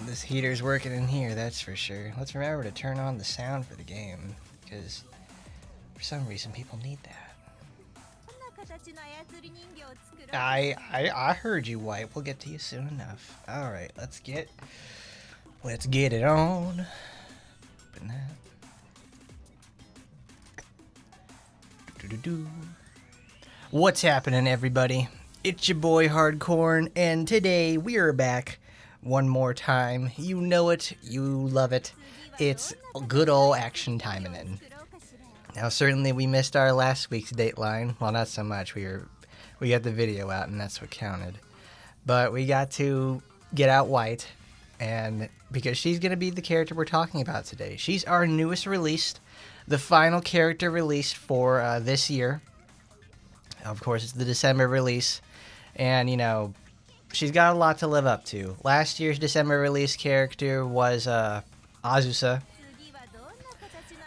This heater's working in here, that's for sure. Let's remember to turn on the sound for the game, because for some reason people need that. I heard you, Wight. We'll get to you soon enough. All right, let's get it on. Open that. What's happening, everybody? It's your boy Hardcorn, and today we are back one more time. You know it, you love it. It's good old action Taimanin. Now, certainly we missed our last week's dateline. Well, not so much. We got the video out, and that's what counted. But we got to get out Wight, and because she's going to be the character we're talking about today. She's our newest release, the final character released for this year. Of course, it's the December release, and, you know, she's got a lot to live up to. Last year's December release character was Azusa.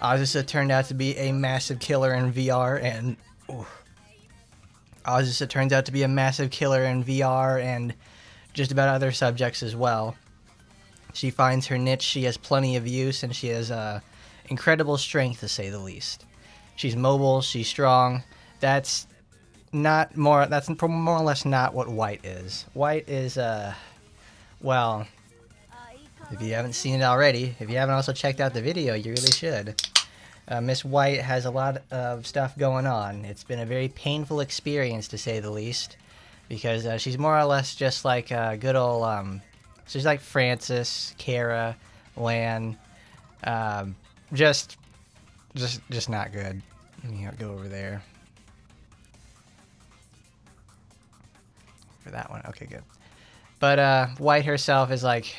Azusa turned out to be a massive killer in VR, and Azusa turns out to be a massive killer in VR and just about other subjects as well. She finds her niche, she has plenty of use, and she has incredible strength, to say the least. She's mobile, she's strong. That's more or less not what Wight is. Wight is, well, if you haven't seen it already, if you haven't also checked out the video, you really should. Miss Wight has a lot of stuff going on. It's been a very painful experience, to say the least, because she's more or less just like good old, she's like Francis, Kara, Lan, just not good. Let me go over there. For that one, okay, good. But Wight herself is like,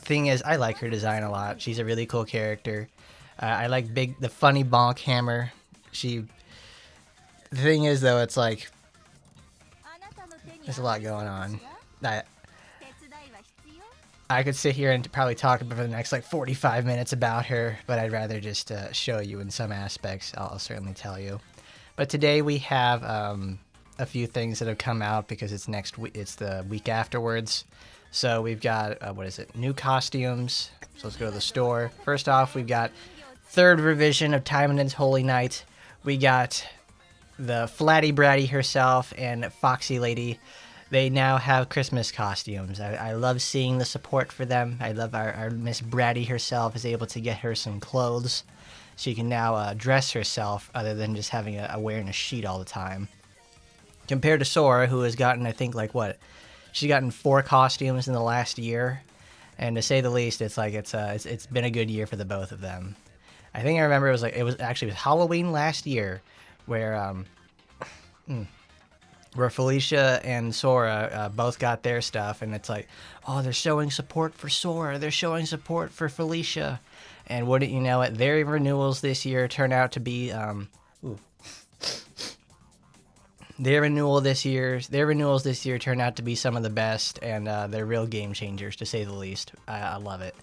thing is, I like her design a lot. She's a really cool character. I like the funny bonk hammer. The thing is, though, it's like, there's a lot going on. I could sit here and probably talk for the next like 45 minutes about her, but I'd rather just show you in some aspects. I'll certainly tell you. But today we have a few things that have come out because it's it's the week afterwards. So we've got new costumes. So let's go to the store. First off, we've got third revision of Taimanin's Holy Night. We got the Flatty Bratty herself and Foxy Lady. They now have Christmas costumes. I love seeing the support for them. I love our Miss Bratty herself is able to get her some clothes. She can now dress herself other than just having wearing a sheet all the time. Compared to Sora, who has gotten, I think, she's gotten 4 costumes in the last year, and to say the least, it's like it's been a good year for the both of them. I think I remember it was Halloween last year, where Felicia and Sora both got their stuff, and it's like, oh, they're showing support for Sora, they're showing support for Felicia, and wouldn't you know it, their renewals this year turn out to be Their renewals this year turned out to be some of the best, and they're real game changers, to say the least. I love it.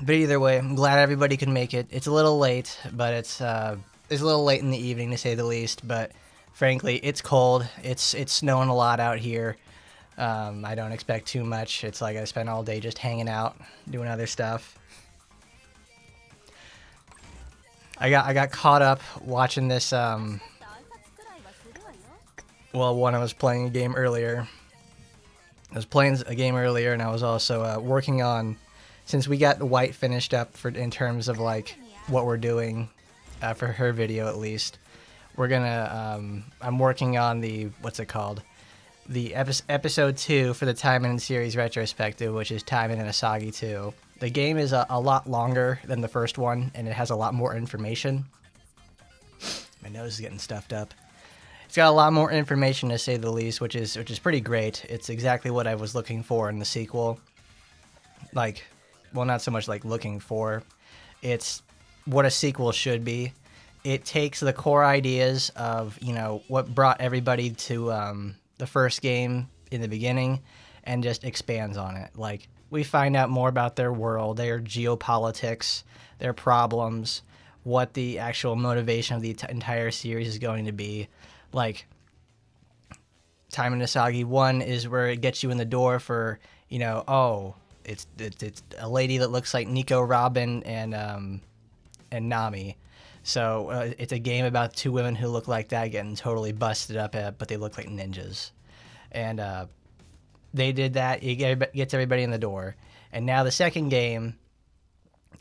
But either way, I'm glad everybody could make it. It's a little late, but it's a little late in the evening, to say the least. But frankly, it's cold. It's snowing a lot out here. I don't expect too much. It's like I spent all day just hanging out, doing other stuff. I got caught up watching this. Well, one, I was playing a game earlier. And I was also working on, since we got the Wight finished up in terms of like what we're doing for her video at least. We're gonna. I'm working on the, what's it called? The episode 2 for the Taimanin series retrospective, which is Taimanin Asagi 2. The game is a lot longer than the first one, and it has a lot more information. My nose is getting stuffed up. It's got a lot more information, to say the least, which is pretty great. It's exactly what I was looking for in the sequel. Like, well, not so much like looking for. It's what a sequel should be. It takes the core ideas of, you know, what brought everybody to the first game in the beginning and just expands on it. Like, we find out more about their world, their geopolitics, their problems, what the actual motivation of the entire series is going to be. Like, Taimanin Asagi 1 is where it gets you in the door for, you know, oh, it's a lady that looks like Nico Robin and Nami. So it's a game about two women who look like that getting totally busted up at, but they look like ninjas. And they did that. It gets everybody in the door. And now the second game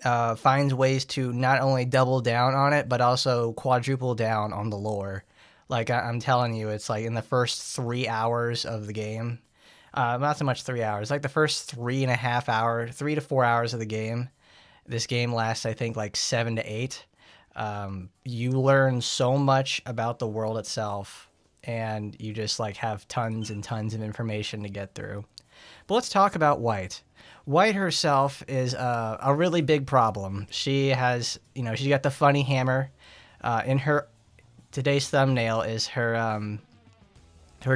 finds ways to not only double down on it, but also quadruple down on the lore. Like, I'm telling you, it's like in the first 3 hours of the game, not so much 3 hours, like the first 3.5 hours, 3 to 4 hours of the game. This game lasts, I think, like 7 to 8. You learn so much about the world itself, and you just like have tons and tons of information to get through. But let's talk about Wight. Wight herself is a really big problem. She has, you know, she's got the funny hammer. In her today's thumbnail is her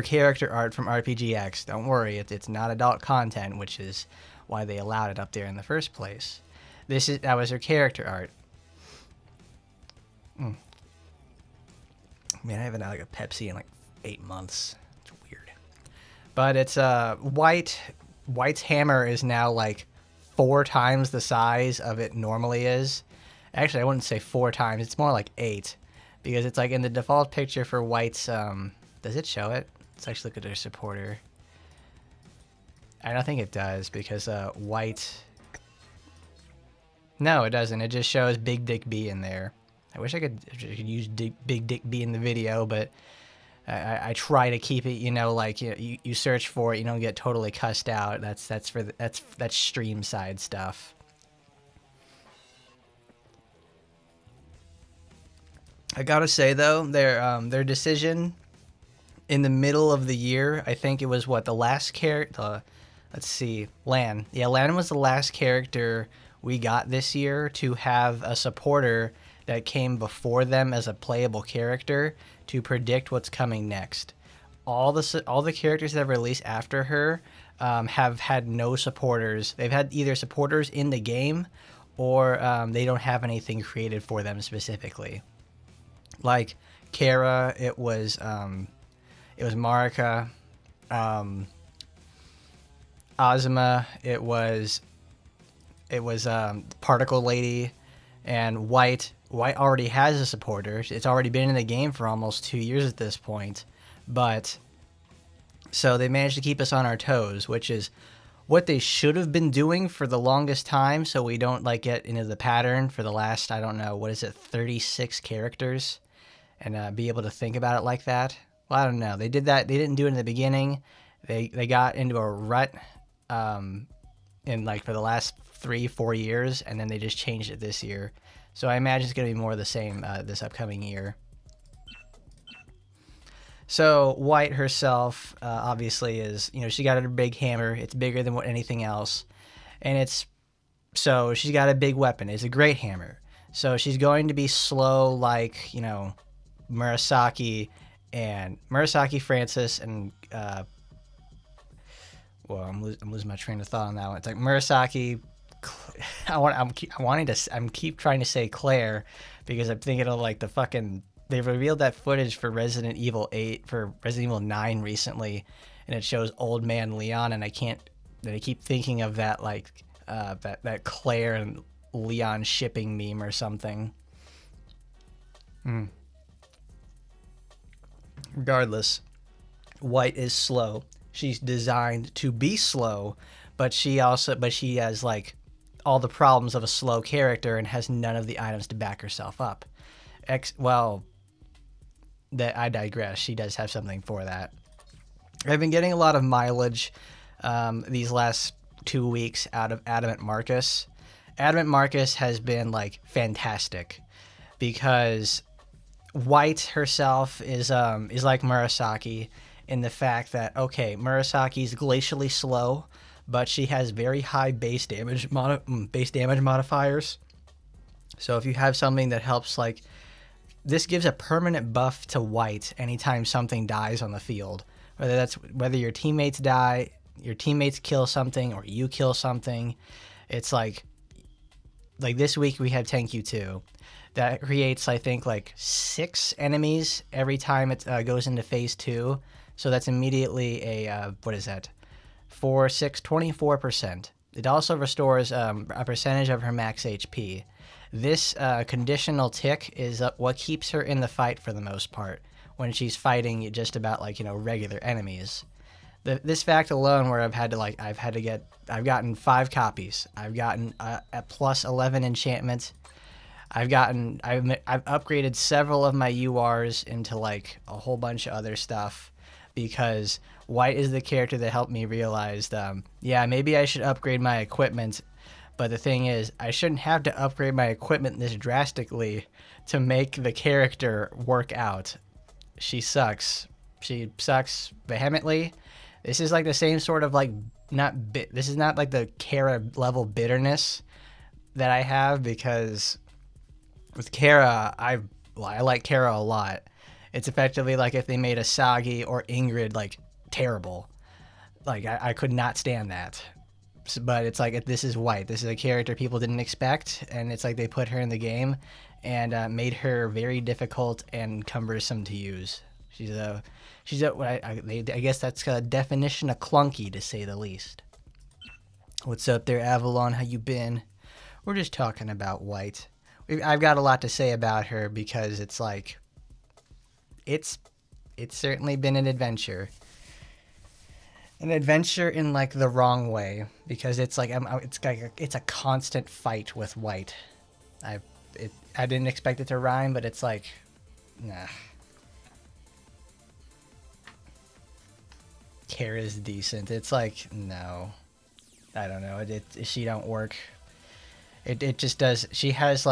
character art from RPGX. Don't worry, it's not adult content, which is why they allowed it up there in the first place. That was her character art. Man, I haven't had like a Pepsi in like 8 months. It's weird. But it's Wight's hammer is now like 4 times the size of it normally is. Actually, I wouldn't say 4 times. It's more like 8. Because it's like in the default picture for Wight's, does it show it? Let's actually look at their supporter. I don't think it does, because Wight... No, it doesn't. It just shows Big Dick B in there. I wish I could use Big Dick B in the video, but I try to keep it, you know, like you search for it, you don't get totally cussed out. That's stream side stuff. I gotta say though, their decision in the middle of the year, I think it was the last character. Let's see, Lan. Yeah, Lan was the last character we got this year to have a supporter that came before them as a playable character to predict what's coming next. All the characters that have released after her have had no supporters. They've had either supporters in the game or they don't have anything created for them specifically. Like Kara, it was Marika, Azuma, it was Particle Lady, and Wight. Wight already has a supporter. It's already been in the game for almost 2 years at this point, but so they managed to keep us on our toes, which is what they should have been doing for the longest time, so we don't like get into the pattern for the last, I don't know, 36 characters, and be able to think about it like that. Well, I don't know. They did that. They didn't do it in the beginning. They got into a rut in like for the last 3-4 years, and then they just changed it this year. So I imagine it's going to be more of the same this upcoming year. So Wight herself obviously is, you know, she got her big hammer. It's bigger than anything else, and so she's got a big weapon. It's a great hammer. So she's going to be slow, like, you know, Murasaki and Murasaki Francis and well, I'm losing my train of thought on that one. It's like Murasaki. I'm keep trying to say Claire because I'm thinking of like the fucking. They revealed that footage for Resident Evil 8 for Resident Evil 9 recently, and it shows old man Leon, and I keep thinking of that like that Claire and Leon shipping meme or something. Regardless, Wight is slow. She's designed to be slow, but she has like all the problems of a slow character and has none of the items to back herself up. That I digress. She does have something for that. I've been getting a lot of mileage these last 2 weeks out of Adamant Marcus. Adamant Marcus has been like fantastic because Wight herself is like Murasaki in the fact that Murasaki's glacially slow, but she has very high base damage modifiers. So if you have something that helps like this gives a permanent buff to Wight anytime something dies on the field. Whether your teammates die, your teammates kill something, or you kill something. It's like this week we had Tenkyu 2. That creates, I think, like 6 enemies every time it goes into phase 2. So that's immediately a, 24%. It also restores a percentage of her max HP. This conditional tick is what keeps her in the fight for the most part when she's fighting just about regular enemies. This fact alone, where I've gotten 5 copies. I've gotten a plus 11 enchantment. I've upgraded several of my URs into like a whole bunch of other stuff because Wight is the character that helped me realize, maybe I should upgrade my equipment. But the thing is, I shouldn't have to upgrade my equipment this drastically to make the character work out. She sucks. She sucks vehemently. This is like the same sort of this is not like the Kara level bitterness that I have because with Kara, I like Kara a lot. It's effectively like if they made a Sagi or Ingrid like terrible. Like I could not stand that. But it's like this is Wight. This is a character people didn't expect, and it's like they put her in the game and made her very difficult and cumbersome to use. I guess that's a definition of clunky, to say the least. What's up there, Avalon? How you been? We're just talking about Wight. I've got a lot to say about her because it's like it's certainly been an adventure. An adventure in like the wrong way because it's like it's a constant fight with Wight. I didn't expect it to rhyme, but it's like, nah. Kara's decent. It's like, no, I don't know. She don't work. It just does. She has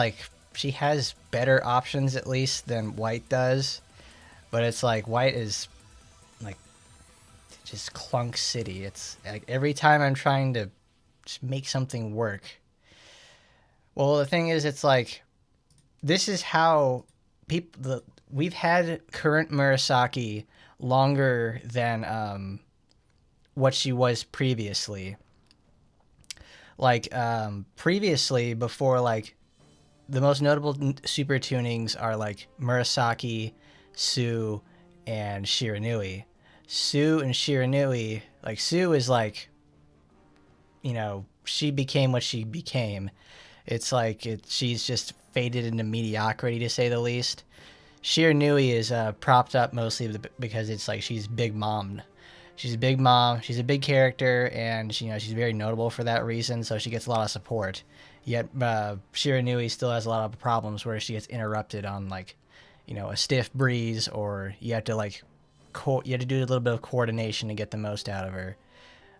better options at least than Wight does, but it's like Wight is like just clunk city. It's like every time I'm trying to just make something work. Well, the thing is, it's like this is how we've had current Murasaki longer than what she was previously. Like previously, before like the most notable super tunings are like Murasaki, Sue, and Shiranui. Sue and Shiranui, like Sue is like, she became what she became. It's like she's just faded into mediocrity, to say the least. Shiranui is propped up mostly because it's like she's big mommed. She's a big mom. She's a big character, and she's very notable for that reason. So she gets a lot of support. Yet Shiranui still has a lot of problems where she gets interrupted on like, a stiff breeze, or you have to like. You have to do a little bit of coordination to get the most out of her.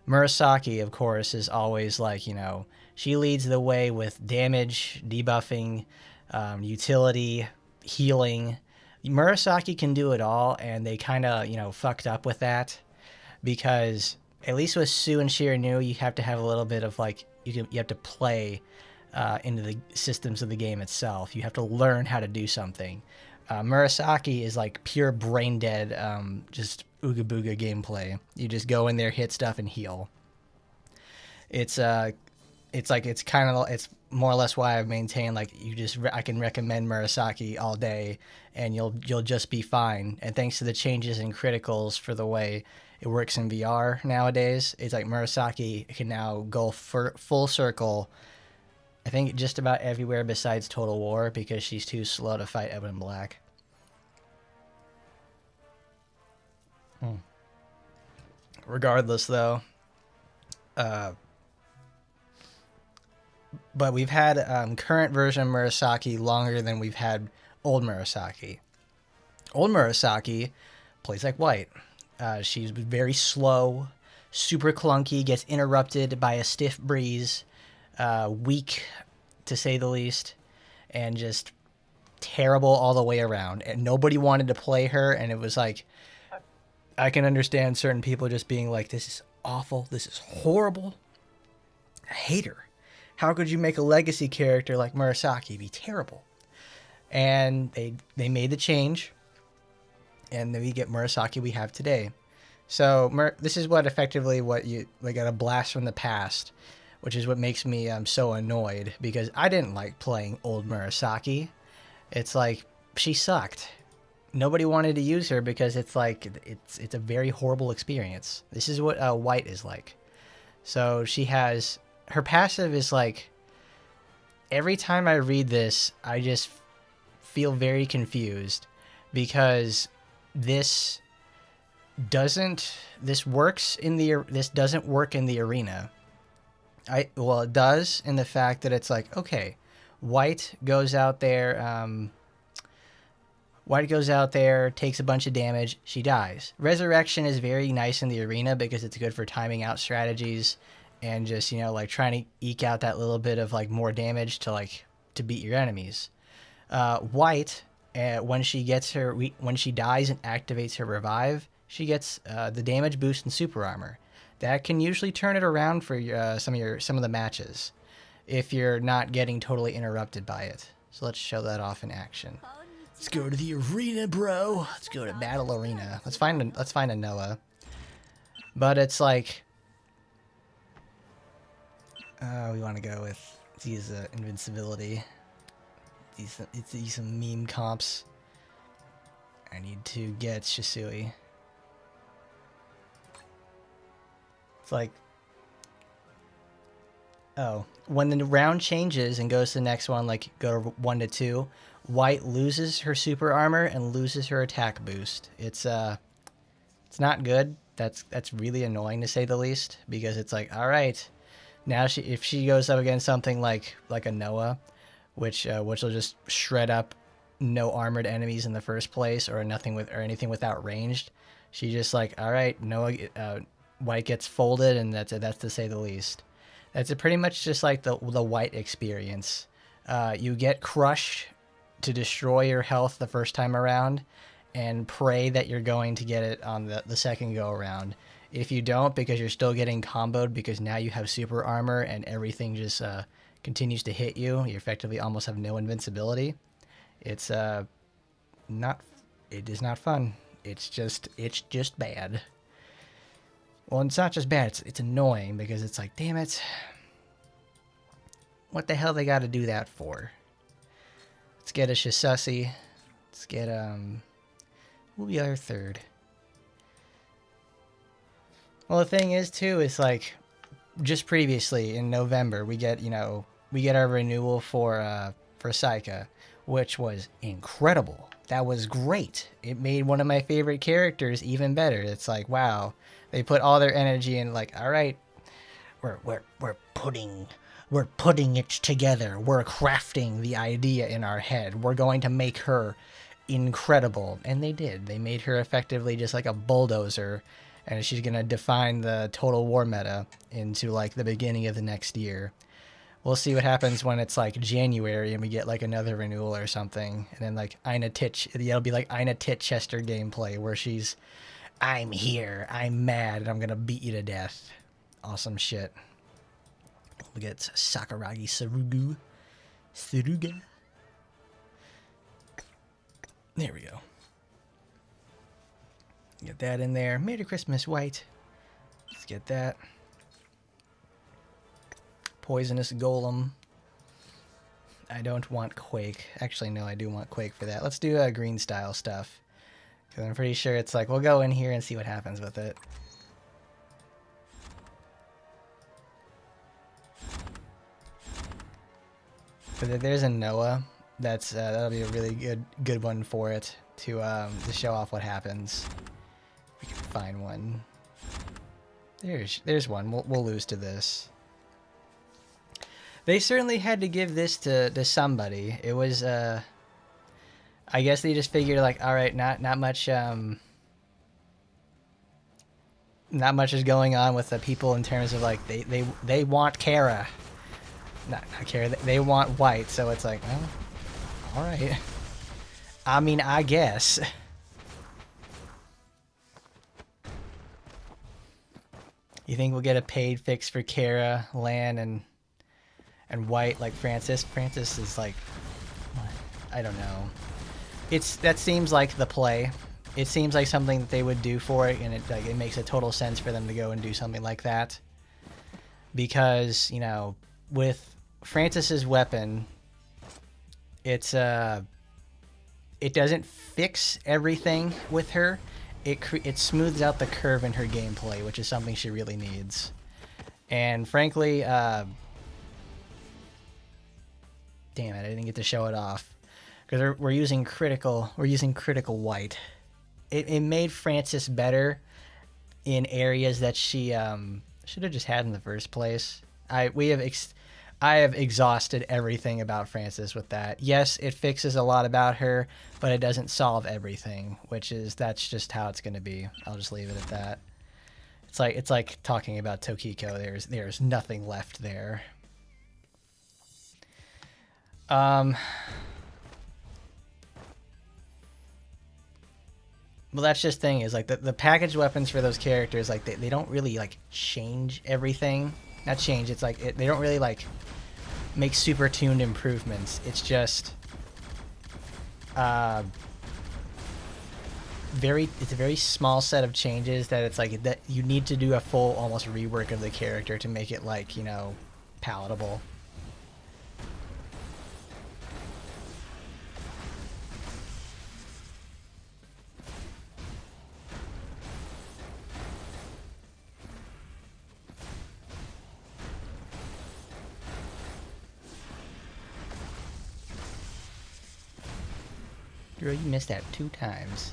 Murasaki, of course, is always like, she leads the way with damage, debuffing, utility, healing. Murasaki can do it all, and they kind of, fucked up with that because at least with Sue and Shiranui, you have to have a little bit of like, you have to play into the systems of the game itself. You have to learn how to do something. Murasaki is like pure brain dead, just ooga booga gameplay. You just go in there, hit stuff, and heal. It's it's kind of it's more or less why I've maintained like I can recommend Murasaki all day, and you'll just be fine. And thanks to the changes in criticals for the way it works in VR nowadays, it's like Murasaki can now go for full circle. I think just about everywhere besides Total War because she's too slow to fight Ebon Black. Regardless, though, but we've had current version Murasaki longer than we've had old Murasaki. Old Murasaki plays like Wight. She's very slow, super clunky, gets interrupted by a stiff breeze, weak to say the least, and just terrible all the way around. And nobody wanted to play her, and it was like, I can understand certain people just being like, this is awful, this is horrible, I hate her. How could you make a legacy character like Murasaki be terrible? And they made the change, and then we get Murasaki we have today. So this is what effectively what you like got a blast from the past, which is what makes me so annoyed because I didn't like playing old Murasaki. It's like she sucked. Nobody wanted to use her because it's like it's a very horrible experience. This is what Wight is like. So she has her passive is like every time I read this, I just feel very confused because this doesn't work in the arena. Well, it does in the fact that it's like, okay, Wight goes out there, takes a bunch of damage, she dies. Resurrection is very nice in the arena because it's good for timing out strategies and just, like trying to eke out that little bit of like more damage to beat your enemies. Wight, when she dies and activates her revive, she gets the damage boost and super armor. That can usually turn it around for some of the matches if you're not getting totally interrupted by it. So let's show that off in action. Let's go to the arena, bro. Let's go to Battle Arena. Let's find a Noah. But it's like, we want to go with these invincibility. These some meme comps. I need to get Shisui. It's like, oh, when the round changes and goes to the next one, like go 1 to 2, Wight loses her super armor and loses her attack boost. It's not good. That's really annoying to say the least because it's like, all right, now if she goes up against something like a Noah, which will just shred up no armored enemies in the first place or anything without ranged, she just like, all right, Noah, Wight gets folded, and that's to say the least. That's pretty much just like the Wight experience. You get crushed to destroy your health the first time around and pray that you're going to get it on the second go around. If you don't, because you're still getting comboed because now you have super armor and everything just continues to hit you, you effectively almost have no invincibility. It is not fun. It's just bad. Well, it's not just bad, it's annoying because it's like, damn it. What the hell they got to do that for? Let's get a Shisui. Let's get, who'll be our third? Well, the thing is, too, is like, just previously in November, we get our renewal for Saika, which was incredible. That was great. It made one of my favorite characters even better. It's like, wow, they put all their energy in, like, all right, we're putting it together. We're crafting the idea in our head. We're going to make her incredible. And they did. They made her effectively just like a bulldozer, and she's going to define the Total War meta into like the beginning of the next year. We'll see what happens when it's like January and we get like another renewal or something. And then like it'll be like Ina Titchester gameplay where she's, I'm here, I'm mad, and I'm going to beat you to death. Awesome shit. We get Sakuragi Saruga. There we go. Get that in there. Merry Christmas, Wight. Let's get that. Poisonous Golem. I don't want Quake. Actually, no, I do want Quake for that. Let's do green style stuff. Because I'm pretty sure it's like, we'll go in here and see what happens with it. But there's a Noah. That'll be a really good one for it to show off what happens. We can find one. There's one. We'll lose to this. They certainly had to give this to somebody. It was I guess they just figured like, all right, not much is going on with the people in terms of like they want Kara. Not Kara. They want Wight, so it's like, well, all right. I mean, I guess. You think we'll get a paid fix for Kara, Lan, and Wight like Francis? Francis is like, I don't know. That seems like the play. It seems like something that they would do for it, and it makes a total sense for them to go and do something like that. Because, you know, with Francis's weapon, it doesn't fix everything with her. It smooths out the curve in her gameplay, which is something she really needs. And frankly, damn it, I didn't get to show it off because we're using critical Wight. It made Francis better in areas that she should have just had in the first place. I have exhausted everything about Francis with that. Yes, it fixes a lot about her, but it doesn't solve everything, that's just how it's going to be. I'll just leave it at that. It's like talking about Tokiko. There's nothing left there. Well, that's just thing is like the packaged weapons for those characters, like they don't really like change everything. Not change. It's like they don't really like make super tuned improvements. It's just it's a very small set of changes that it's like that you need to do a full almost rework of the character to make it like, you know, palatable. Girl, you missed that 2 times.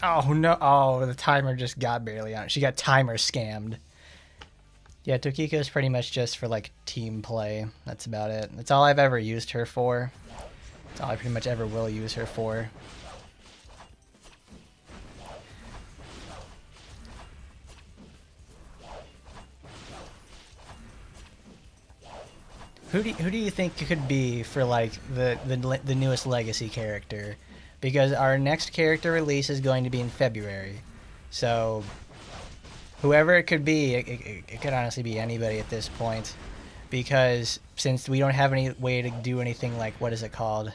Oh no, oh, the timer just got barely on it. She got timer scammed. Yeah, Tokiko's pretty much just for like team play. That's about it. That's all I've ever used her for. That's all I pretty much ever will use her for. Who do you think it could be for like the newest legacy character? Because our next character release is going to be in February, so whoever it could be, it could honestly be anybody at this point. Because since we don't have any way to do anything like, what is it called?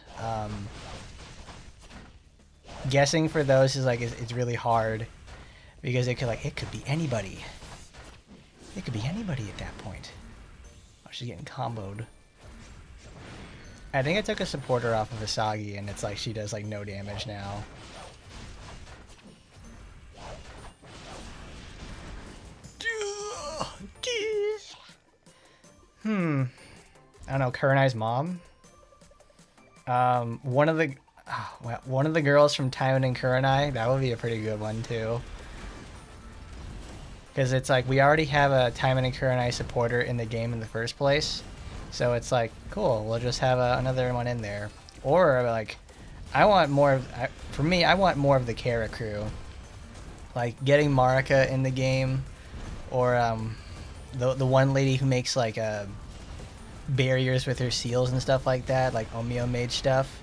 Guessing for those is like it's really hard, because it could be anybody. It could be anybody at that point. Oh, she's getting comboed. I think I took a supporter off of Asagi, and it's like she does like no damage now. I don't know. Kurenai's mom. One of the girls from Taimanin and Kurenai. That would be a pretty good one too. Because it's like we already have a Taimanin and Kurenai supporter in the game in the first place. So it's like, cool, we'll just have another one in there. Or like, I want more of the Kara crew. Like getting Marika in the game, or the one lady who makes like barriers with her seals and stuff like that, like Omio made stuff.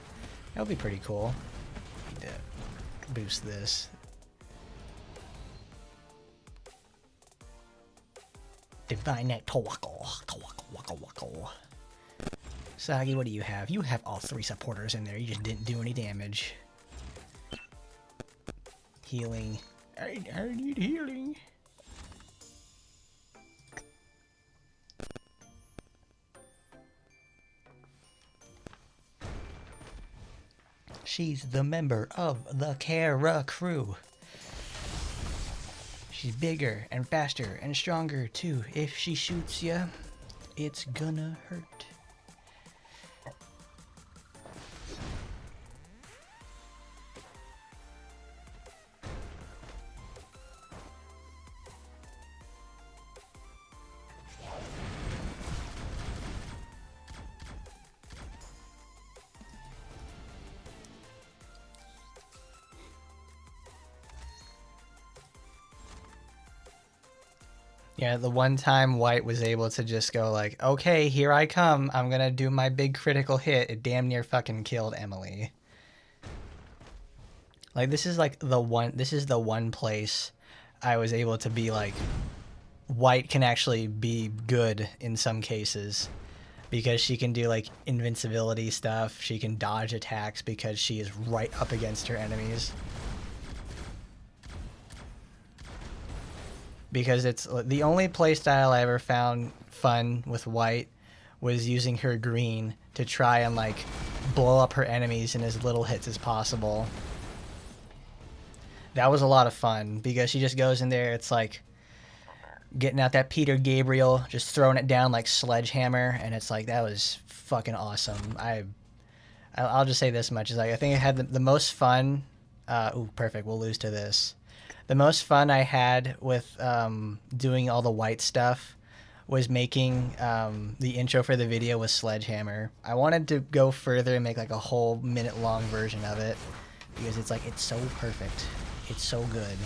That would be pretty cool. Need to boost this. Divine Net Tawako. Wako Wako. Sagi, what do you have? You have all 3 supporters in there. You just didn't do any damage. Healing. I need healing. She's the member of the Kara crew. She's bigger and faster and stronger too. If she shoots ya, it's gonna hurt. Yeah, the one time Wight was able to just go like, okay, here I come. I'm gonna do my big critical hit. It damn near fucking killed Emily. Like, this is the one place I was able to be like, Wight can actually be good in some cases. Because she can do like invincibility stuff. She can dodge attacks because she is right up against her enemies. Because it's the only playstyle I ever found fun with Wight was using her green to try and like blow up her enemies in as little hits as possible. That was a lot of fun because she just goes in there, it's like getting out that Peter Gabriel, just throwing it down like sledgehammer, and it's like, that was fucking awesome. I'll just say this much, is like, I think I had the most fun, ooh, perfect, we'll lose to this. The most fun I had with doing all the Wight stuff was making the intro for the video with Sledgehammer. I wanted to go further and make like a whole minute-long version of it because it's like, it's so perfect. It's so good.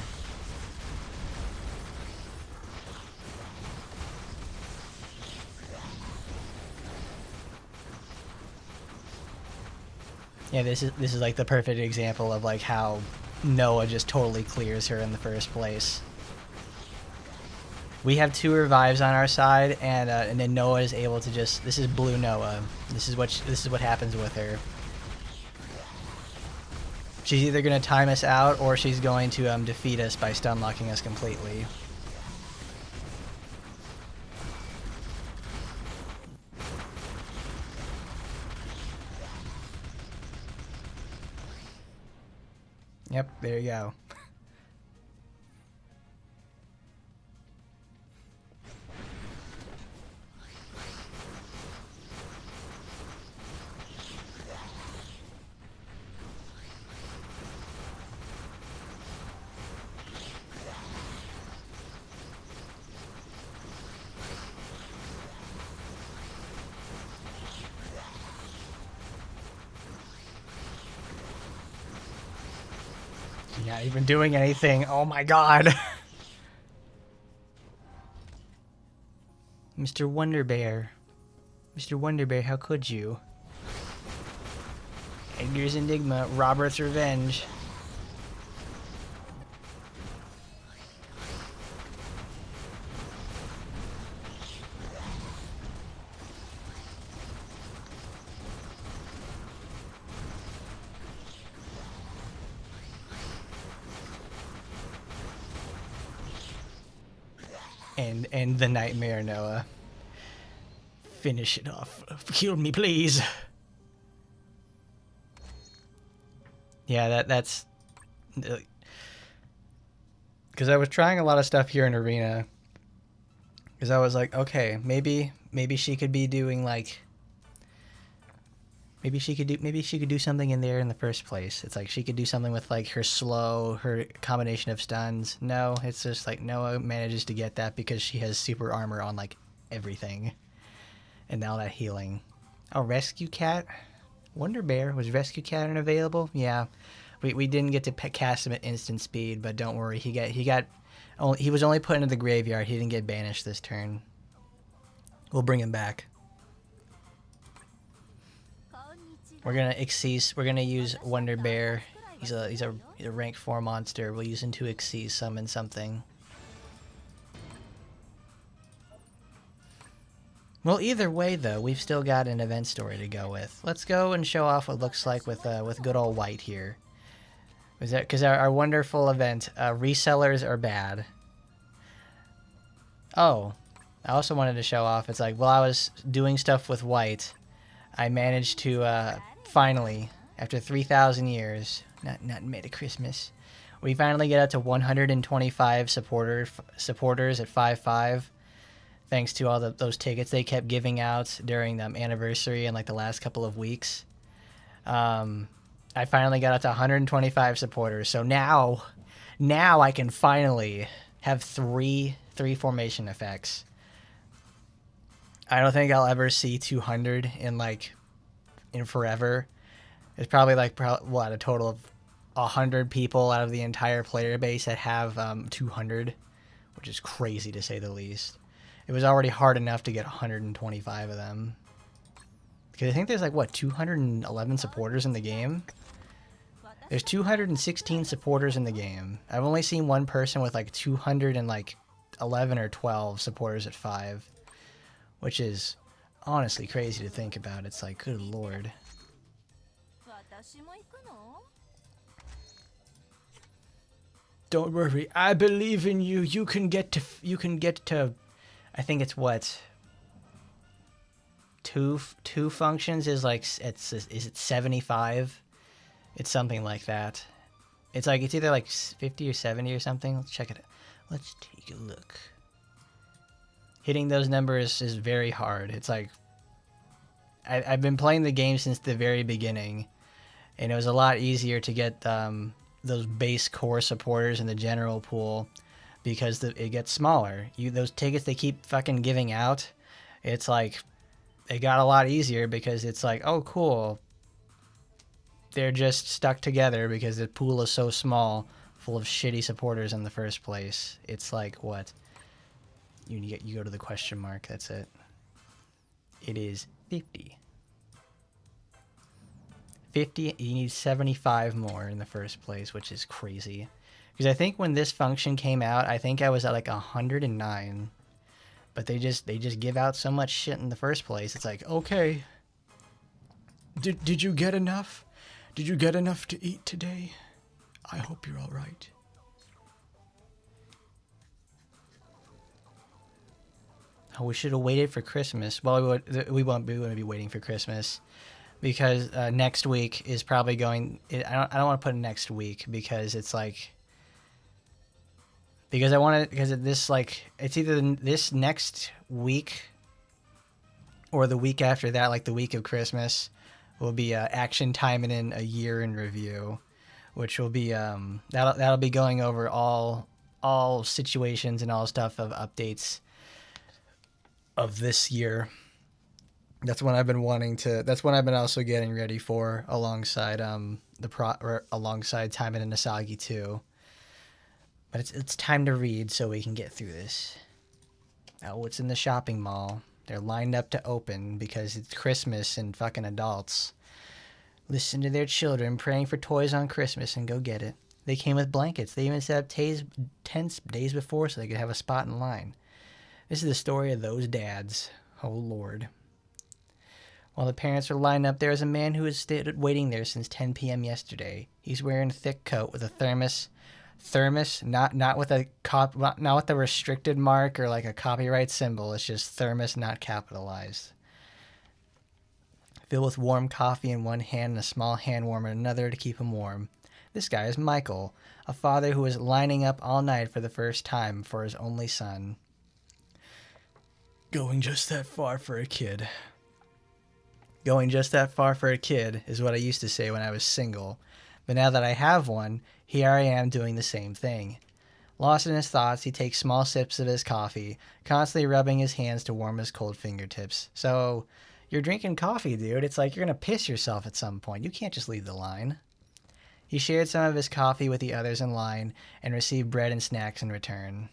Yeah, this is like the perfect example of like how Noah just totally clears her in the first place. We have 2 revives on our side, and then Noah is able to just, this is blue Noah. This is what happens with her. She's either gonna time us out or she's going to defeat us by stun locking us completely. Yep, there you go. Not even doing anything. Oh my god. Mr. Wonder Bear. Mr. Wonder Bear, how could you? Edgar's Enigma, Robert's Revenge. And the nightmare, Noah. Finish it off. Kill me, please. Yeah, that's... Because I was trying a lot of stuff here in Arena. Because I was like, okay, maybe she could be doing like... Maybe she could do something in there in the first place. It's like she could do something with like her slow, her combination of stuns. No, it's just like Noah manages to get that because she has super armor on like everything. And now that healing. Oh, Rescue Cat? Wonder Bear, was Rescue Cat unavailable? Yeah. We didn't get to cast him at instant speed, but don't worry, he was only put into the graveyard. He didn't get banished this turn. We'll bring him back. We're gonna use Wonder Bear. He's a rank 4 monster. We'll use him to summon something. Well, either way, though, we've still got an event story to go with. Let's go and show off what it looks like with good old Wight here. Because our wonderful event, resellers are bad. Oh, I also wanted to show off. It's like while I was doing stuff with Wight, I managed to finally, after 3,000 years, not made a Christmas, we finally get up to 125 supporters at 5.5. Thanks to all those tickets they kept giving out during the anniversary and like the last couple of weeks. I finally got up to 125 supporters. So now I can finally have three formation effects. I don't think I'll ever see 200 in forever. There's probably a total of 100 people out of the entire player base that have 200, which is crazy to say the least. It was already hard enough to get 125 of them. Because I think there's 211 supporters in the game? There's 216 supporters in the game. I've only seen one person with 211 or 12 supporters at 5. Which is honestly crazy to think about. It's like, good lord. Don't worry, I believe in you. You can get to I think it's what? Two functions is is it 75? It's something like that. It's either 50 or 70 or something. Let's check it out. Let's take a look. Hitting those numbers is very hard. It's I've been playing the game since the very beginning, and it was a lot easier to get those base core supporters in the general pool because it gets smaller. Those tickets they keep fucking giving out, it's it got a lot easier because it's oh cool. They're just stuck together because the pool is so small, full of shitty supporters in the first place. It's what? You go to the question mark, that's it. It is 50. 50, you need 75 more in the first place, which is crazy. Because I think when this function came out, I think I was at 109. But they just give out so much shit in the first place. It's okay. Did you get enough? Did you get enough to eat today? I hope you're all right. Oh, we should have waited for Christmas. Well, we won't be waiting for Christmas because next week is probably going. I don't want to put it next week because it's because I want to because it's either this next week or the week after that, the week of Christmas, will be Action Taimanin a year in review, which will be that'll be going over all situations and all stuff of updates of this year. That's what I've been also getting ready for alongside alongside Taimanin Asagi 2. But it's time to read so we can get through this. Oh, it's in the shopping mall. They're lined up to open because it's Christmas and fucking adults listen to their children praying for toys on Christmas and go get it. They came with blankets. They even set up tents days before so they could have a spot in line. This is the story of those dads. Oh, Lord. While the parents are lined up, there is a man who has stayed waiting there since 10 p.m. yesterday. He's wearing a thick coat with a thermos, not with a restricted mark or a copyright symbol. It's just thermos, not capitalized. Filled with warm coffee in one hand and a small hand warmer in another to keep him warm. This guy is Michael, a father who is lining up all night for the first time for his only son. Going just that far for a kid. Going just that far for a kid is what I used to say when I was single. But now that I have one, here I am doing the same thing. Lost in his thoughts, he takes small sips of his coffee, constantly rubbing his hands to warm his cold fingertips. So, you're drinking coffee, dude. It's you're going to piss yourself at some point. You can't just leave the line. He shared some of his coffee with the others in line and received bread and snacks in return.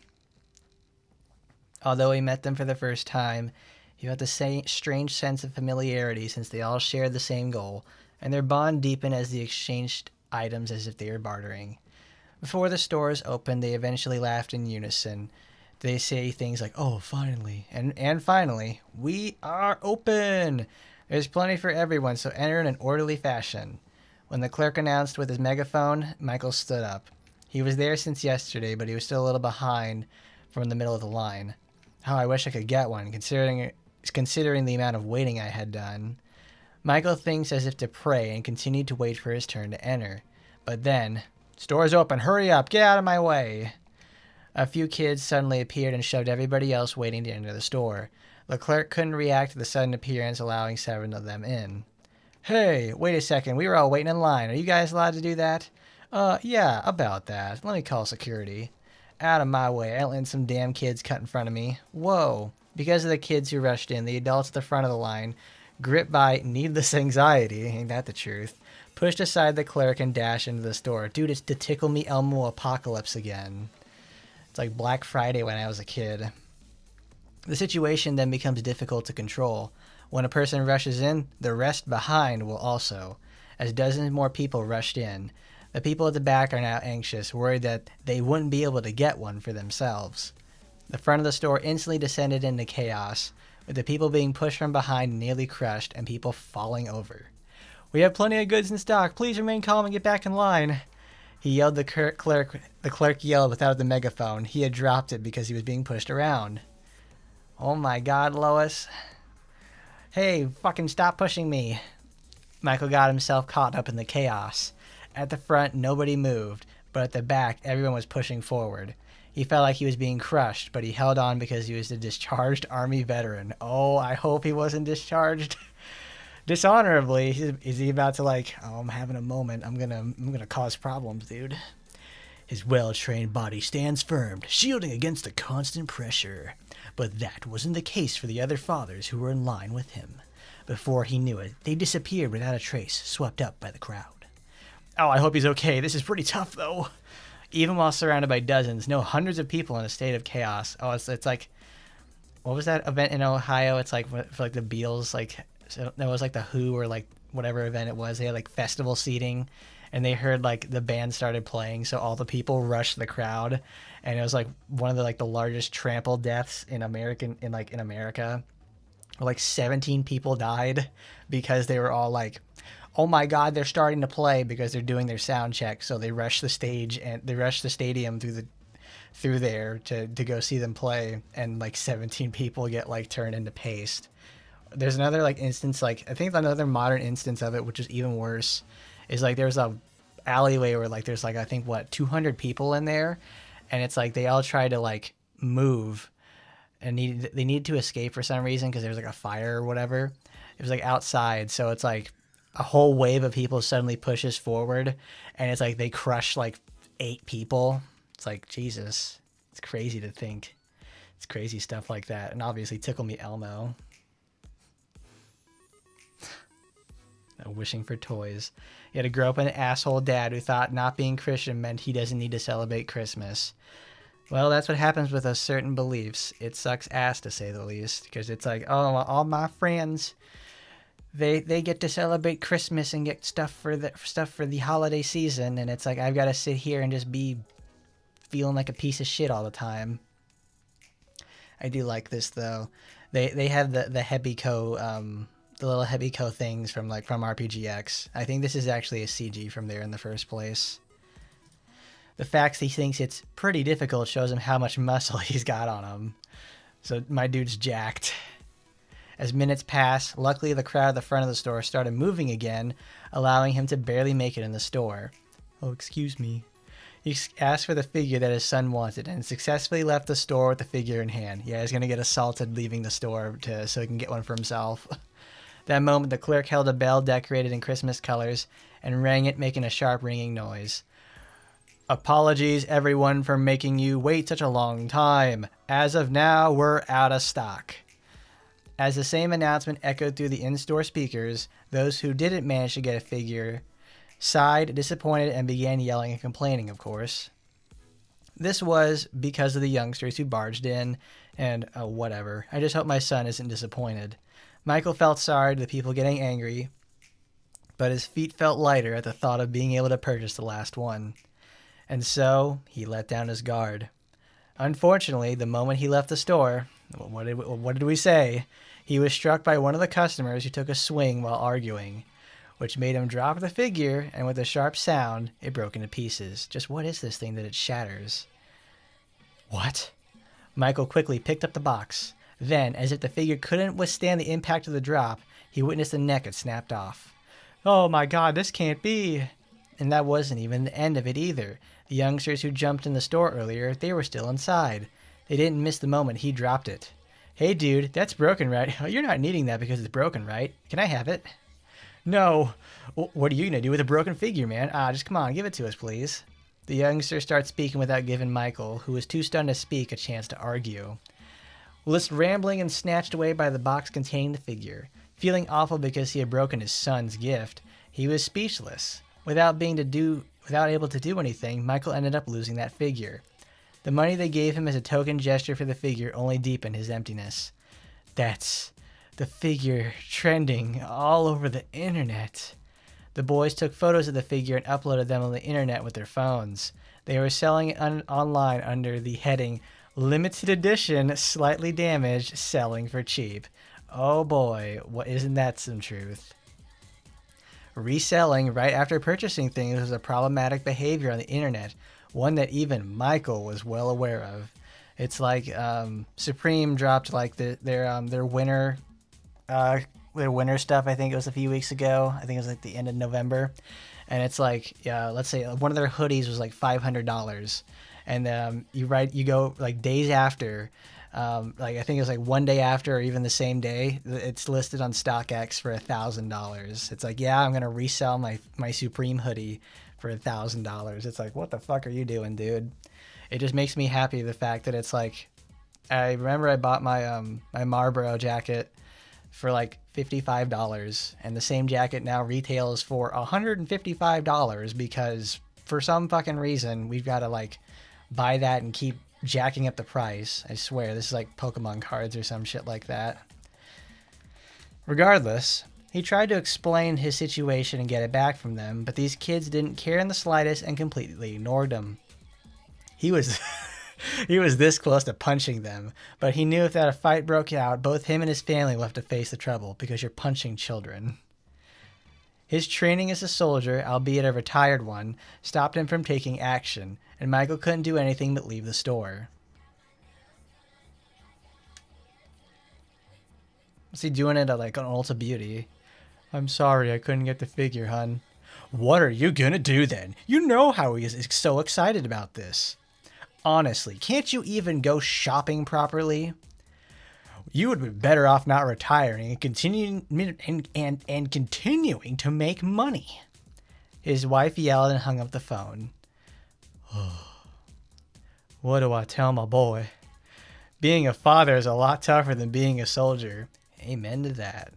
Although he met them for the first time, he felt a strange sense of familiarity since they all shared the same goal, and their bond deepened as they exchanged items as if they were bartering. Before the stores opened, they eventually laughed in unison. They say things like, "Oh, finally," and finally, "We are open. There's plenty for everyone, so enter in an orderly fashion." When the clerk announced with his megaphone, Michael stood up. He was there since yesterday, but he was still a little behind from the middle of the line. How I wish I could get one, considering the amount of waiting I had done. Michael thinks as if to pray and continued to wait for his turn to enter. But then, "Store's open, hurry up, get out of my way." A few kids suddenly appeared and shoved everybody else waiting to enter the store. The clerk couldn't react to the sudden appearance, allowing 7 of them in. "Hey, wait a second, we were all waiting in line. Are you guys allowed to do that?" Yeah, about that. Let me call security." "Out of my way, I don't let some damn kids cut in front of me." "Whoa." Because of the kids who rushed in, the adults at the front of the line, gripped by needless anxiety, ain't that the truth, pushed aside the clerk and dashed into the store. Dude, it's the Tickle Me Elmo apocalypse again. It's like Black Friday when I was a kid. The situation then becomes difficult to control. When a person rushes in, the rest behind will also, as dozens more people rushed in. The people at the back are now anxious, worried that they wouldn't be able to get one for themselves. The front of the store instantly descended into chaos, with the people being pushed from behind and nearly crushed, and people falling over. "We have plenty of goods in stock. Please remain calm and get back in line." He yelled. The clerk yelled without the megaphone. He had dropped it because he was being pushed around. "Oh my God, Lois. Hey, fucking stop pushing me." Michael got himself caught up in the chaos. At the front, nobody moved, but at the back, everyone was pushing forward. He felt like he was being crushed, but he held on because he was a discharged Army veteran. Oh, I hope he wasn't discharged dishonorably. Is he about to like, "Oh, I'm having a moment. I'm gonna cause problems, dude." His well-trained body stands firm, shielding against the constant pressure. But that wasn't the case for the other fathers who were in line with him. Before he knew it, they disappeared without a trace, swept up by the crowd. "Oh, I hope he's okay. This is pretty tough, though." Even while surrounded by dozens, no, hundreds of people in a state of chaos. Oh, it's like, what was that event in Ohio? It's like for like the Beatles, like so that was like the Who or like whatever event it was. They had like festival seating, and they heard like the band started playing, so all the people rushed the crowd, and it was like one of the largest trample deaths in America. Like 17 people died because they were all like, "Oh my God, they're starting to play," because they're doing their sound check. So they rushed the stage and they rushed the stadium through there to go see them play, and like 17 people get like turned into paste. There's another like instance, like I think another modern instance of it, which is even worse, is like there's a alleyway where like there's like I think 200 people in there, and it's like they all try to like move, and they needed to escape for some reason because there was like a fire or whatever. It was like outside, so it's like a whole wave of people suddenly pushes forward, and it's like they crush like 8 people. It's like, Jesus, it's crazy to think. It's crazy stuff like that. And obviously Tickle Me Elmo. Wishing for toys. He had to grow up an asshole dad who thought not being Christian meant he doesn't need to celebrate Christmas. Well, that's what happens with us certain beliefs. It sucks ass, to say the least, because it's like, oh, all my friends, they get to celebrate Christmas and get stuff for the holiday season, and it's like I've got to sit here and just be feeling like a piece of shit all the time. I do like this though. They have the Hebico, the little Hebico things from RPGX. I think this is actually a CG from there in the first place. The fact he thinks it's pretty difficult shows him how much muscle he's got on him. So my dude's jacked. As minutes pass, luckily the crowd at the front of the store started moving again, allowing him to barely make it in the store. "Oh, excuse me." He asked for the figure that his son wanted and successfully left the store with the figure in hand. Yeah, he's going to get assaulted leaving the store so he can get one for himself. That moment, the clerk held a bell decorated in Christmas colors and rang it, making a sharp ringing noise. "Apologies, everyone, for making you wait such a long time. As of now, we're out of stock." As the same announcement echoed through the in-store speakers, those who didn't manage to get a figure sighed, disappointed, and began yelling and complaining, of course. This was because of the youngsters who barged in, and whatever. I just hope my son isn't disappointed. Michael felt sorry to the people getting angry, but his feet felt lighter at the thought of being able to purchase the last one. And so, he let down his guard. Unfortunately, the moment he left the store, what did we say? He was struck by one of the customers who took a swing while arguing, which made him drop the figure, and with a sharp sound, it broke into pieces. Just what is this thing that it shatters? What? Michael quickly picked up the box. Then, as if the figure couldn't withstand the impact of the drop, he witnessed the neck had snapped off. Oh my god, this can't be! And that wasn't even the end of it either. The youngsters who jumped in the store earlier, they were still inside. They didn't miss the moment he dropped it. Hey dude, that's broken, right? You're not needing that because it's broken, right? Can I have it? No. What are you going to do with a broken figure, man? Just come on, give it to us, please. The youngster starts speaking without giving Michael, who was too stunned to speak, a chance to argue. List rambling and snatched away by the box containing the figure. Feeling awful because he had broken his son's gift, he was speechless. Without able to do anything, Michael ended up losing that figure. The money they gave him as a token gesture for the figure only deepened his emptiness. That's the figure trending all over the internet. The boys took photos of the figure and uploaded them on the internet with their phones. They were selling it online under the heading, Limited Edition, Slightly Damaged, Selling for Cheap. Oh boy, isn't that some truth? Reselling right after purchasing things was a problematic behavior on the internet, one that even Michael was well aware of. It's like Supreme dropped like their winter stuff. I think it was a few weeks ago. I think it was like the end of November, and it's like let's say one of their hoodies was like $500, and you go like days after. Like I think it was like one day after or even the same day, it's listed on StockX for $1,000. It's like, yeah, I'm going to resell my Supreme hoodie for $1,000. It's like, what the fuck are you doing, dude? It just makes me happy, the fact that it's like, I remember I bought my my Marlboro jacket for like $55, and the same jacket now retails for $155 because for some fucking reason we've got to like buy that and keep jacking up the price. I swear, this is like Pokemon cards or some shit like that. Regardless, he tried to explain his situation and get it back from them, but these kids didn't care in the slightest and completely ignored him. He was he was this close to punching them, but he knew if that a fight broke out, both him and his family will have to face the trouble because you're punching children. His training as a soldier, albeit a retired one, stopped him from taking action, and Michael couldn't do anything but leave the store. What's he doing it at like an Ulta Beauty? I'm sorry, I couldn't get the figure, hun. What are you gonna do then? You know how he is so excited about this. Honestly, can't you even go shopping properly? You would be better off not retiring and continuing to make money. His wife yelled and hung up the phone. What do I tell my boy? Being a father is a lot tougher than being a soldier. Amen to that.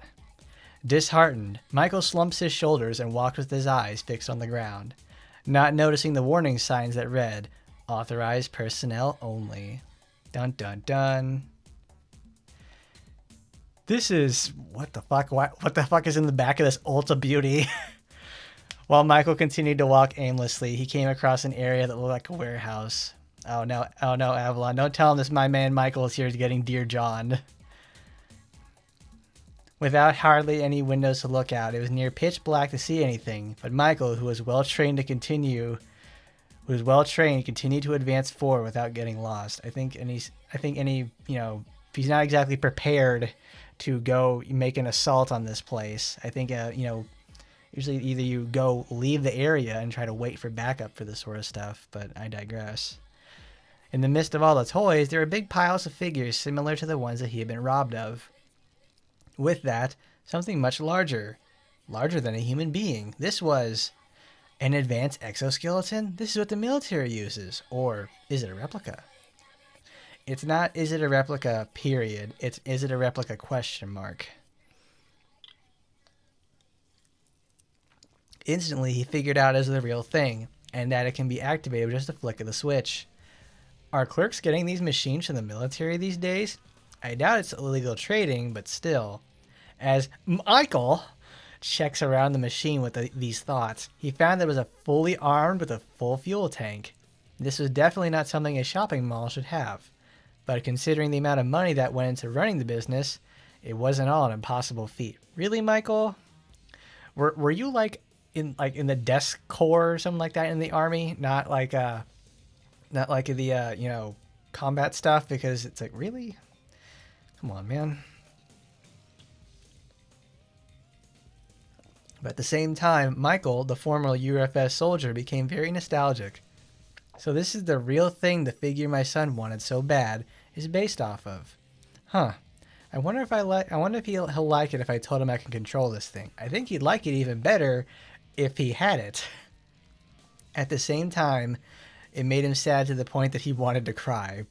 Disheartened, Michael slumps his shoulders and walked with his eyes fixed on the ground, not noticing the warning signs that read, Authorized personnel only. Dun dun dun. This is... What the fuck? What the fuck is in the back of this Ulta Beauty? While Michael continued to walk aimlessly, he came across an area that looked like a warehouse. Oh no, Avalon. Don't tell him this my man Michael is here getting Dear John. Without hardly any windows to look out, it was near pitch black to see anything, but Michael, who was well-trained, continued to advance forward without getting lost. I think if he's not exactly prepared to go make an assault on this place, I think, usually either you go leave the area and try to wait for backup for this sort of stuff, but I digress. In the midst of all the toys, there were big piles of figures similar to the ones that he had been robbed of. With that, something much larger than a human being. This was an advanced exoskeleton? This is what the military uses. Or is it a replica? It's not, is it a replica, period. It's, is it a replica, question mark. Instantly, he figured out it was the real thing, and that it can be activated with just a flick of the switch. Are clerks getting these machines from the military these days? I doubt it's illegal trading, but still. As Michael checks around the machine with these thoughts, he found that it was fully armed with a full fuel tank. This was definitely not something a shopping mall should have, but considering the amount of money that went into running the business, it wasn't all an impossible feat. Really, Michael? Were you in the desk corps or something like that in the army? Not like the combat stuff, because it's like, really? Come on, man. But at the same time, Michael, the former UFS soldier, became very nostalgic. So this is the real thing the figure my son wanted so bad is based off of. Huh. I wonder if he'll like it if I told him I can control this thing. I think he'd like it even better if he had it. At the same time, it made him sad to the point that he wanted to cry.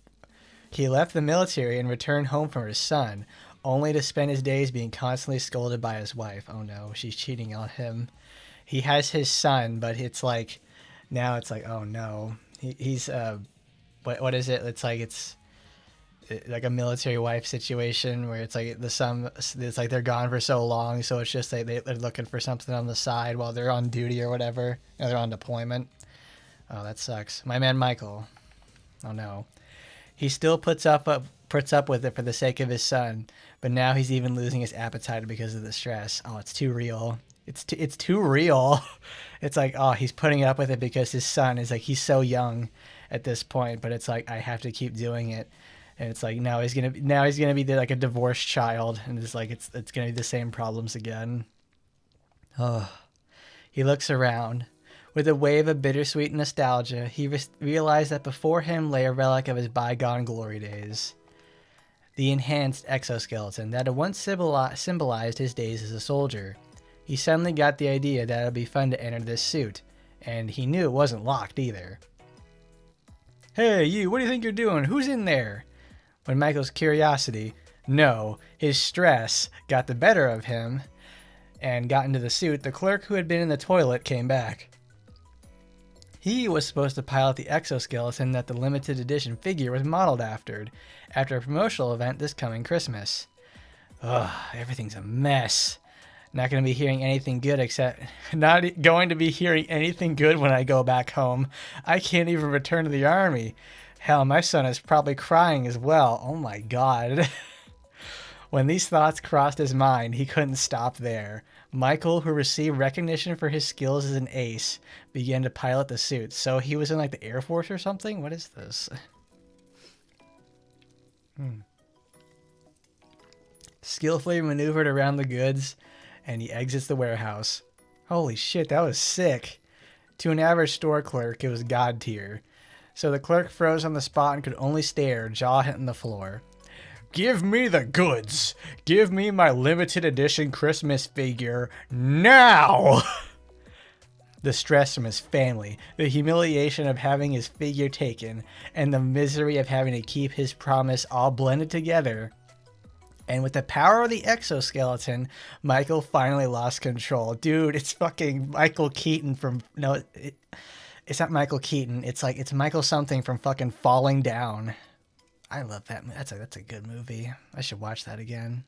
He left the military and returned home from his son, only to spend his days being constantly scolded by his wife. Oh no, she's cheating on him. He has his son, but now it's like, oh no. He's what is it? It's like a military wife situation where it's like it's like they're gone for so long, so it's just like they're looking for something on the side while they're on duty or whatever. They're on deployment. Oh, that sucks. My man Michael. Oh no. He still puts up with it for the sake of his son, but now he's even losing his appetite because of the stress. Oh, it's too real. It's too real. It's like, oh, he's putting up with it because his son is like, he's so young at this point, but it's like, I have to keep doing it. And it's like, now he's gonna be like a divorced child, and it's like it's gonna be the same problems again. Oh, he looks around. With a wave of bittersweet nostalgia, he realized that before him lay a relic of his bygone glory days. The enhanced exoskeleton that had once symbolized his days as a soldier. He suddenly got the idea that it would be fun to enter this suit, and he knew it wasn't locked either. Hey, you, what do you think you're doing? Who's in there? When Michael's curiosity, no, his stress, got the better of him and got into the suit, the clerk who had been in the toilet came back. He was supposed to pilot the exoskeleton that the limited edition figure was modeled after a promotional event this coming Christmas. Ugh, everything's a mess. Not going to be hearing anything good when I go back home. I can't even return to the army. Hell, my son is probably crying as well. Oh my God. When these thoughts crossed his mind, he couldn't stop there. Michael, who received recognition for his skills as an ace, began to pilot the suit. So he was in like the Air Force or something? What is this? Skillfully maneuvered around the goods, and he exits the warehouse. Holy shit, that was sick. To an average store clerk, it was God tier. So the clerk froze on the spot and could only stare, jaw hitting the floor. Give me the goods. Give me my limited edition Christmas figure now. The stress from his family, the humiliation of having his figure taken, and the misery of having to keep his promise all blended together. And with the power of the exoskeleton, Michael finally lost control. Dude, it's fucking Michael Keaton from... No, it's not Michael Keaton. It's Michael something from fucking Falling Down. I love that. That's a good movie. I should watch that again.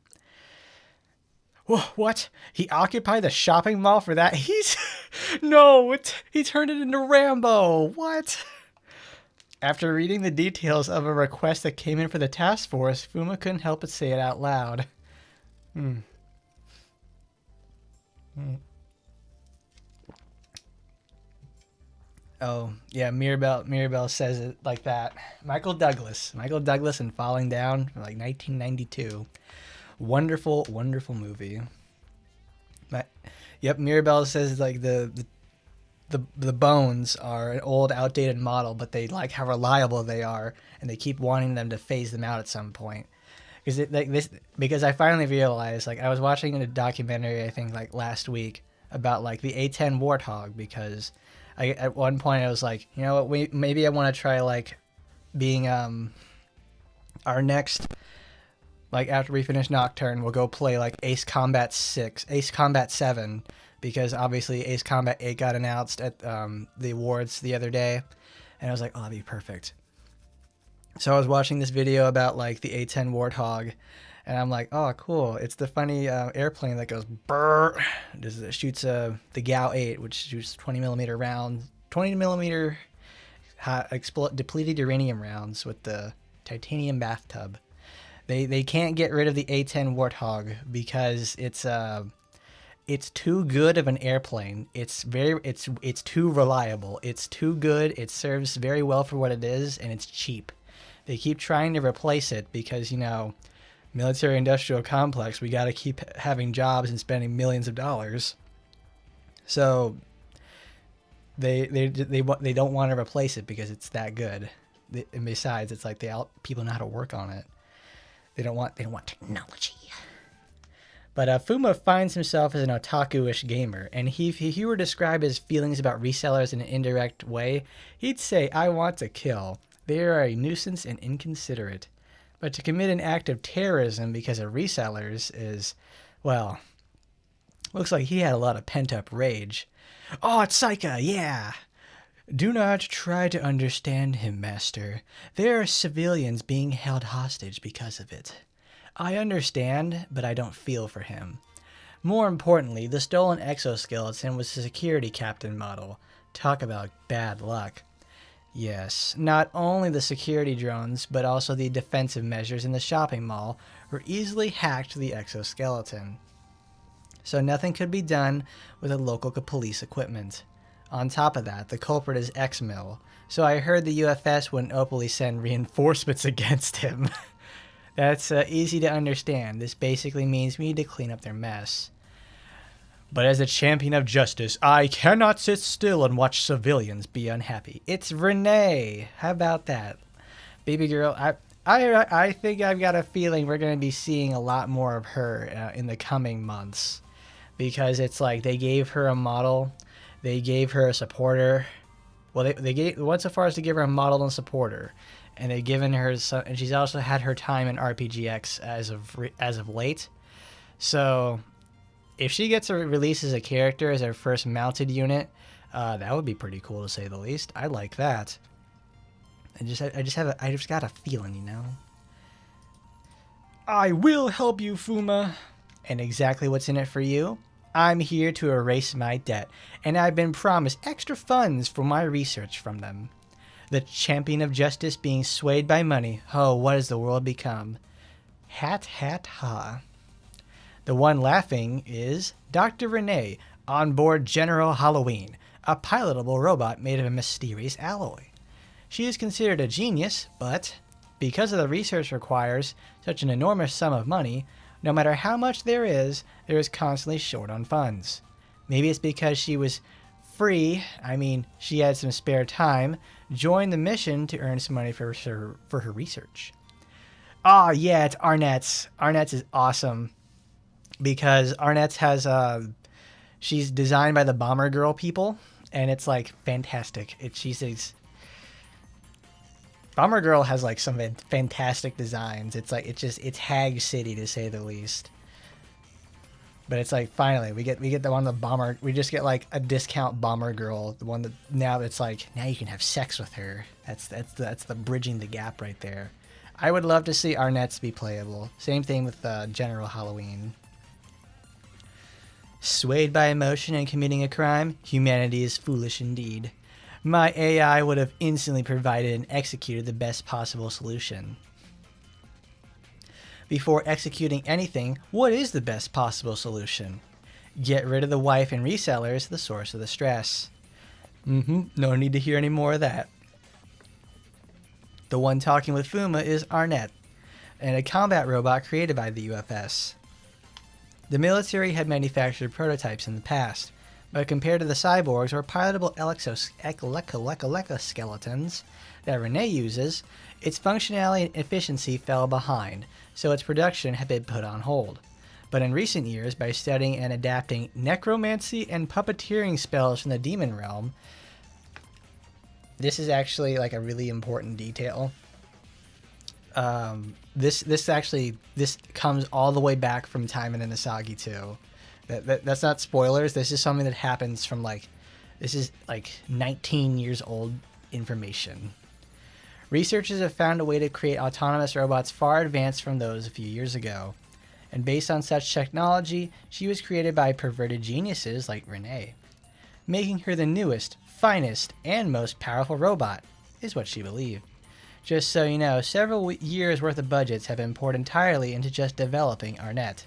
Whoa, what? He occupied the shopping mall for that? He turned it into Rambo. What? After reading the details of a request that came in for the task force, Fuma couldn't help but say it out loud. Oh, yeah, Mirabelle says it like that. Michael Douglas in Falling Down from like 1992. Wonderful, wonderful movie. Yep, Mirabelle says like the bones are an old, outdated model, but they like how reliable they are, and they keep wanting them to phase them out at some point. Because I finally realized, like, I was watching a documentary, I think, like last week about like the A10 Warthog, because at one point I was like, you know what, maybe I want to try like being our next, like after we finish Nocturne, we'll go play like Ace Combat 7, because obviously Ace Combat 8 got announced at the awards the other day, and I was like, oh, that'd be perfect. So I was watching this video about like the A10 Warthog, and I'm like, oh, cool. It's the funny airplane that goes brrr. It shoots the GAU 8, which shoots 20 millimeter rounds, 20 millimeter depleted uranium rounds with the titanium bathtub. They can't get rid of the A-10 Warthog because it's too good of an airplane. It's too reliable. It's too good. It serves very well for what it is, and it's cheap. They keep trying to replace it because, military-industrial complex, we got to keep having jobs and spending millions of dollars. So they don't want to replace it because it's that good. And besides, it's like people know how to work on it. They don't want technology. But Fuma finds himself as an otaku-ish gamer, and if he were to describe his feelings about resellers in an indirect way, he'd say, "I want to kill. They are a nuisance and inconsiderate." But to commit an act of terrorism because of resellers is, well, looks like he had a lot of pent-up rage. "Oh, it's Saika, yeah!" "Do not try to understand him, master. There are civilians being held hostage because of it. I understand, but I don't feel for him. More importantly, the stolen exoskeleton was the security captain model. Talk about bad luck." Yes, not only the security drones, but also the defensive measures in the shopping mall were easily hacked to the exoskeleton. So nothing could be done with the local police equipment. On top of that, the culprit is ex-mil, so I heard the UFS wouldn't openly send reinforcements against him. That's easy to understand. This basically means we need to clean up their mess. "But as a champion of justice, I cannot sit still and watch civilians be unhappy." It's Renee. How about that? Baby girl, I think I've got a feeling we're going to be seeing a lot more of her in the coming months. Because it's like they gave her a model. They gave her a supporter. Well, they went so far as to give her a model and supporter. And they've given her some, and she's also had her time in RPGX as of late. So if she gets a release as a character as her first mounted unit, that would be pretty cool to say the least. I like that. I just got a feeling, "I will help you, Fuma." And exactly what's in it for you? I'm here to erase my debt, and I've been promised extra funds for my research from them. The champion of justice being swayed by money. Oh, what has the world become? Hat, hat, ha. The one laughing is Dr. Renee, on board General Halloween, a pilotable robot made of a mysterious alloy. She is considered a genius, but because of the research requires such an enormous sum of money, no matter how much there is constantly short on funds. Maybe it's because she was free, she had some spare time, joined the mission to earn some money for her research. Oh yeah, it's Arnett's. Arnett's is awesome because Arnett's has she's designed by the Bomber Girl people, and it's like fantastic. Bomber Girl has like some fantastic designs. It's Hag City to say the least. But it's like finally we get the one the Bomber. We just get like a discount Bomber Girl. The one that now it's like now you can have sex with her. That's the bridging the gap right there. I would love to see Arnett's be playable. Same thing with General Halloween. Swayed by emotion and committing a crime, humanity is foolish indeed. My AI would have instantly provided and executed the best possible solution. Before executing anything, what is the best possible solution? Get rid of the wife and resellers, the source of the stress. No need to hear any more of that. The one talking with Fuma is Arnett, and a combat robot created by the UFS. The military had manufactured prototypes in the past, but compared to the cyborgs or pilotable skeletons that Renee uses, its functionality and efficiency fell behind, so its production had been put on hold. But in recent years, by studying and adapting necromancy and puppeteering spells from the demon realm, this is actually like a really important detail. This comes all the way back from Taimanin Asagi 2. That's not spoilers. This is something that happens from this is 19 years old information. Researchers have found a way to create autonomous robots far advanced from those a few years ago. And based on such technology, she was created by perverted geniuses like Renee, making her the newest, finest, and most powerful robot. is what she believed. Just so you know, several years' worth of budgets have been poured entirely into just developing our net.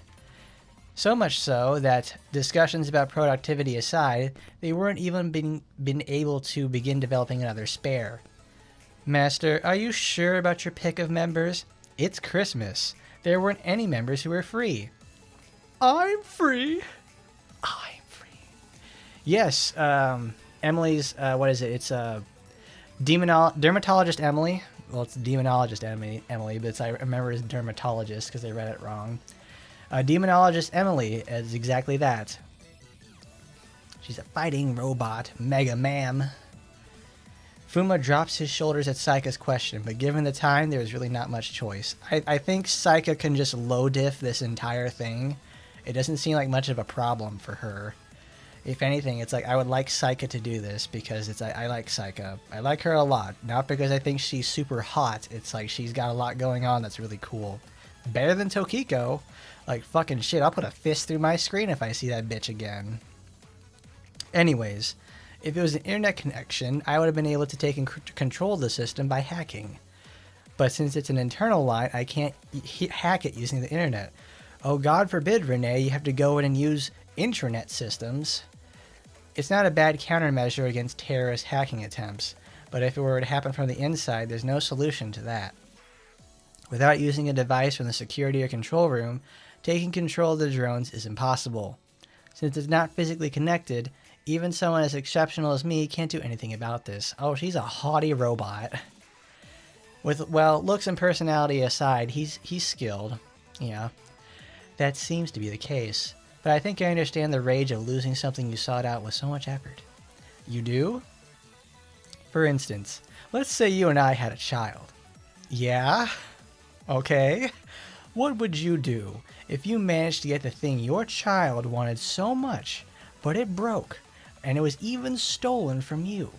So much so that, discussions about productivity aside, they weren't even been able to begin developing another spare. Master, are you sure about your pick of members? It's Christmas. There weren't any members who were free. I'm free. I'm free. Yes, Emily's, what is it? It's dermatologist Emily. Well, it's demonologist Emily, but I remember it's dermatologist because I read it wrong. Demonologist Emily is exactly that. She's a fighting robot, mega ma'am. Fuma drops his shoulders at Saika's question, but given the time, there's really not much choice. I think Saika can just low diff this entire thing. It doesn't seem like much of a problem for her. If anything, it's like I would like Saika to do this because I like Saika. I like her a lot. Not because I think she's super hot. It's like she's got a lot going on that's really cool. Better than Tokiko. Like, fucking shit, I'll put a fist through my screen if I see that bitch again. Anyways, if it was an internet connection, I would have been able to take and control the system by hacking. But since it's an internal line, I can't hack it using the internet. Oh, God forbid, Renee, you have to go in and use intranet systems. It's not a bad countermeasure against terrorist hacking attempts, but if it were to happen from the inside, there's no solution to that. Without using a device from the security or control room, taking control of the drones is impossible. Since it's not physically connected, even someone as exceptional as me can't do anything about this. Oh, she's a haughty robot. With, well, looks and personality aside, he's skilled. Yeah, that seems to be the case. But I think I understand the rage of losing something you sought out with so much effort. You do? For instance, let's say you and I had a child. Yeah? Okay. What would you do if you managed to get the thing your child wanted so much, but it broke, and it was even stolen from you?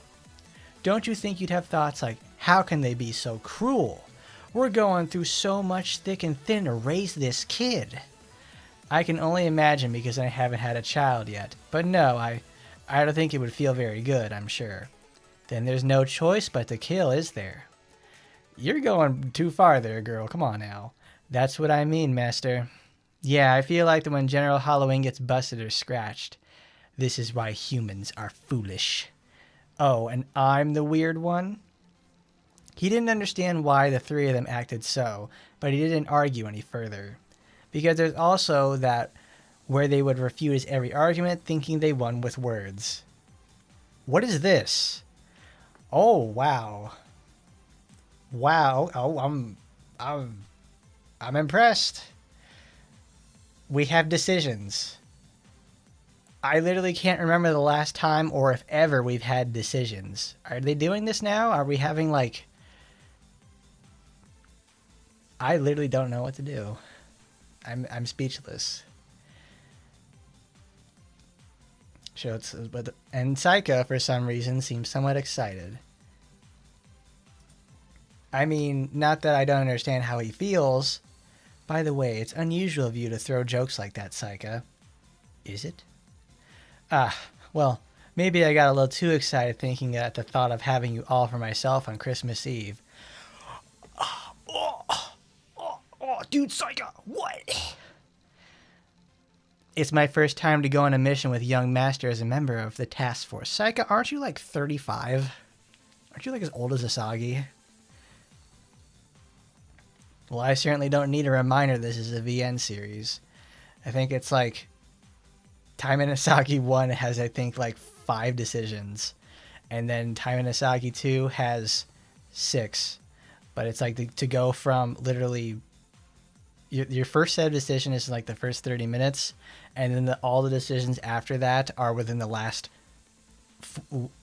Don't you think you'd have thoughts like, how can they be so cruel? We're going through so much thick and thin to raise this kid. I can only imagine because I haven't had a child yet. But no, I don't think it would feel very good, I'm sure. Then there's no choice but to kill, is there? You're going too far there, girl. Come on now. That's what I mean, Master. Yeah, I feel like that when General Halloween gets busted or scratched. This is why humans are foolish. Oh, and I'm the weird one? He didn't understand why the three of them acted so, but he didn't argue any further. Because there's also that where they would refute his every argument, thinking they won with words. What is this? Oh, wow. Wow. Oh, I'm impressed. We have decisions. I literally can't remember the last time or if ever we've had decisions. Are they doing this now? Are we having like... I literally don't know what to do. I'm speechless. And Saika, for some reason, seems somewhat excited. I mean, not that I don't understand how he feels. By the way, it's unusual of you to throw jokes like that, Saika. Is it? Well, maybe I got a little too excited thinking at the thought of having you all for myself on Christmas Eve. Dude, Saika, what? It's my first time to go on a mission with young Master as a member of the task force. Saika, aren't you like 35? Aren't you like as old as Asagi? Well, I certainly don't need a reminder this is a VN series. I think it's like... Taimanin Asagi 1 has, I think, like 5 decisions. And then Taimanin Asagi 2 has 6. But it's like to go from literally... Your first set of decisions is like the first 30 minutes. And then all the decisions after that are within the last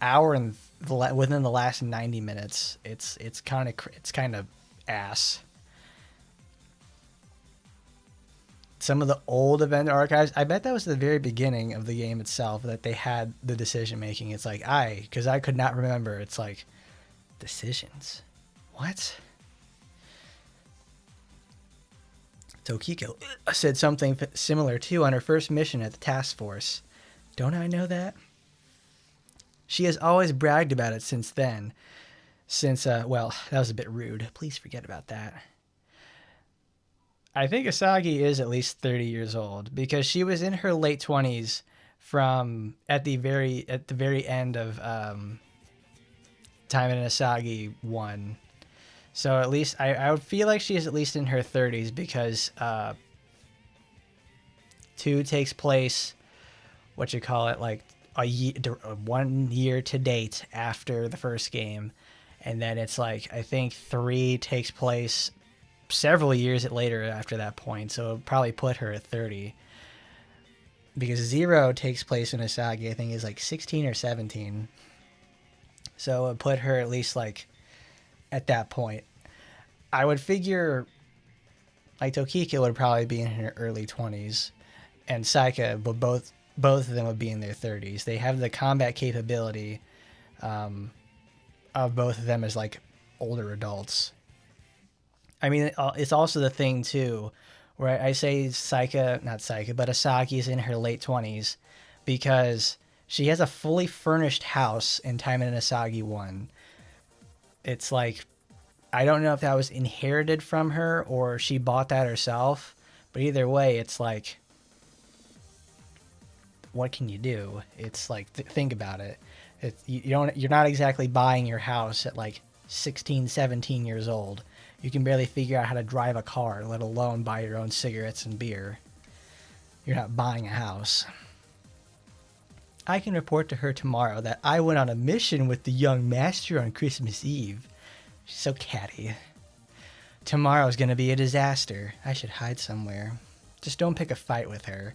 hour and within the last 90 minutes. It's kind of ass. Some of the old event archives, I bet that was the very beginning of the game itself that they had the decision making. It's like, because I could not remember. It's like, decisions? What? Tokiko said something similar too on her first mission at the task force. Don't I know that? She has always bragged about it since then. Since, well, that was a bit rude. Please forget about that. I think Asagi is at least 30 years old because she was in her late 20s from at the very end of Taimanin Asagi 1. So at least I would feel like she's at least in her 30s because 2 takes place, like a year, 1 year to date after the first game. And then it's like, I think 3 takes place several years later after that point. So it'll probably put her at 30. Because 0 takes place in Asagi, I think is like 16 or 17. So it would put her at least like at that point. I would figure like Tokika would probably be in her early 20s. And Saika, but both of them would be in their 30s. They have the combat capability of both of them as like older adults. I mean, it's also the thing too, where I say Asagi is in her late 20s because she has a fully furnished house in Taimanin Asagi 1. It's like, I don't know if that was inherited from her or she bought that herself, but either way, it's like, what can you do? It's like, think about it. You're not exactly buying your house at like 16, 17 years old. You can barely figure out how to drive a car, let alone buy your own cigarettes and beer. You're not buying a house. I can report to her tomorrow that I went on a mission with the young master on Christmas Eve. She's so catty. Tomorrow's gonna be a disaster. I should hide somewhere. Just don't pick a fight with her.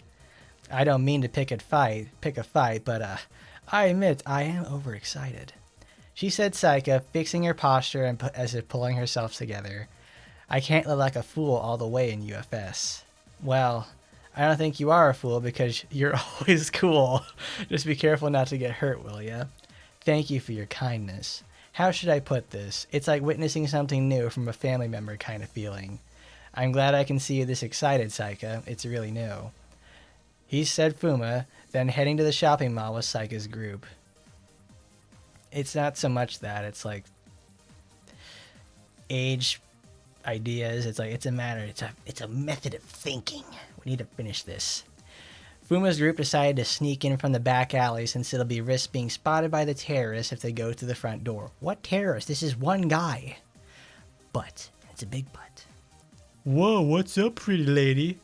I don't mean to pick a fight, but I admit I am overexcited. She said Saika, fixing her posture and as if pulling herself together. I can't look like a fool all the way in UFS. Well, I don't think you are a fool because you're always cool. Just be careful not to get hurt, will ya? Thank you for your kindness. How should I put this? It's like witnessing something new from a family member kind of feeling. I'm glad I can see you this excited, Saika. It's really new. He said Fuma, then heading to the shopping mall with Saika's group. It's not so much that, it's like age ideas. It's like, it's a method of thinking. We need to finish this. Fuma's group decided to sneak in from the back alley since it'll be risk being spotted by the terrorists if they go through the front door. What terrorists? This is one guy. But, it's a big but. Whoa, what's up, pretty lady?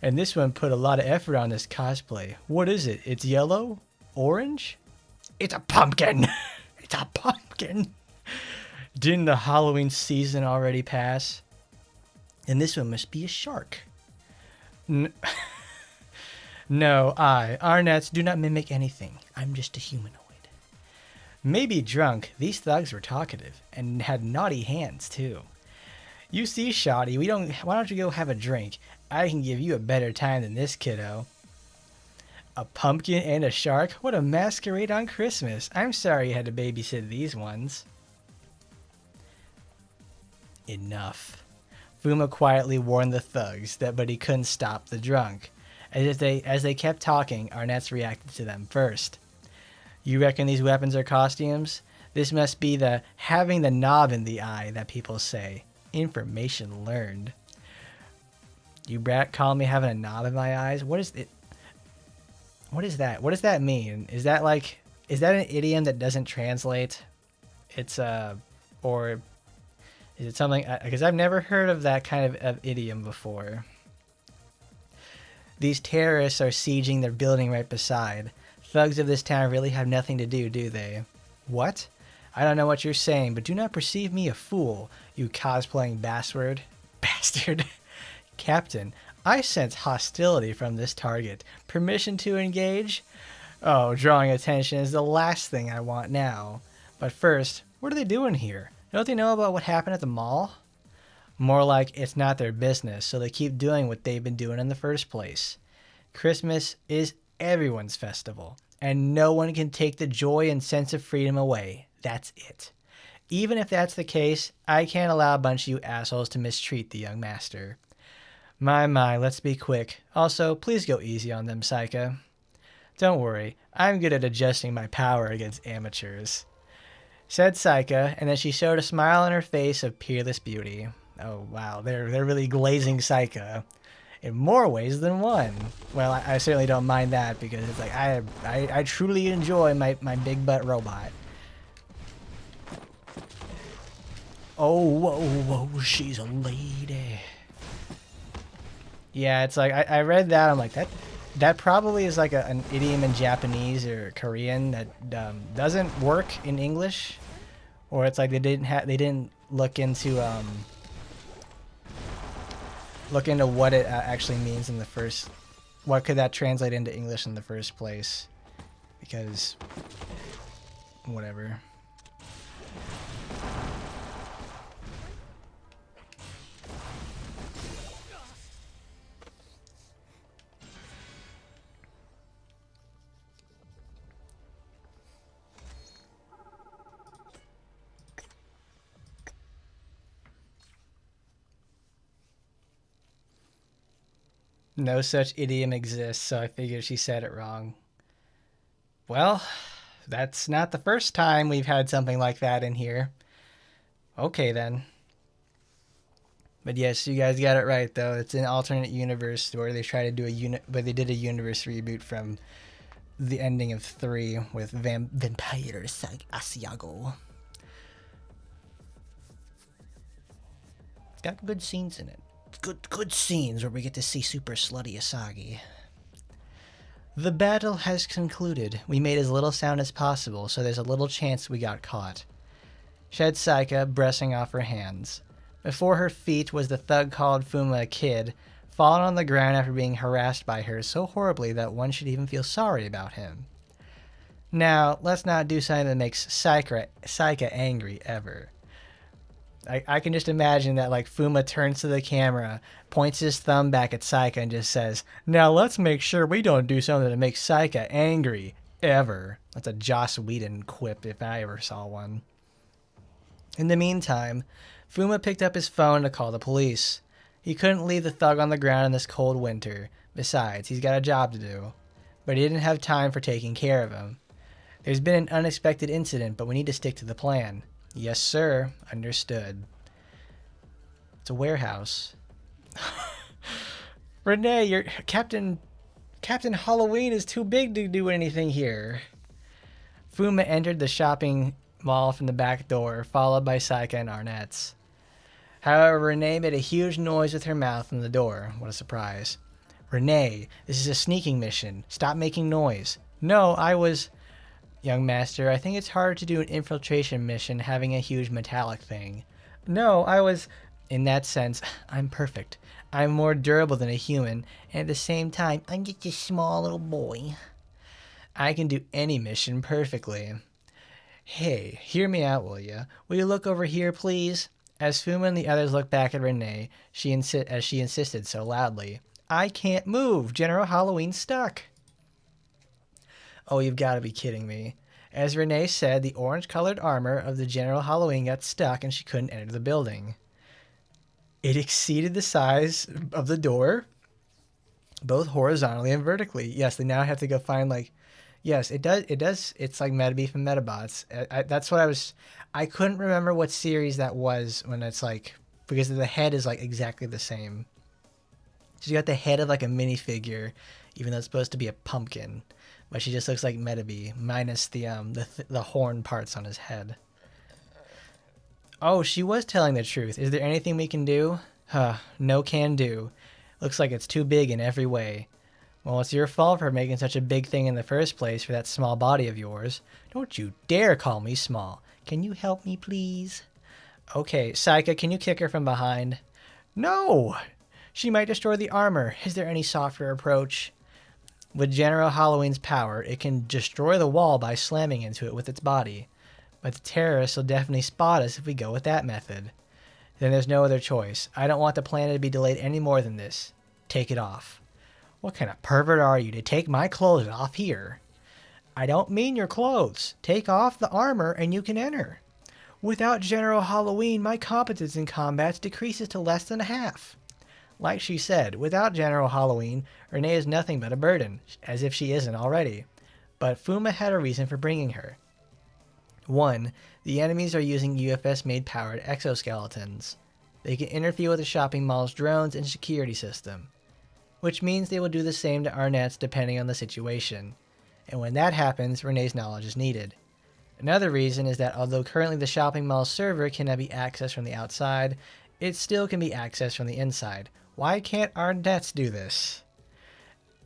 And this one put a lot of effort on this cosplay. What is it? It's yellow? Orange? It's a pumpkin! It's a pumpkin! Didn't the Halloween season already pass? And this one must be a shark. No, our nets do not mimic anything. I'm just a humanoid. Maybe drunk, these thugs were talkative, and had naughty hands, too. You see, Shoddy, why don't you go have a drink? I can give you a better time than this, kiddo. A pumpkin and a shark? What a masquerade on Christmas. I'm sorry you had to babysit these ones. Enough. Fuma quietly warned the thugs, but he couldn't stop the drunk. As they kept talking, Arnett's reacted to them first. You reckon these weapons are costumes? This must be the having the knob in the eye that people say. Information learned. You brat call me having a knob in my eyes? What is it? What is that? What does that mean? Is that an idiom that doesn't translate? Or is it something? Because I've never heard of that kind of idiom before. These terrorists are sieging their building right beside. Thugs of this town really have nothing to do they? What? I don't know what you're saying, but do not perceive me a fool, you cosplaying bastard. Bastard. Captain, I sense hostility from this target. Permission to engage? Oh, drawing attention is the last thing I want now. But first, what are they doing here? Don't they know about what happened at the mall? More like it's not their business, so they keep doing what they've been doing in the first place. Christmas is everyone's festival, and no one can take the joy and sense of freedom away. That's it. Even if that's the case, I can't allow a bunch of you assholes to mistreat the young master. My, let's be quick. Also, please go easy on them, Saika. Don't worry, I'm good at adjusting my power against amateurs. said Saika, and then she showed a smile on her face of peerless beauty. Oh, wow. They're really glazing Saika in more ways than one. Well, I certainly don't mind that because it's like I truly enjoy my big butt robot. Oh, whoa, whoa, she's a lady. Yeah, it's like I read that. I'm like that probably is like an idiom in Japanese or Korean that doesn't work in English, or it's like they didn't look into what it actually means in the first. What could that translate into English in the first place? Because whatever. No such idiom exists, so I figured she said it wrong. Well, that's not the first time we've had something like that in here. Okay, then. But yes, you guys got it right, though. It's an alternate universe where they try to do but they did a universe reboot from the ending of 3 with Vampire Asiago. It's got good scenes in it. Good scenes where we get to see super slutty Asagi. The battle has concluded. We made as little sound as possible, so there's a little chance we got caught. Said Saika, brushing off her hands. Before her feet was the thug called Fuma a kid, fallen on the ground after being harassed by her so horribly that one should even feel sorry about him. Now, let's not do something that makes Saika angry ever. I can just imagine that like Fuma turns to the camera, points his thumb back at Saika and just says, "Now let's make sure we don't do something that makes Saika angry ever." That's a Joss Whedon quip if I ever saw one. In the meantime, Fuma picked up his phone to call the police. He couldn't leave the thug on the ground in this cold winter. Besides, he's got a job to do. But he didn't have time for taking care of him. There's been an unexpected incident, but we need to stick to the plan. Yes, sir. Understood. It's a warehouse. Renee, your Captain Halloween is too big to do anything here. Fuma entered the shopping mall from the back door, followed by Saika and Arnett's. However, Renee made a huge noise with her mouth on the door. What a surprise. Renee, this is a sneaking mission. Stop making noise. No, I was... Young master, I think it's harder to do an infiltration mission having a huge metallic thing. No, I was... In that sense, I'm perfect. I'm more durable than a human, and at the same time, I'm just a small little boy. I can do any mission perfectly. Hey, hear me out, will you? Will you look over here, please? As Fuma and the others looked back at Renee, as she insisted so loudly, I can't move. General Halloween's stuck. Oh, you've got to be kidding me. As Renee said, the orange-colored armor of the General Halloween got stuck and she couldn't enter the building. It exceeded the size of the door, both horizontally and vertically. Yes, they now have to go find, like... Yes, it does. It's like Metabeef and Metabots. That's what I couldn't remember what series that was when it's like... Because the head is, like, exactly the same. So you got the head of, like, a minifigure, even though it's supposed to be a pumpkin. But she just looks like Metabee, minus the horn parts on his head. Oh, she was telling the truth. Is there anything we can do? No can do. Looks like it's too big in every way. Well, it's your fault for making such a big thing in the first place for that small body of yours. Don't you dare call me small. Can you help me, please? Okay, Saika, can you kick her from behind? No! She might destroy the armor. Is there any softer approach? With General Halloween's power, it can destroy the wall by slamming into it with its body. But the terrorists will definitely spot us if we go with that method. Then there's no other choice. I don't want the plan to be delayed any more than this. Take it off. What kind of pervert are you to take my clothes off here? I don't mean your clothes. Take off the armor and you can enter. Without General Halloween, my competence in combat decreases to less than half. Like she said, without General Halloween, Renee is nothing but a burden, as if she isn't already. But Fuma had a reason for bringing her. 1. The enemies are using UFS-made powered exoskeletons. They can interfere with the shopping mall's drones and security system, which means they will do the same to Arnett's depending on the situation. And when that happens, Renee's knowledge is needed. Another reason is that although currently the shopping mall's server cannot be accessed from the outside, it still can be accessed from the inside. Why can't Arnett's do this?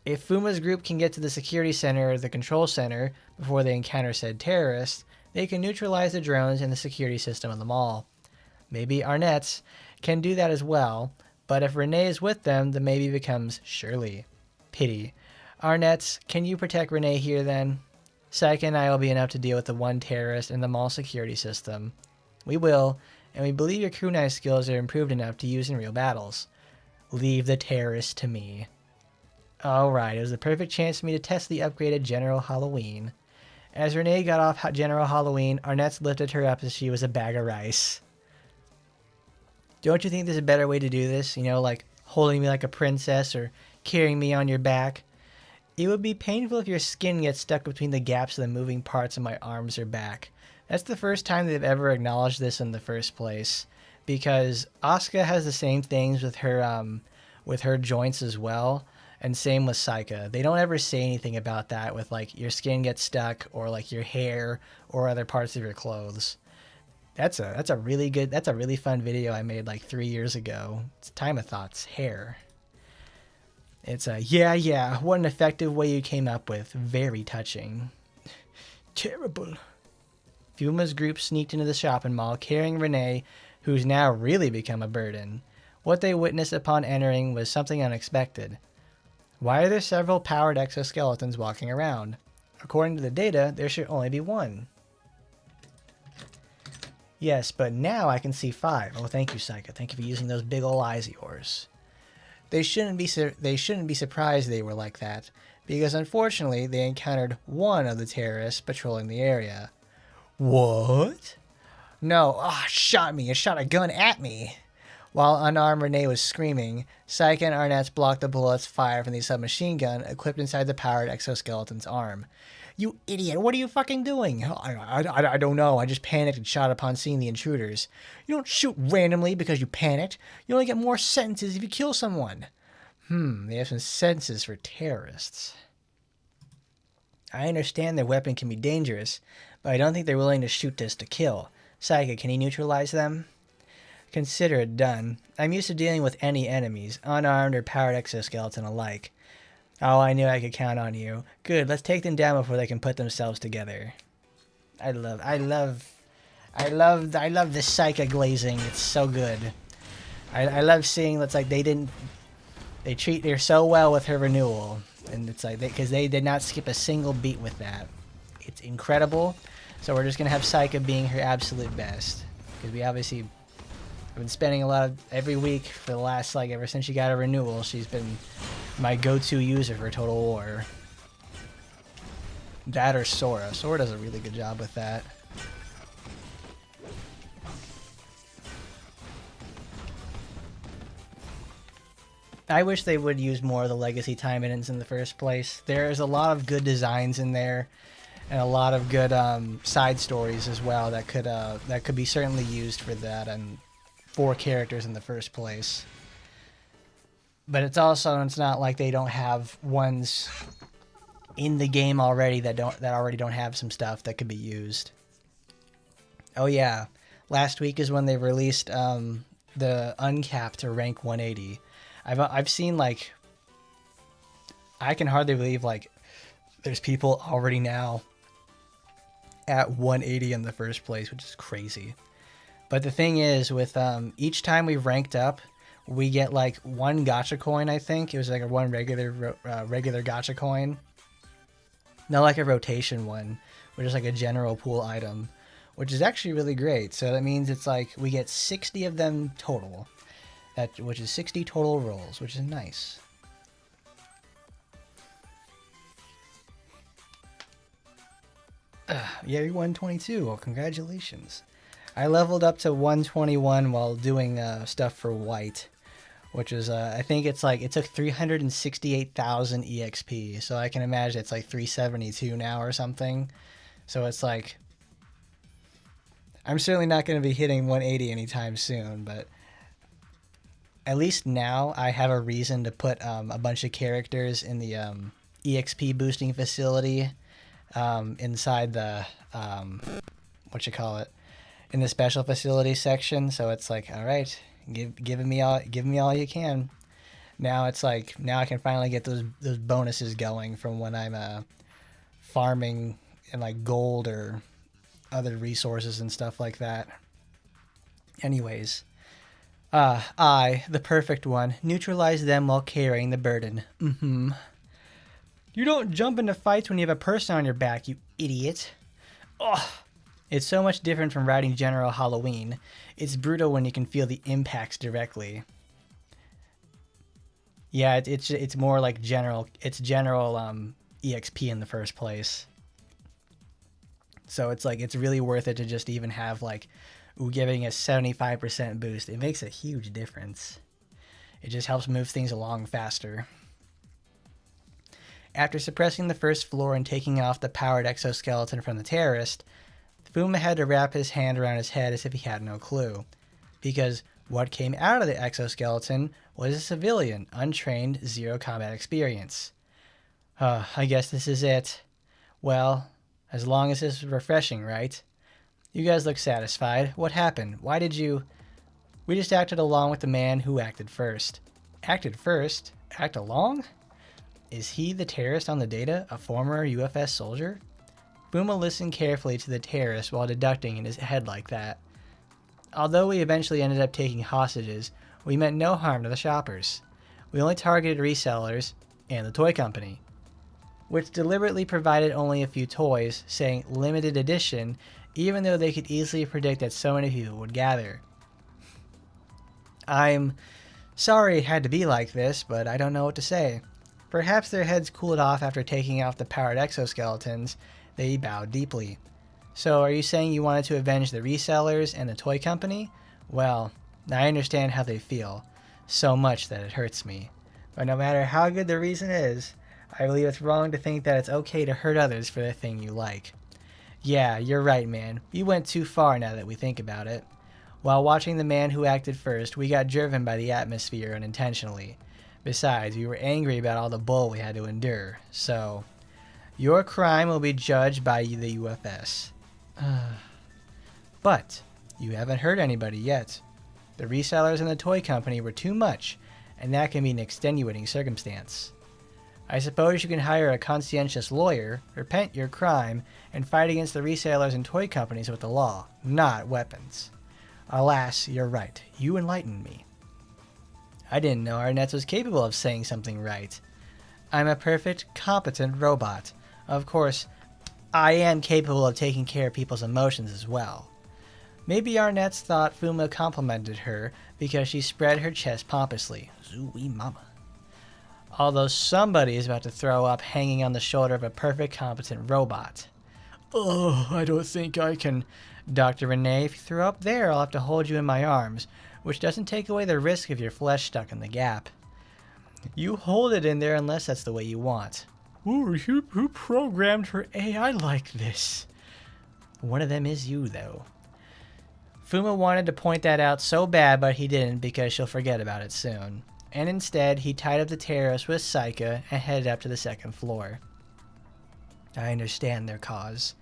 If Fuma's group can get to the security center or the control center before they encounter said terrorists, they can neutralize the drones and the security system of the mall. Maybe Arnett's can do that as well, but if Renee is with them, the maybe becomes Shirley. Pity. Arnett's, can you protect Renee here then? Psyche and I will be enough to deal with the one terrorist in the mall security system. We will, and we believe your crew knife skills are improved enough to use in real battles. Leave the terrorists to me. Alright, it was the perfect chance for me to test the upgraded General Halloween. As Renee got off General Halloween, Arnett's lifted her up as she was a bag of rice. Don't you think there's a better way to do this? You know, like holding me like a princess or carrying me on your back? It would be painful if your skin gets stuck between the gaps of the moving parts of my arms or back. That's the first time they've ever acknowledged this in the first place, because Asuka has the same things with her joints as well, and same with Saika. They don't ever say anything about that with like your skin gets stuck or like your hair or other parts of your clothes. That's a really fun video I made like 3 years ago. It's Time of Thoughts hair. It's yeah, what an effective way you came up with. Very touching. Terrible. Fuma's group sneaked into the shopping mall carrying Renee, who's now really become a burden. What they witnessed upon entering was something unexpected. Why are there several powered exoskeletons walking around? According to the data, there should only be one. Yes, but now I can see 5. Oh, thank you, Psycho. Thank you for using those big ol' eyes of yours. They shouldn't be surprised they were like that, because unfortunately they encountered one of the terrorists patrolling the area. What? No, shot me. It shot a gun at me. While unarmed Renee was screaming, Psyche and Arnett's blocked the bullets fired from the submachine gun equipped inside the powered exoskeleton's arm. You idiot, what are you fucking doing? I don't know, I just panicked and shot upon seeing the intruders. You don't shoot randomly because you panicked. You only get more sentences if you kill someone. They have some sentences for terrorists. I understand their weapon can be dangerous, but I don't think they're willing to shoot this to kill. Psyche, can you neutralize them? Consider it done. I'm used to dealing with any enemies, unarmed or powered exoskeleton alike. Oh, I knew I could count on you. Good, let's take them down before they can put themselves together. I love this Psyche glazing. It's so good. I love seeing that's like they treat her so well with her renewal, and it's like because they did not skip a single beat with that. It's incredible. So we're just gonna have Psyche being her absolute best, because we obviously have been spending a lot of every week for the last ever since she got a renewal. She's been my go-to user for Total War. That or Sora. Sora does a really good job with that. I wish they would use more of the legacy Taimanins in the first place. There's a lot of good designs in there, and a lot of good side stories as well that could be certainly used for that and for characters in the first place. But it's not like they don't have ones in the game already that already don't have some stuff that could be used. Oh yeah, last week is when they released the uncapped to rank 180. I've seen I can hardly believe there's people already now at 180 in the first place, which is crazy. But the thing is, with each time we've ranked up, we get one gacha coin. I think it was one regular gacha coin, not a rotation one, which is a general pool item, which is actually really great. So that means it's we get 60 of them total. Which is 60 total rolls, which is nice. Yeah, you're 122. Well, congratulations. I leveled up to 121 while doing stuff for Wight, which is, I think it's it took 368,000 EXP. So I can imagine it's 372 now or something. So it's I'm certainly not going to be hitting 180 anytime soon, but at least now I have a reason to put a bunch of characters in the EXP boosting facility inside the in the special facility section. So it's like, all right, give me all you can. Now it's like, now I can finally get those bonuses going from when I'm farming in like gold or other resources and stuff like that. Anyways, I, the perfect one, neutralize them while carrying the burden. You don't jump into fights when you have a person on your back, you idiot. Ugh. It's so much different from riding General Halloween. It's brutal when you can feel the impacts directly. Yeah, it's more like general EXP in the first place. So it's like, it's really worth it to just even have like, giving a 75% boost. It makes a huge difference. It just helps move things along faster. After suppressing the first floor and taking off the powered exoskeleton from the terrorist, Fuma had to wrap his hand around his head as if he had no clue. Because what came out of the exoskeleton was a civilian, untrained, zero combat experience. I guess this is it. Well, as long as this is refreshing, right? You guys look satisfied. What happened? Why did you... We just acted along with the man who acted first. Acted first? Act along? Is he the terrorist on the data, a former UFS soldier? Fuma listened carefully to the terrorist while deducting in his head like that. Although we eventually ended up taking hostages, we meant no harm to the shoppers. We only targeted resellers and the toy company, which deliberately provided only a few toys, saying limited edition, even though they could easily predict that so many people would gather. I'm sorry it had to be like this, but I don't know what to say. Perhaps their heads cooled off after taking off the powered exoskeletons. They bowed deeply. So are you saying you wanted to avenge the resellers and the toy company? Well, I understand how they feel, so much that it hurts me. But no matter how good the reason is, I believe it's wrong to think that it's okay to hurt others for the thing you like. Yeah, you're right, man. You went too far now that we think about it. While watching the man who acted first, we got driven by the atmosphere unintentionally. Besides, we were angry about all the bull we had to endure, so... Your crime will be judged by the UFS. But you haven't hurt anybody yet. The resellers and the toy company were too much, and that can be an extenuating circumstance. I suppose you can hire a conscientious lawyer, repent your crime, and fight against the resellers and toy companies with the law, not weapons. Alas, you're right. You enlightened me. I didn't know our Nets was capable of saying something right. I'm a perfect, competent robot. Of course, I am capable of taking care of people's emotions as well. Maybe our Nets thought Fuma complimented her because she spread her chest pompously. Zooey mama. Although somebody is about to throw up hanging on the shoulder of a perfect, competent robot. Oh, I don't think I can. Dr. Renee, if you throw up there, I'll have to hold you in my arms, which doesn't take away the risk of your flesh stuck in the gap. You hold it in there unless that's the way you want. Ooh, who programmed her AI like this? One of them is you, though. Fuma wanted to point that out so bad, but he didn't because she'll forget about it soon. And instead, he tied up the terrorist with Saika and headed up to the second floor. I understand their cause.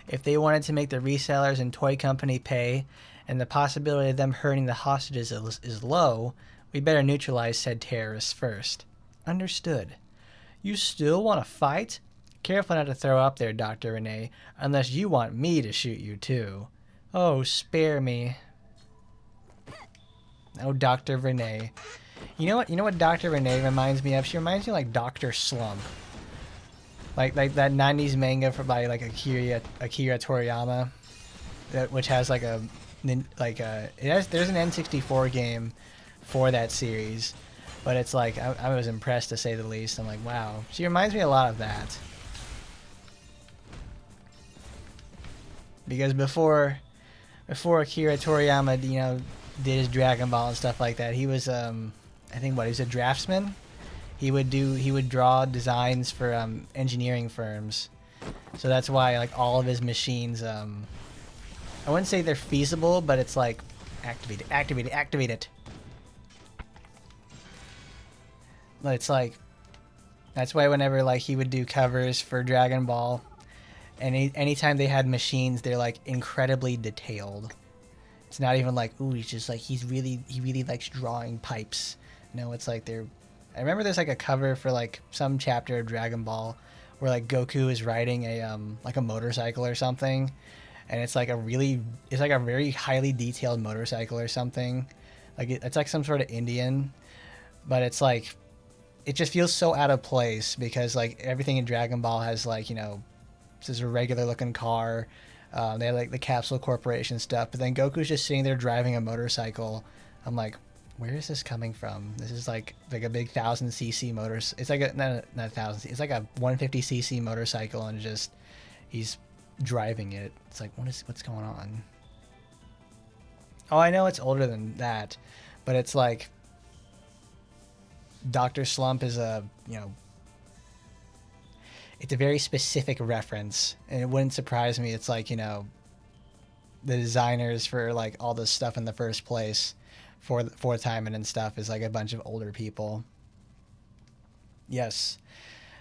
If they wanted to make the resellers and toy company pay, and the possibility of them hurting the hostages is low, we better neutralize said terrorists first. Understood. You still want to fight? Careful not to throw up there, Dr. Renee, unless you want me to shoot you too. Oh, spare me. Oh, Dr. Renee. You know what Dr. Renee reminds me of? She reminds me of like Dr. Slump. Like that 90s manga by like Akira Toriyama, which has like there's an N64 game for that series, but it's like I was impressed to say the least. I'm like, wow, she reminds me a lot of that. Because before Akira Toriyama, did his Dragon Ball and stuff like that, he was I think he was a draftsman. He would draw designs for engineering firms, so that's why like all of his machines I wouldn't say they're feasible, but it's like activate it, activate it, activate it. It's like that's why whenever like he would do covers for Dragon Ball, and anytime they had machines, they're like incredibly detailed. It's not even like, ooh, he's just like he really likes drawing pipes. No, it's like they're. I remember there's like a cover for like some chapter of Dragon Ball where like Goku is riding a like a motorcycle or something, and it's like a very highly detailed motorcycle or something. Like it's like some sort of Indian, but it's like it just feels so out of place because like everything in Dragon Ball has like, you know, this is a regular looking car. They have like the Capsule Corporation stuff, but then Goku's just sitting there driving a motorcycle. I'm like, where is this coming from? This is like a big 1000cc motor. It's like a not 1000. It's like a 150cc motorcycle, and just he's driving it. It's like what's going on? Oh, I know it's older than that, but it's like Dr. Slump is a, you know, it's a very specific reference, and it wouldn't surprise me. It's like, you know, the designers for like all this stuff in the first place for Taimanin and stuff is like a bunch of older people. Yes,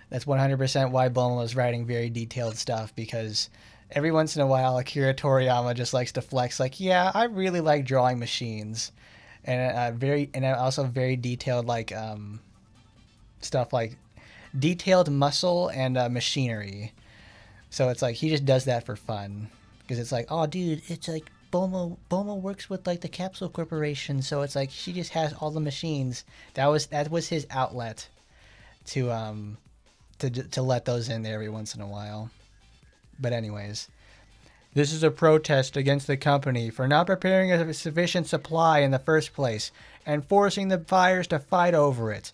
that's 100% why Bulma was writing very detailed stuff, because every once in a while Akira Toriyama just likes to flex like, yeah, I really like drawing machines, and also very detailed like stuff like detailed muscle and machinery. So it's like he just does that for fun, because it's like, oh dude, it's like Bulma works with like the Capsule Corporation, so it's like she just has all the machines. That was his outlet to let those in there every once in a while. But anyways, this is a protest against the company for not preparing a sufficient supply in the first place and forcing the buyers to fight over it.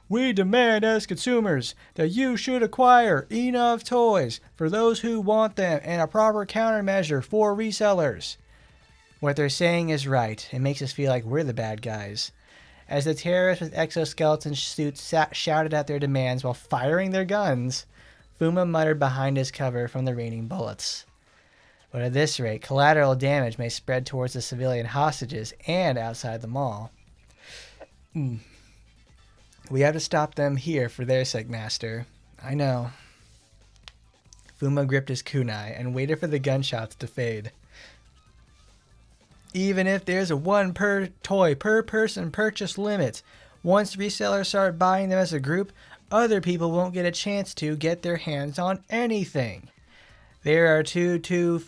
We demand as consumers that you should acquire enough toys for those who want them and a proper countermeasure for resellers. What they're saying is right. It makes us feel like we're the bad guys. As the terrorists with exoskeleton suits shouted at their demands while firing their guns, Fuma muttered behind his cover from the raining bullets. But at this rate, collateral damage may spread towards the civilian hostages and outside the mall. We have to stop them here for their sake, Master. I know. Fuma gripped his kunai and waited for the gunshots to fade. Even if there's a one per toy per person purchase limit, once resellers start buying them as a group, other people won't get a chance to get their hands on anything. There are too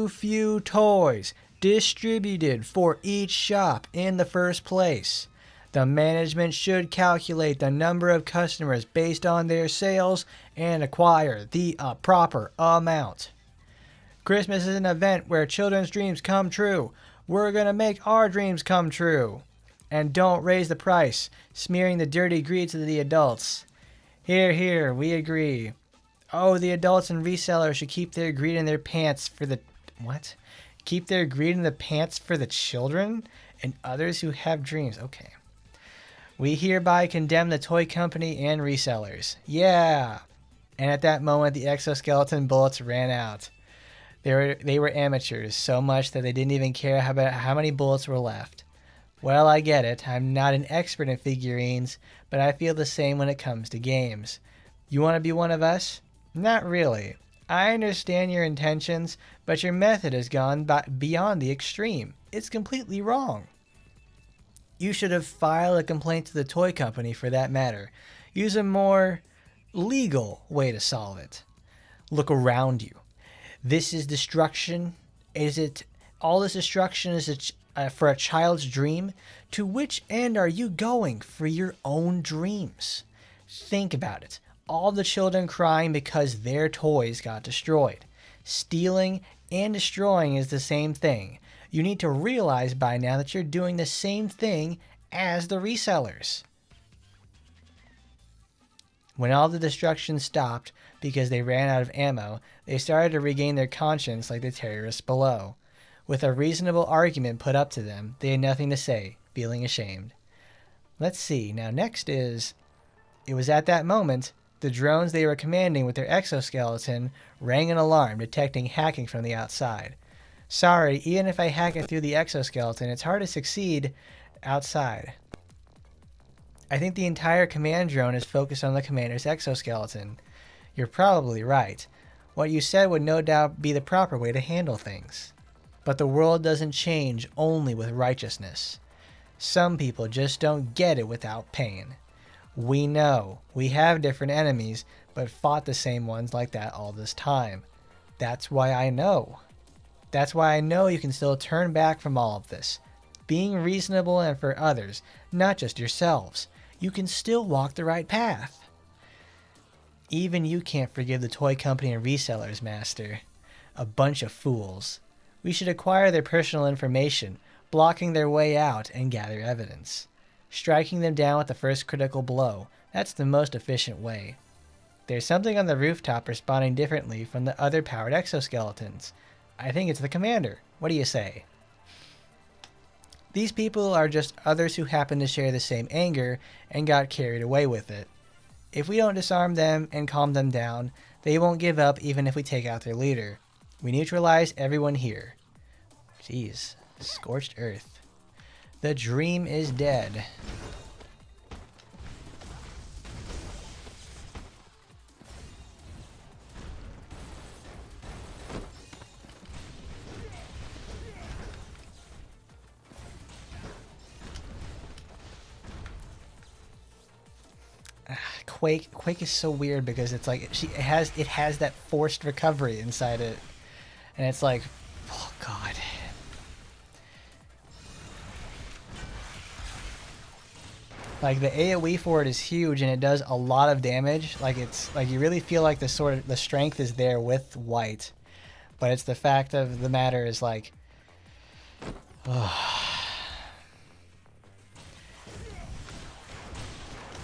few toys distributed for each shop in the first place. The management should calculate the number of customers based on their sales and acquire the proper amount. Christmas is an event where children's dreams come true. We're gonna make our dreams come true. And don't raise the price, smearing the dirty greed to the adults. Here, here, we agree. Oh, the adults and resellers should keep their greed in their pants for the... What? Keep their greed in the pants for the children and others who have dreams. Okay. We hereby condemn the toy company and resellers. Yeah! And at that moment, the exoskeleton bullets ran out. They were amateurs, so much that they didn't even care about how many bullets were left. Well, I get it. I'm not an expert in figurines, but I feel the same when it comes to games. You want to be one of us? Not really. I understand your intentions, but your method has gone beyond the extreme. It's completely wrong. You should have filed a complaint to the toy company for that matter. Use a more legal way to solve it. Look around you. This is destruction. All this destruction is for a child's dream? To which end are you going for your own dreams? Think about it. All the children crying because their toys got destroyed. Stealing and destroying is the same thing. You need to realize by now that you're doing the same thing as the resellers. When all the destruction stopped because they ran out of ammo, they started to regain their conscience like the terrorists below. With a reasonable argument put up to them, they had nothing to say, feeling ashamed. Let's see. Now next is, it was at that moment The drones they were commanding with their exoskeleton rang an alarm detecting hacking from the outside. Sorry, even if I hack it through the exoskeleton, it's hard to succeed outside. I think the entire command drone is focused on the commander's exoskeleton. You're probably right. What you said would no doubt be the proper way to handle things. But the world doesn't change only with righteousness. Some people just don't get it without pain. We know we have different enemies, but fought the same ones like that all this time. That's why I know. That's why I know you can still turn back from all of this. Being reasonable and for others, not just yourselves. You can still walk the right path. Even you can't forgive the toy company and resellers, Master. A bunch of fools. We should acquire their personal information, blocking their way out and gather evidence. Striking them down with the first critical blow. That's the most efficient way. There's something on the rooftop responding differently from the other powered exoskeletons. I think it's the commander. What do you say? These people are just others who happen to share the same anger and got carried away with it. If we don't disarm them and calm them down, they won't give up even if we take out their leader. We neutralize everyone here. Jeez, scorched earth. The dream is dead. Quake is so weird because it's like it has that forced recovery inside it, and it's like, oh god. Like the AoE for it is huge and it does a lot of damage. Like it's like you really feel like the strength is there with Wight, but it's the fact of the matter is like,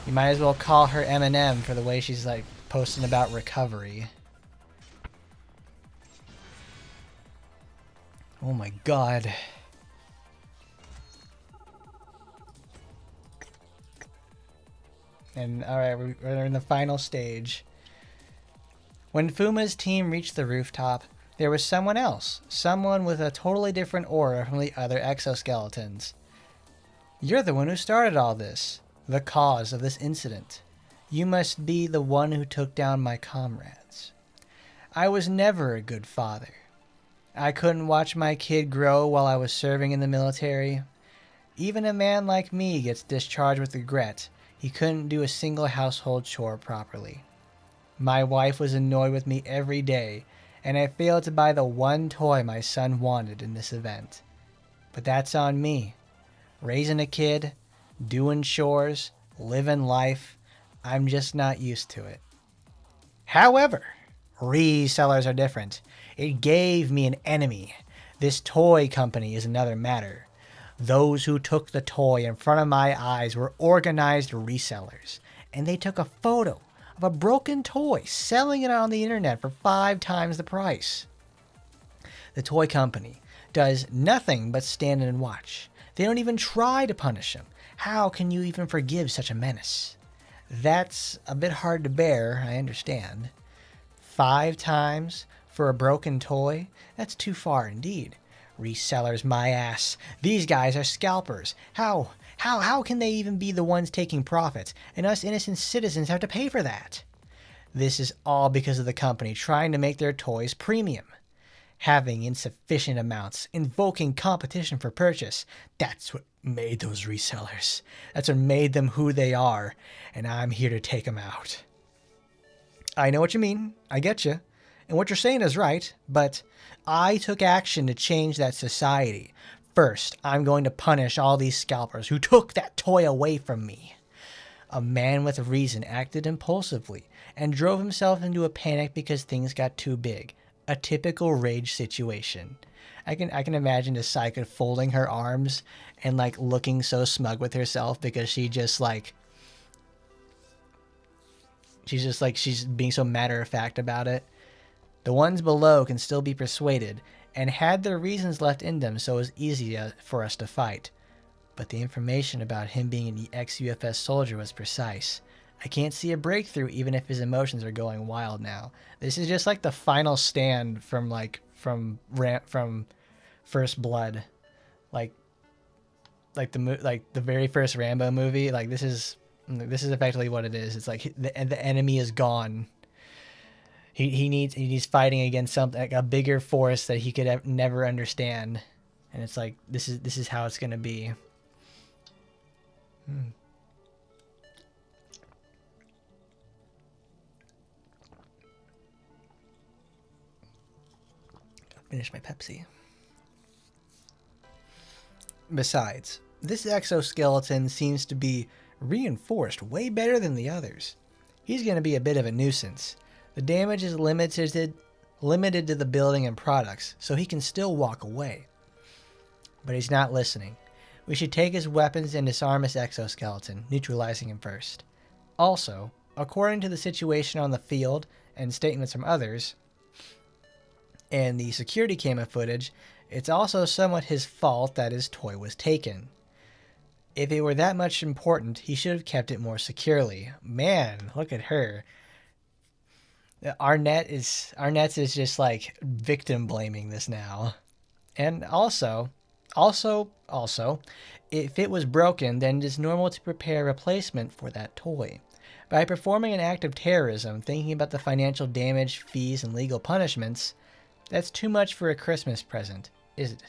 you might as well call her Eminem for the way she's like posting about recovery. Oh my god. And alright, we're in the final stage. When Fuma's team reached the rooftop, there was someone else. Someone with a totally different aura from the other exoskeletons. You're the one who started all this. The cause of this incident. You must be the one who took down my comrades. I was never a good father. I couldn't watch my kid grow while I was serving in the military. Even a man like me gets discharged with regret. He couldn't do a single household chore properly. My wife was annoyed with me every day, and I failed to buy the one toy my son wanted in this event. But that's on me. Raising a kid, doing chores, living life, I'm just not used to it. However, resellers are different. It gave me an enemy. This toy company is another matter. Those who took the toy in front of my eyes were organized resellers, and they took a photo of a broken toy, selling it on the internet for 5 times the price. The toy company does nothing but stand and watch. They don't even try to punish him. How can you even forgive such a menace? That's a bit hard to bear, I understand. 5 times for a broken toy? That's too far indeed. Resellers, my ass. These guys are scalpers. How can they even be the ones taking profits, and us innocent citizens have to pay for that? This is all because of the company trying to make their toys premium. Having insufficient amounts, invoking competition for purchase, that's what made those resellers. That's what made them who they are, and I'm here to take them out. I know what you mean. I get you. And what you're saying is right, but I took action to change that society. First, I'm going to punish all these scalpers who took that toy away from me. A man with reason acted impulsively and drove himself into a panic because things got too big. A typical rage situation. I can imagine the psychic folding her arms and like looking so smug with herself because she's being so matter of fact about it. The ones below can still be persuaded and had their reasons left in them, so it was easy for us to fight. But the information about him being an ex-UFS soldier was precise. I can't see a breakthrough even if his emotions are going wild now. This is just like the final stand from from First Blood, like the very first Rambo movie. Like this is effectively what it is. It's like the enemy is gone. He needs fighting against something like a bigger force that he could never understand, and it's like this is how it's gonna be. I'll finish my Pepsi. Besides, this exoskeleton seems to be reinforced way better than the others. He's going to be a bit of a nuisance. The damage is limited to the building and products, so he can still walk away. But he's not listening. We should take his weapons and disarm his exoskeleton, neutralizing him first. Also, according to the situation on the field and statements from others, and the security camera footage, it's also somewhat his fault that his toy was taken. If it were that much important, he should have kept it more securely. Man, look at her. Arnett is just like victim blaming this now. And also, if it was broken, then it is normal to prepare a replacement for that toy. By performing an act of terrorism, thinking about the financial damage, fees, and legal punishments, that's too much for a Christmas present, is it?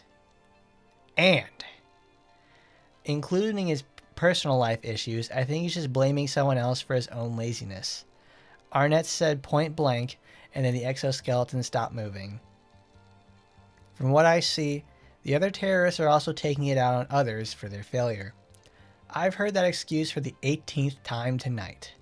And, including his personal life issues, I think he's just blaming someone else for his own laziness. Arnett said point blank, and then the exoskeleton stopped moving. From what I see, the other terrorists are also taking it out on others for their failure. I've heard that excuse for the 18th time tonight.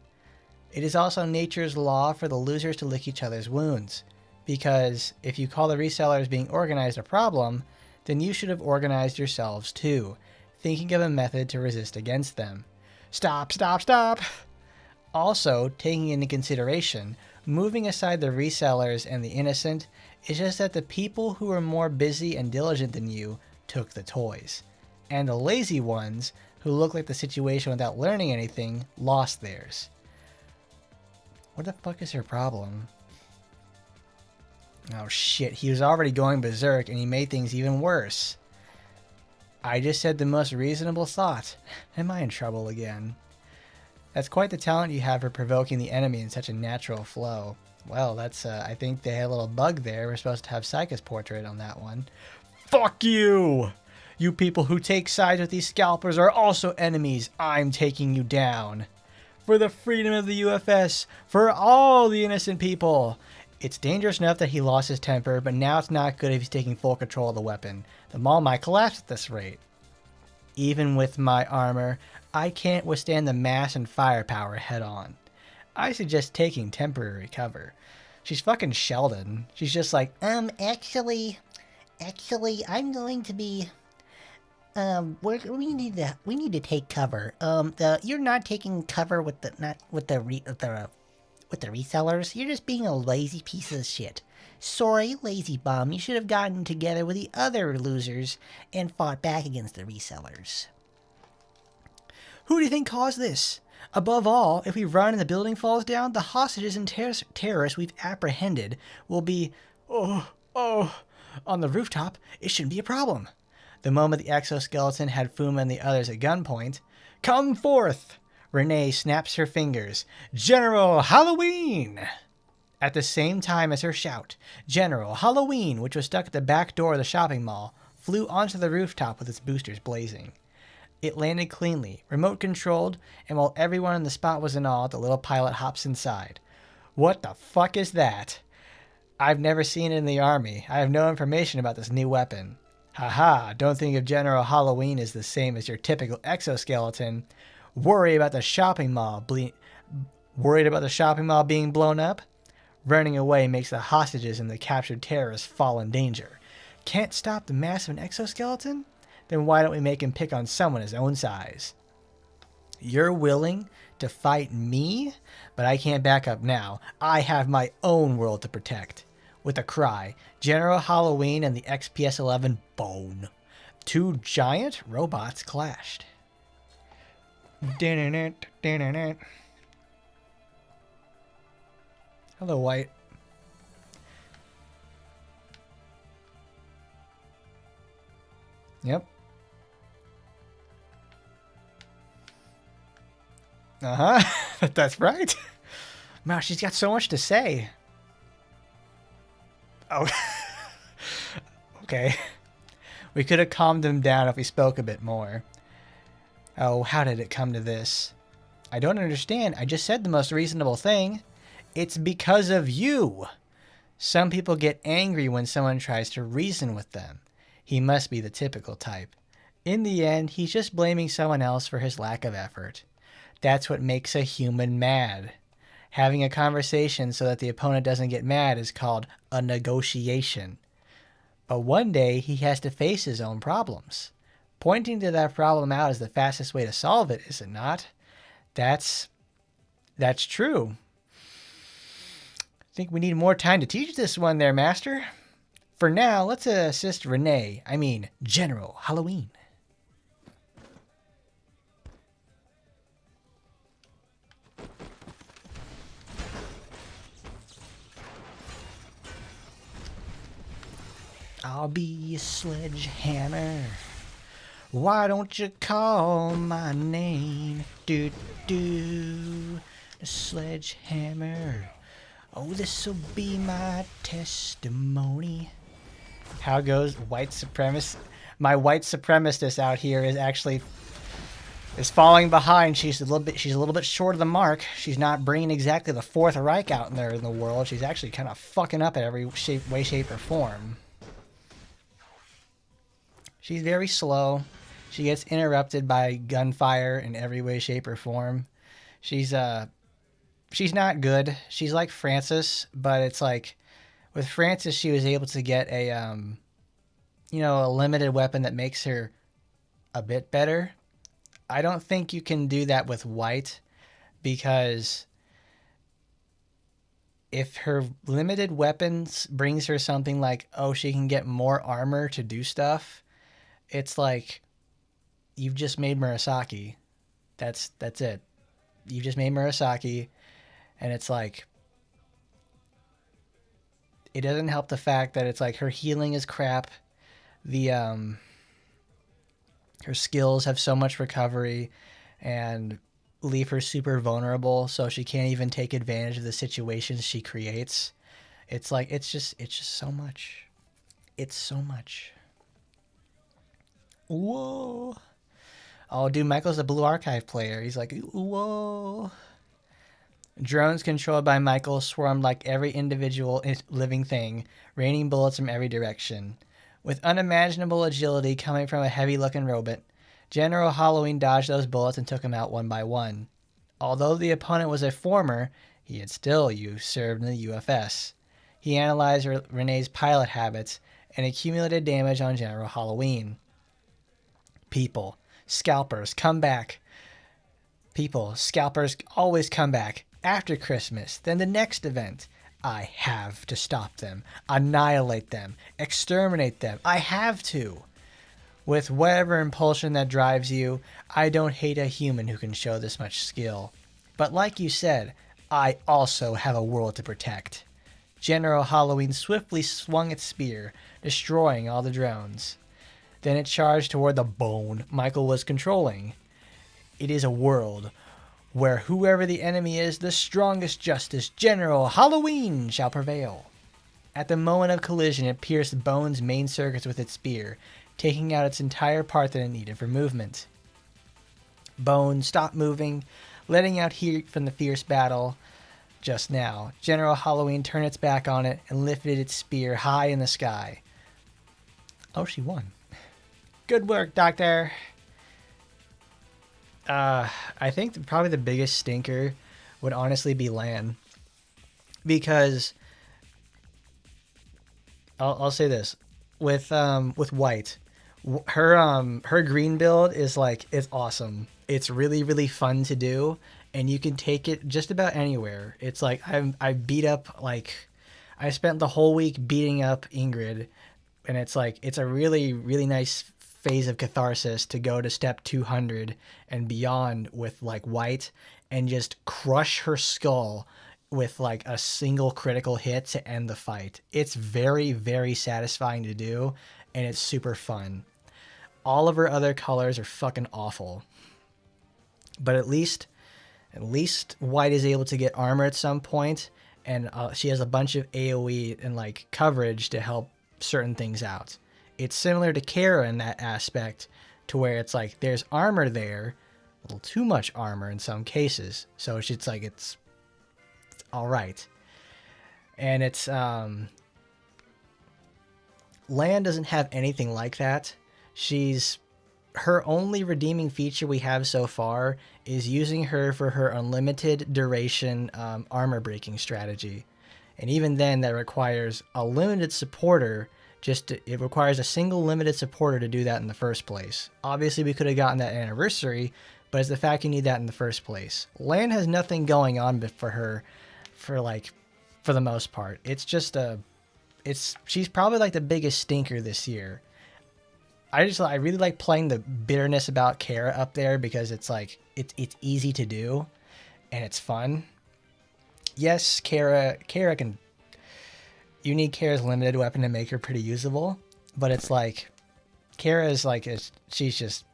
It is also nature's law for the losers to lick each other's wounds, because if you call the resellers being organized a problem, then you should have organized yourselves too, thinking of a method to resist against them. Stop, stop, stop! Also, taking into consideration, moving aside the resellers and the innocent, it's just that the people who were more busy and diligent than you took the toys. And the lazy ones, who looked like the situation without learning anything, lost theirs. What the fuck is her problem? Oh shit, he was already going berserk and he made things even worse. I just said the most reasonable thought. Am I in trouble again? That's quite the talent you have for provoking the enemy in such a natural flow. Well, that's, I think they had a little bug there. We're supposed to have Psychus portrait on that one. Fuck you! You people who take sides with these scalpers are also enemies. I'm taking you down. For the freedom of the UFS. For all the innocent people. It's dangerous enough that he lost his temper, but now it's not good if he's taking full control of the weapon. The mall might collapse at this rate. Even with my armor, I can't withstand the mass and firepower head on. I suggest taking temporary cover. She's fucking Sheldon. She's just like, actually, I'm going to be, we need to take cover. You're not taking cover with the resellers. You're just being a lazy piece of shit. Sorry, lazy bum. You should have gotten together with the other losers and fought back against the resellers. Who do you think caused this? Above all, if we run and the building falls down, the hostages and terrorists we've apprehended will be, on the rooftop. It shouldn't be a problem. The moment the exoskeleton had Fuma and the others at gunpoint, come forth! Renee snaps her fingers. General Halloween! At the same time as her shout, General Halloween, which was stuck at the back door of the shopping mall, flew onto the rooftop with its boosters blazing. It landed cleanly, remote controlled, and while everyone in the spot was in awe, the little pilot hops inside. What the fuck is that? I've never seen it in the army. I have no information about this new weapon. Haha, don't think of General Halloween as the same as your typical exoskeleton. Worried about the shopping mall being blown up? Running away makes the hostages and the captured terrorists fall in danger. Can't stop the mass of an exoskeleton? Then why don't we make him pick on someone his own size? You're willing to fight me? But I can't back up now. I have my own world to protect. With a cry, General Halloween and the XPS-11 bone. Two giant robots clashed. Hello, Wight. Yep. Uh-huh. That's right. Wow, she's got so much to say. Oh. Okay. We could have calmed him down if we spoke a bit more. Oh, how did it come to this? I don't understand. I just said the most reasonable thing. It's because of you. Some people get angry when someone tries to reason with them. He must be the typical type. In the end, he's just blaming someone else for his lack of effort. That's what makes a human mad. Having a conversation so that the opponent doesn't get mad is called a negotiation. But one day, he has to face his own problems. Pointing to that problem out is the fastest way to solve it, is it not? That's true. I think we need more time to teach this one there, Master. For now, let's assist General Halloween. I'll be a sledgehammer. Why don't you call my name? Do do. A sledgehammer. Oh, this'll be my testimony. How goes white supremacist? My white supremacist out here is falling behind. She's a little bit short of the mark. She's not bringing exactly the Fourth Reich out in there in the world. She's actually kind of fucking up at every way, shape, or form. She's very slow. She gets interrupted by gunfire in every way, shape, or form. She's not good. She's like Francis, but it's like with Francis, she was able to get a limited weapon that makes her a bit better. I don't think you can do that with Wight, because if her limited weapons brings her something like, oh, she can get more armor to do stuff, it's like you've just made Murasaki. That's it. You just made Murasaki, and it's like it doesn't help the fact that it's like her healing is crap. Her skills have so much recovery and leave her super vulnerable, so she can't even take advantage of the situations she creates. It's like it's just so much. It's so much. Whoa. Oh, dude, Michael's a Blue Archive player. He's like, whoa. Drones controlled by Michael swarmed like every individual living thing, raining bullets from every direction. With unimaginable agility coming from a heavy-looking robot, General Halloween dodged those bullets and took them out one by one. Although the opponent was a former, he had still served in the UFS. He analyzed Renee's pilot habits and accumulated damage on General Halloween. People, scalpers, come back. People, scalpers always come back. After Christmas, then the next event. I have to stop them, annihilate them, exterminate them. I have to. With whatever impulsion that drives you, I don't hate a human who can show this much skill. But like you said, I also have a world to protect. General Halloween swiftly swung its spear, destroying all the drones. Then it charged toward the bone Michael was controlling. It is a world where whoever the enemy is, the strongest justice, General Halloween, shall prevail. At the moment of collision, it pierced Bone's main circuits with its spear, taking out its entire part that it needed for movement. Bone stopped moving, letting out heat from the fierce battle. Just now, General Halloween turned its back on it and lifted its spear high in the sky. Oh, she won. Good work, Doctor. I think probably the biggest stinker would honestly be Lan, because I'll say this with Wight, her green build is like, it's awesome. It's really, really fun to do, and you can take it just about anywhere. It's like I beat up, like I spent the whole week beating up Ingrid, and it's like it's a really, really nice phase of catharsis to go to step 200 and beyond with like Wight and just crush her skull with like a single critical hit to end the fight. It's very, very satisfying to do, and it's super fun. All of her other colors are fucking awful. But at least Wight is able to get armor at some point, and she has a bunch of AoE and like coverage to help certain things out. It's similar to Kara in that aspect, to where it's like there's armor there, a little too much armor in some cases. So it's like it's all right. And it's Lan doesn't have anything like that. Her only redeeming feature we have so far is using her for her unlimited duration armor breaking strategy. And even then, that requires a limited supporter. It requires a single limited supporter to do that in the first place. Obviously, we could have gotten that anniversary, but it's the fact you need that in the first place. Lan has nothing going on for her, for the most part. It's just she's probably like the biggest stinker this year. I really like playing the bitterness about Kara up there, because it's like it's easy to do and it's fun. Yes, Kara can. You need Kara's limited weapon to make her pretty usable, but it's like Kara is like she's just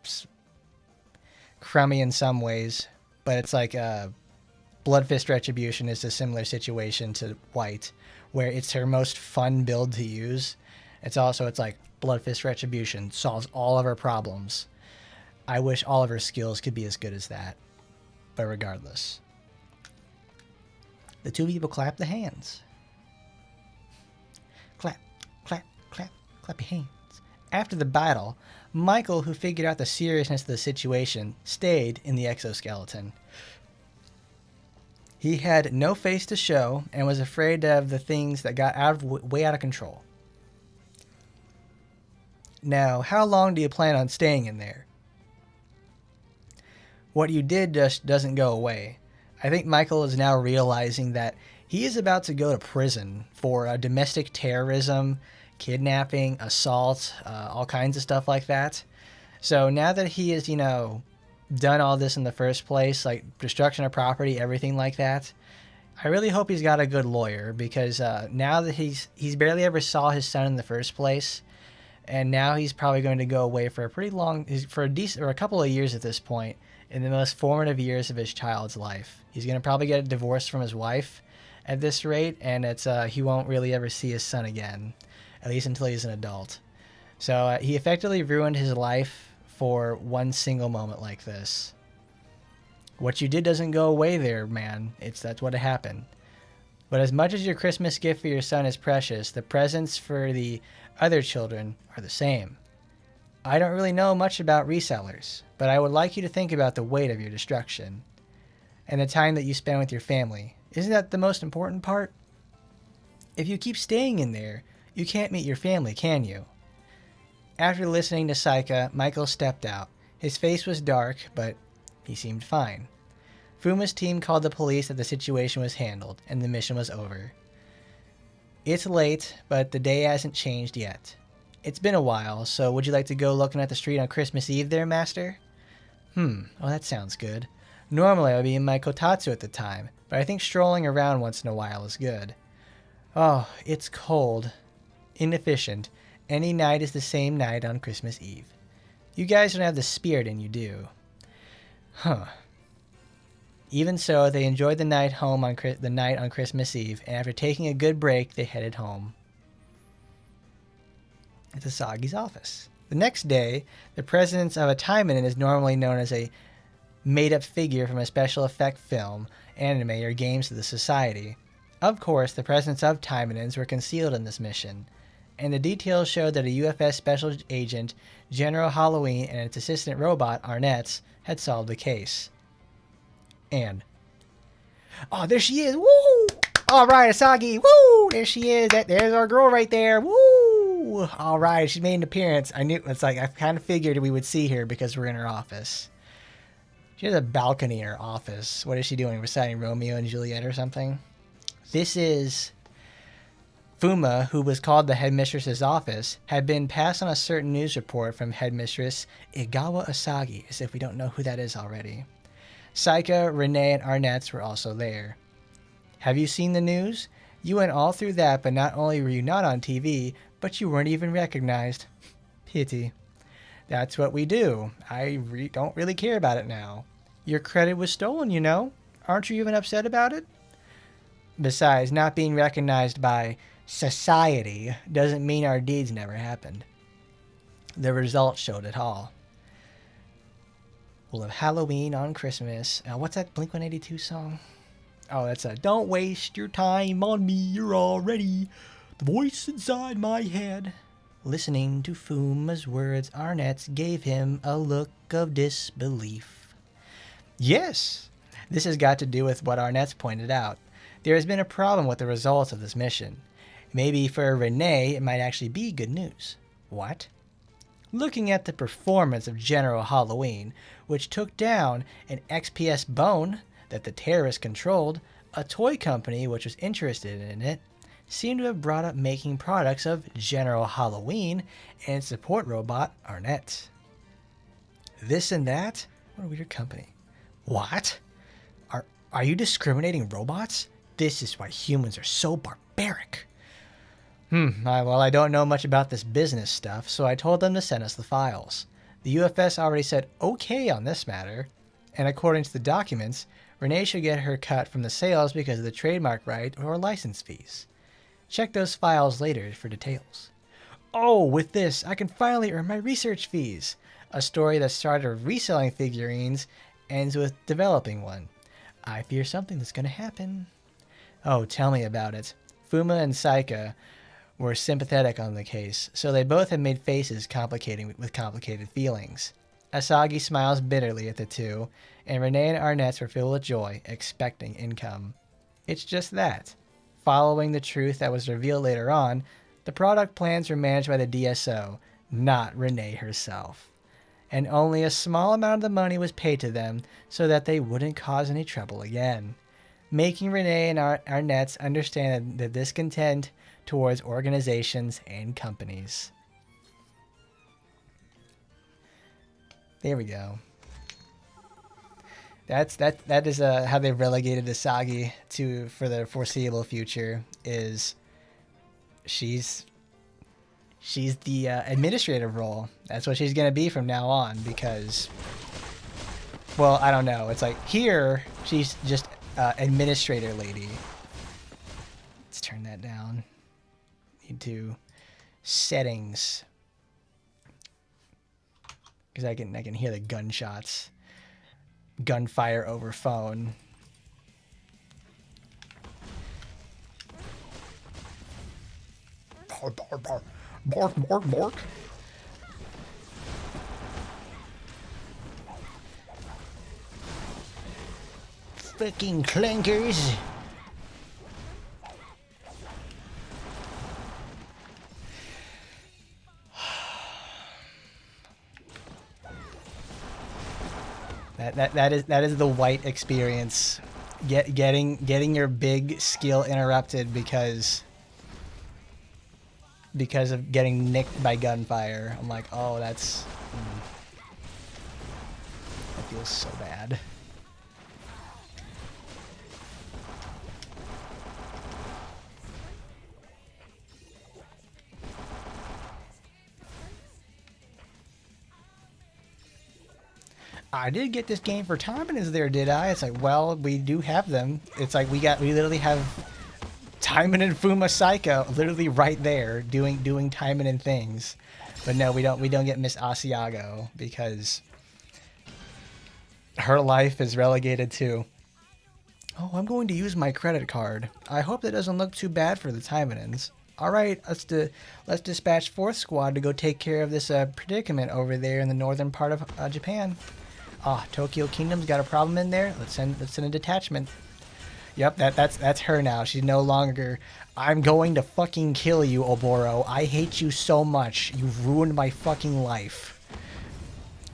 crummy in some ways, but it's like Bloodfist Retribution is a similar situation to Wight, where it's her most fun build to use. It's like Bloodfist Retribution solves all of her problems. I wish all of her skills could be as good as that. But regardless. The two people clap the hands. Clap, clap, clap, clap your hands. After the battle, Michael, who figured out the seriousness of the situation, stayed in the exoskeleton. He had no face to show and was afraid of the things that got way out of control. Now, how long do you plan on staying in there? What you did just doesn't go away. I think Michael is now realizing that he is about to go to prison for domestic terrorism, kidnapping, assault, all kinds of stuff like that. So now that he has, done all this in the first place, like destruction of property, everything like that, I really hope he's got a good lawyer, because now that he's barely ever saw his son in the first place, and now he's probably going to go away for a pretty long, for a couple of years at this point, in the most formative years of his child's life. He's going to probably get a divorce from his wife at this rate, and he won't really ever see his son again, at least until he's an adult. So he effectively ruined his life for one single moment like this. What you did doesn't go away there, man. That's what happened. But as much as your Christmas gift for your son is precious, the presents for the other children are the same. I don't really know much about resellers, but I would like you to think about the weight of your destruction and the time that you spend with your family. Isn't that the most important part? If you keep staying in there, you can't meet your family, can you? After listening to Saika, Michael stepped out. His face was dark, but he seemed fine. Fuma's team called the police that the situation was handled, and the mission was over. It's late, but the day hasn't changed yet. It's been a while, so would you like to go looking at the street on Christmas Eve there, Master? Well, that sounds good. Normally I would be in my kotatsu at the time, but I think strolling around once in a while is good. Oh, it's cold. Inefficient. Any night is the same night on Christmas Eve. You guys don't have the spirit in you, do? Huh. Even so, they enjoyed the night on Christmas Eve, and after taking a good break, they headed home. It's Asagi's office. The next day, the presence of a Taimanin is normally known as a made-up figure from a special effect film, anime, or games of the society. Of course, the presence of Taimanins were concealed in this mission, and the details showed that a UFS special agent, General Halloween, and its assistant robot, Arnett's, had solved the case. And oh, there she is! Woo! All right, Asagi! Woo! There she is. There's our girl right there. Woo! All right, she made an appearance. I kind of figured we would see her because we're in her office. She has a balcony in her office. What is she doing? Reciting Romeo and Juliet or something? This is Fuma, who was called the headmistress's office, had been passed on a certain news report from headmistress Igawa Asagi, as if we don't know who that is already. Saika, Renee, and Arnett's were also there. Have you seen the news? You went all through that, but not only were you not on TV, but you weren't even recognized. Pity. That's what we do. Don't really care about it now. Your credit was stolen, you know. Aren't you even upset about it? Besides, not being recognized by society doesn't mean our deeds never happened. The results showed it all. We'll have Halloween on Christmas. What's that Blink-182 song? Oh, that's a "Don't waste your time on me, you're already the voice inside my head." Listening to Fuma's words, Arnett's gave him a look of disbelief. Yes, this has got to do with what Arnett's pointed out. There has been a problem with the results of this mission. Maybe for Renee, it might actually be good news. What? Looking at the performance of General Halloween, which took down an XPS Bone that the terrorists controlled, a toy company which was interested in it seemed to have brought up making products of General Halloween and support robot Arnett. This and that? What a weird company. What? Are you discriminating robots? This is why humans are so barbaric. Well, I don't know much about this business stuff, so I told them to send us the files. The UFS already said okay on this matter, and according to the documents, Renee should get her cut from the sales because of the trademark right or license fees. Check those files later for details. Oh, with this, I can finally earn my research fees. A story that started reselling figurines ends with developing one. I fear something that's going to happen. Oh, tell me about it. Fuma and Saika were sympathetic on the case, so they both had made faces with complicated feelings. Asagi smiles bitterly at the two, and Renee and Arnett's were filled with joy, expecting income. It's just that. Following the truth that was revealed later on, the product plans were managed by the DSO, not Renee herself. And only a small amount of the money was paid to them so that they wouldn't cause any trouble again, making Renee and Arnett's understand the discontent towards organizations and companies. There we go. That is how they've relegated Asagi for the foreseeable future. Is she's the administrative role. That's what she's gonna be from now on because, well, I don't know. It's like here she's just administrator lady. Let's turn that down. Need to settings because I can hear the gunshots. Gunfire over phone. Bark, bark, bark. Fucking clunkers. That is the Wight experience. Getting your big skill interrupted because of getting nicked by gunfire. I'm like, oh, that feels so bad. I did get this game for Taimanin there, did I? It's like, well, we do have them. It's like we literally have Taimanin Fuma Psycho literally right there doing Taimanin things. But no, we don't get Miss Asiago because her life is relegated to, oh, I'm going to use my credit card. I hope that doesn't look too bad for the Taimanins. All right, let's dispatch 4th Squad to go take care of this predicament over there in the northern part of Japan. Tokyo Kingdom's got a problem in there. Let's send a detachment. Yep, that's her now. She's no longer, I'm going to fucking kill you, Oboro. I hate you so much. You've ruined my fucking life.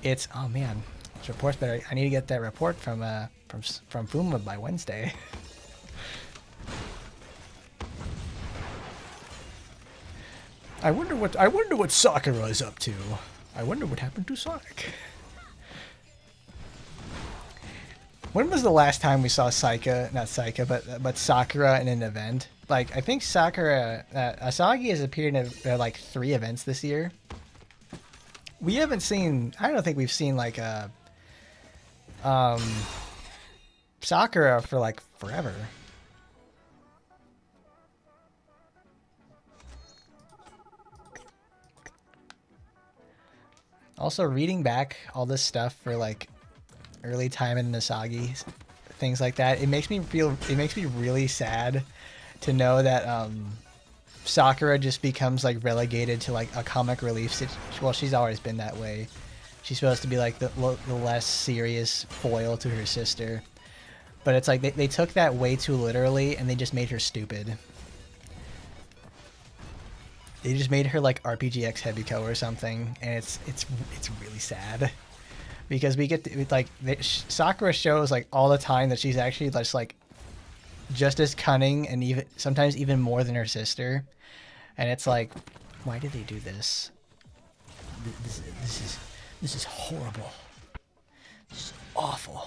It's, oh man, this report's better. I need to get that report from Fuma by Wednesday. I wonder what Sakura is up to. I wonder what happened to Sonic. When was the last time we saw not Saika, but Sakura in an event? Like, I think Sakura, Asagi has appeared in like 3 events this year. We haven't seen, I don't think we've seen like a, Sakura for like forever. Also, reading back all this stuff for like early Taimanin Asagi, things like that, it makes me really sad to know that Sakura just becomes like relegated to like a comic relief well, she's always been that way. She's supposed to be like the less serious foil to her sister, but it's like they took that way too literally and they just made her stupid. They just made her like RPGX Hebico or something, and it's really sad. Because we get to, like, Sakura shows like all the time that she's actually just as cunning and even sometimes even more than her sister, and it's like, why did they do this? This is horrible. This is awful.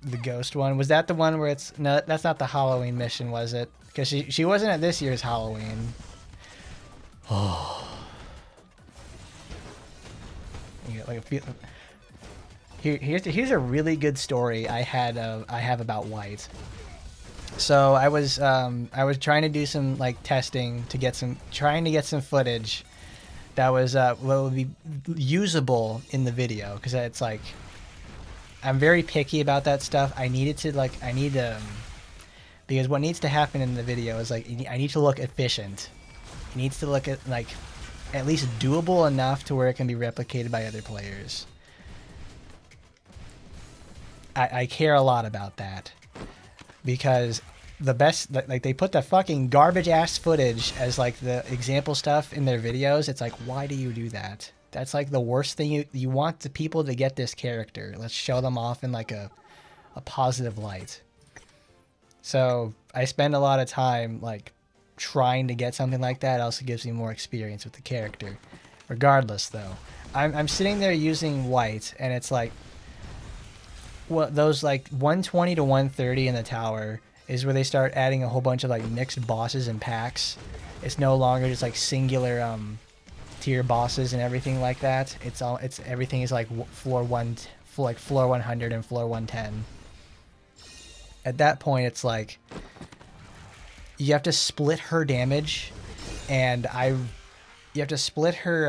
The ghost one, was that the one where it's no? That's not the Halloween mission, was it? Because she wasn't at this year's Halloween. Oh, here's a really good story I have about Wight. So I was trying to do some like testing to get some footage that was what would be usable in the video, because it's like, I'm very picky about that stuff. I need because what needs to happen in the video is like, I need to look efficient. It needs to look at like at least doable enough to where it can be replicated by other players. I care a lot about that, because the best, like, they put the fucking garbage ass footage as like the example stuff in their videos. It's like, why do you do that? That's like the worst thing. You want the people to get this character. Let's show them off in like a positive light. So I spend a lot of time like trying to get something like that. It also gives me more experience with the character. Regardless though, I'm sitting there using Wight, and it's like, well, those like 120 to 130 in the tower is where they start adding a whole bunch of like mixed bosses and packs. It's no longer just like singular tier bosses and everything like that. Everything is like floor 100 and floor 110. At that point, it's like you have to split her damage, and you have to split her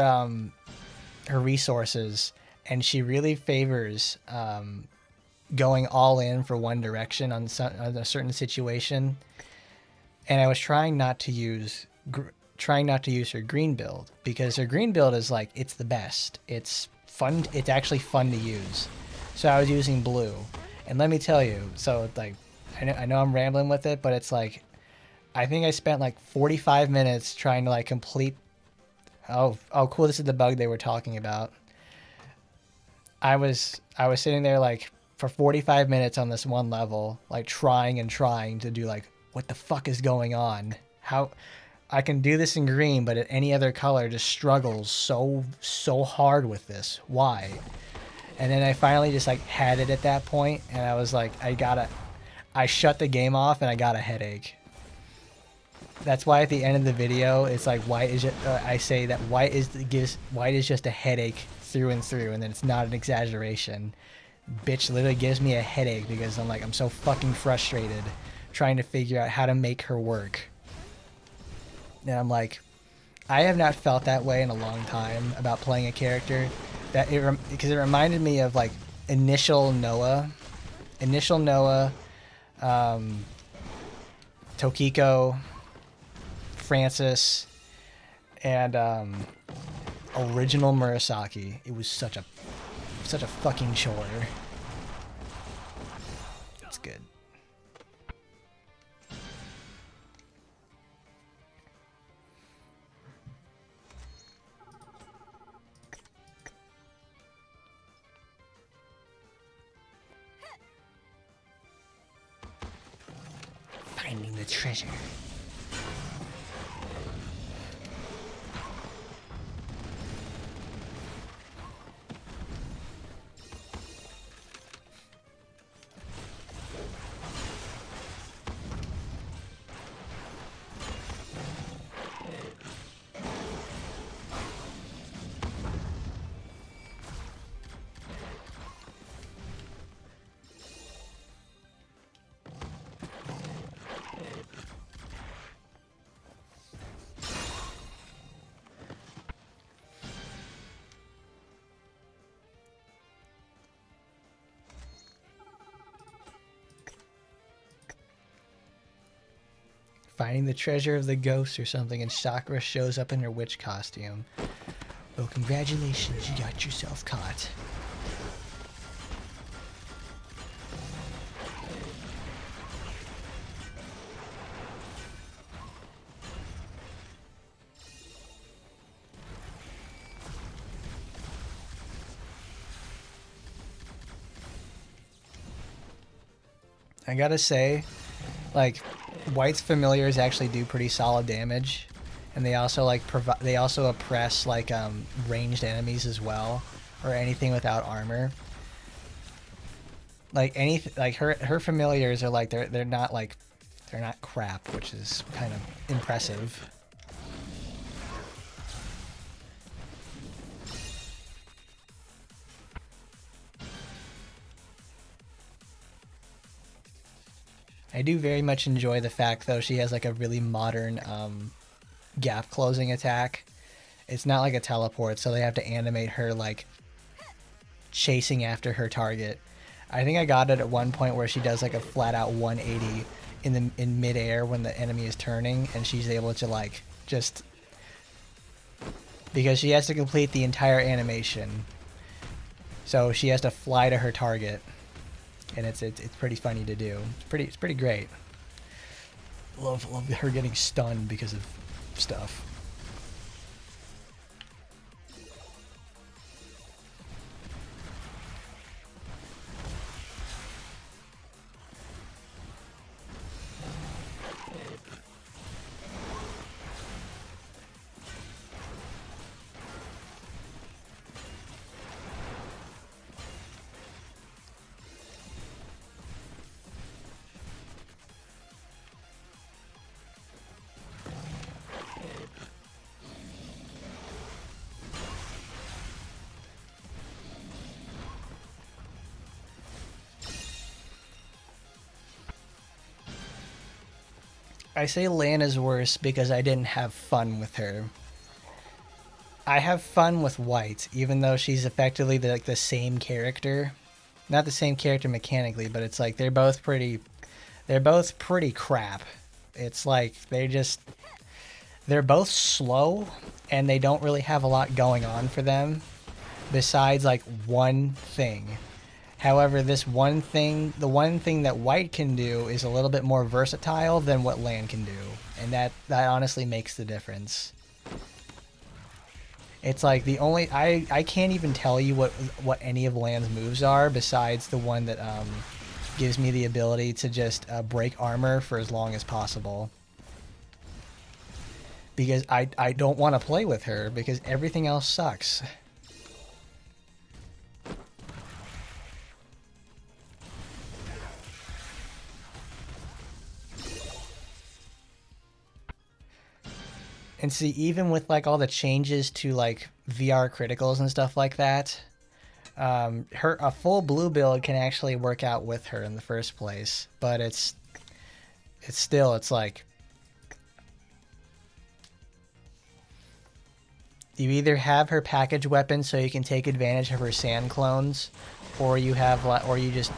her resources, and she really favors going all in for one direction on a certain situation. And I was trying not to use her green build, because her green build is like, it's the best. It's fun. It's actually fun to use. So I was using blue, and let me tell you, so like, I know I'm rambling with it, but it's like, I think I spent like 45 minutes trying to like complete. Oh, cool. This is the bug they were talking about. I was sitting there like for 45 minutes on this one level, like trying to do like, what the fuck is going on? How I can do this in green, but any other color just struggles so hard with this. Why? And then I finally just like had it at that point, and I was like, I shut the game off, and I got a headache. That's why at the end of the video, it's like, I say that Wight is just a headache through and through, and then it's not an exaggeration. Bitch literally gives me a headache because I'm so fucking frustrated trying to figure out how to make her work. And I'm like, I have not felt that way in a long time about playing a character. Because it reminded me of like Initial Noah, Tokiko, Francis, and original Murasaki. It was such a fucking chore. It's good. Finding the treasure. finding the treasure of the ghost or something, and Sakura shows up in her witch costume. Well, congratulations, you got yourself caught. I gotta say, like, Wight's familiars actually do pretty solid damage, and they also like they also oppress like ranged enemies as well, or anything without armor. Like her familiars are like they're not like they're not crap, which is kind of impressive. I do very much enjoy the fact, though, she has like a really modern gap closing attack. It's not like a teleport, so they have to animate her like chasing after her target. I think I got it at one point where she does like a flat out 180 in midair when the enemy is turning, and she's able to like just, because she has to complete the entire animation, so she has to fly to her target. And it's pretty funny to do. It's pretty great. Love her getting stunned because of stuff. I say Lan is worse because I didn't have fun with her. I have fun with Wight, even though she's effectively like the same character. Not the same character mechanically, but it's like they're both pretty crap. It's like they're both slow, and they don't really have a lot going on for them besides like one thing. However, the one thing that Wight can do is a little bit more versatile than what Lan can do, and that honestly makes the difference. It's like the only I can't even tell you what any of Lan's moves are besides the one that gives me the ability to just break armor for as long as possible. Because I don't want to play with her because everything else sucks. And see, even with like all the changes to like VR criticals and stuff like that, a full blue build can actually work out with her in the first place. But it's like you either have her package weapon so you can take advantage of her sand clones, or you have or you just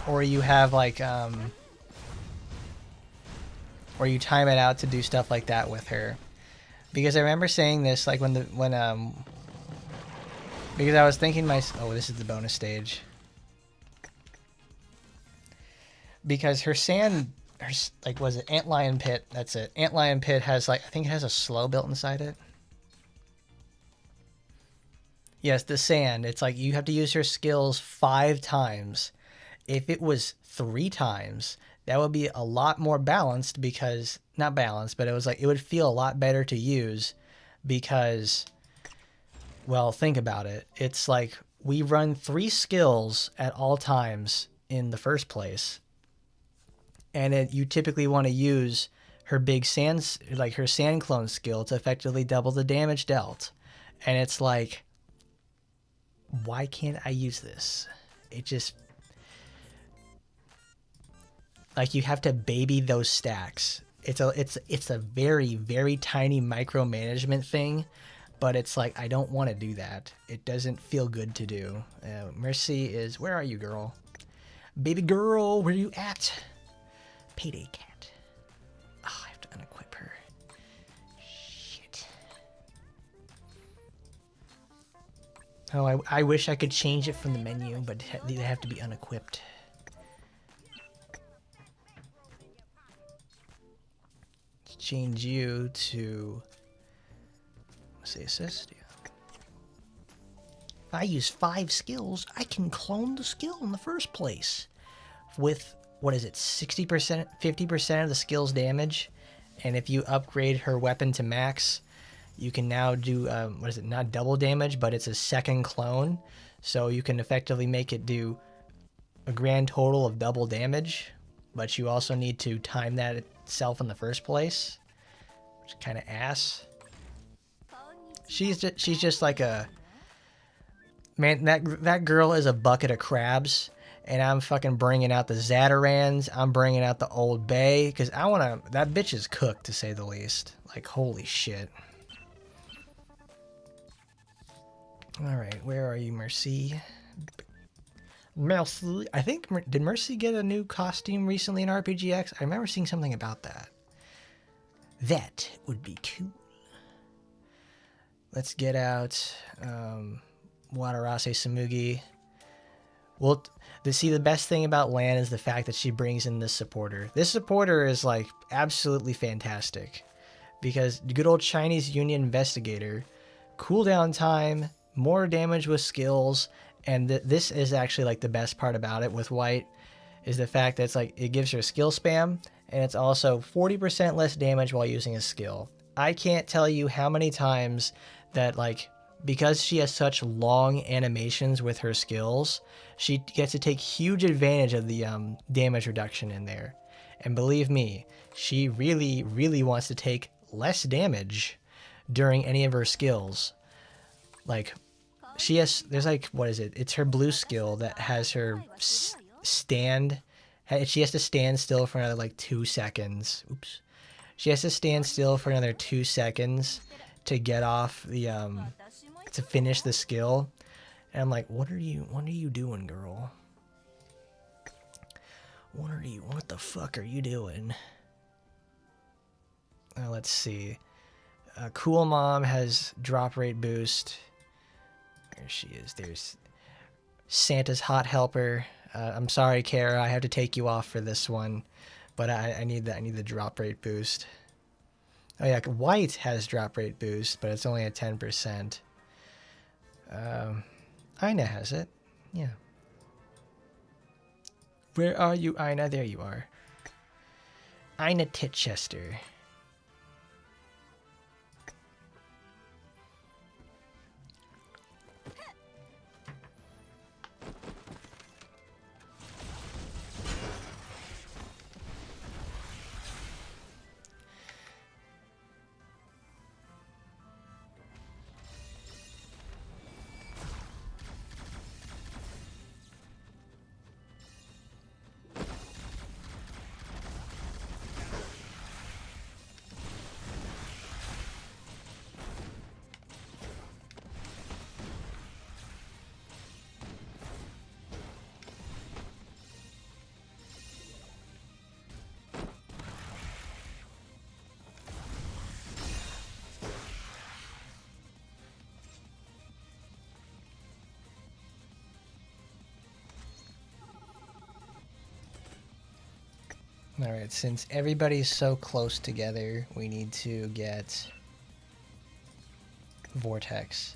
or you have like or you time it out to do stuff like that with her. Because I remember saying this like because I was thinking oh, this is the bonus stage. Because her like, was it Antlion Pit? That's it. Antlion Pit has like, I think it has a slow built inside it. Yes, the sand. It's like you have to use her skills 5 times. If it was 3 times, that would be a lot more balanced because, not balanced, but it was like, it would feel a lot better to use because, well, think about it. It's like we run 3 skills at all times in the first place. And you typically want to use her big sand, like her sand clone skill to effectively double the damage dealt. And it's like, why can't I use this? It just, like, you have to baby those stacks. It's a very, very tiny micromanagement thing, but it's like, I don't want to do that. It doesn't feel good to do. Mercy is, where are you, girl? Baby girl, where are you at? Payday cat. Oh, I Oh, I wish I could change it from the menu, but they have to be unequipped. Let's change you to, let's say assist. Yeah. If I use 5 skills, I can clone the skill in the first place. With, what is it, 60%, 50% of the skill's damage. And if you upgrade her weapon to max, you can now do, what is it, not double damage, but it's a second clone. So you can effectively make it do a grand total of double damage. But you also need to time that itself in the first place. Which is kind of ass. She's just like a... Man, that girl is a bucket of crabs. And I'm fucking bringing out the Zatarans. I'm bringing out the Old Bay. Because I want to... That bitch is cooked, to say the least. Like, holy shit. Alright, where are you, Mercy? Mercy. I think... Did Mercy get a new costume recently in RPGX? I remember seeing something about that. That would be cool. Let's get out... Watarase Samugi. Well, see, the best thing about Lan is the fact that she brings in this supporter. This supporter is, like, absolutely fantastic. Because good old Chinese Union Investigator, cooldown time, more damage with skills, and this is actually, like, the best part about it with Wight, is the fact that it's, like, it gives her skill spam, and it's also 40% less damage while using a skill. I can't tell you how many times that, like... Because she has such long animations with her skills, she gets to take huge advantage of the damage reduction in there. And believe me, she really, really wants to take less damage during any of her skills. Like, she has, there's like, what is it? It's her blue skill that has her stand. She has to stand still for another like 2 seconds. Oops. She has to stand still for another 2 seconds to get off the, to finish the skill. And I'm like, what are you doing, girl? What the fuck are you doing? Let's see. Cool Mom has drop rate boost. There she is. There's Santa's Hot Helper. I'm sorry, Kara, I have to take you off for this one, but I need the drop rate boost. Oh yeah, Wight has drop rate boost, but it's only at 10%. Ina has it. Yeah. Where are you, Ina? There you are. Ina Titchester. Alright, since everybody's so close together, we need to get Vortex.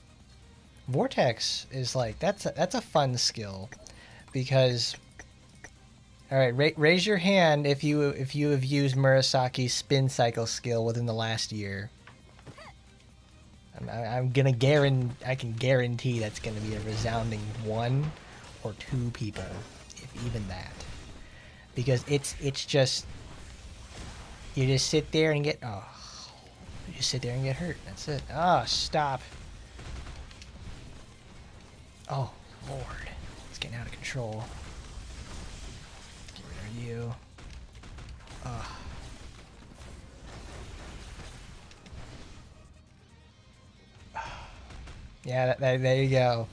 Vortex is like, that's a fun skill, because, alright, raise your hand if you have used Murasaki's spin cycle skill within the last year. I can guarantee that's gonna be a resounding 1 or 2 people, if even that. Because it's just, you just sit there and get, you just sit there and get hurt. That's it. Oh, stop. Oh, Lord. It's getting out of control. Get rid of you. Oh. Yeah, there you go.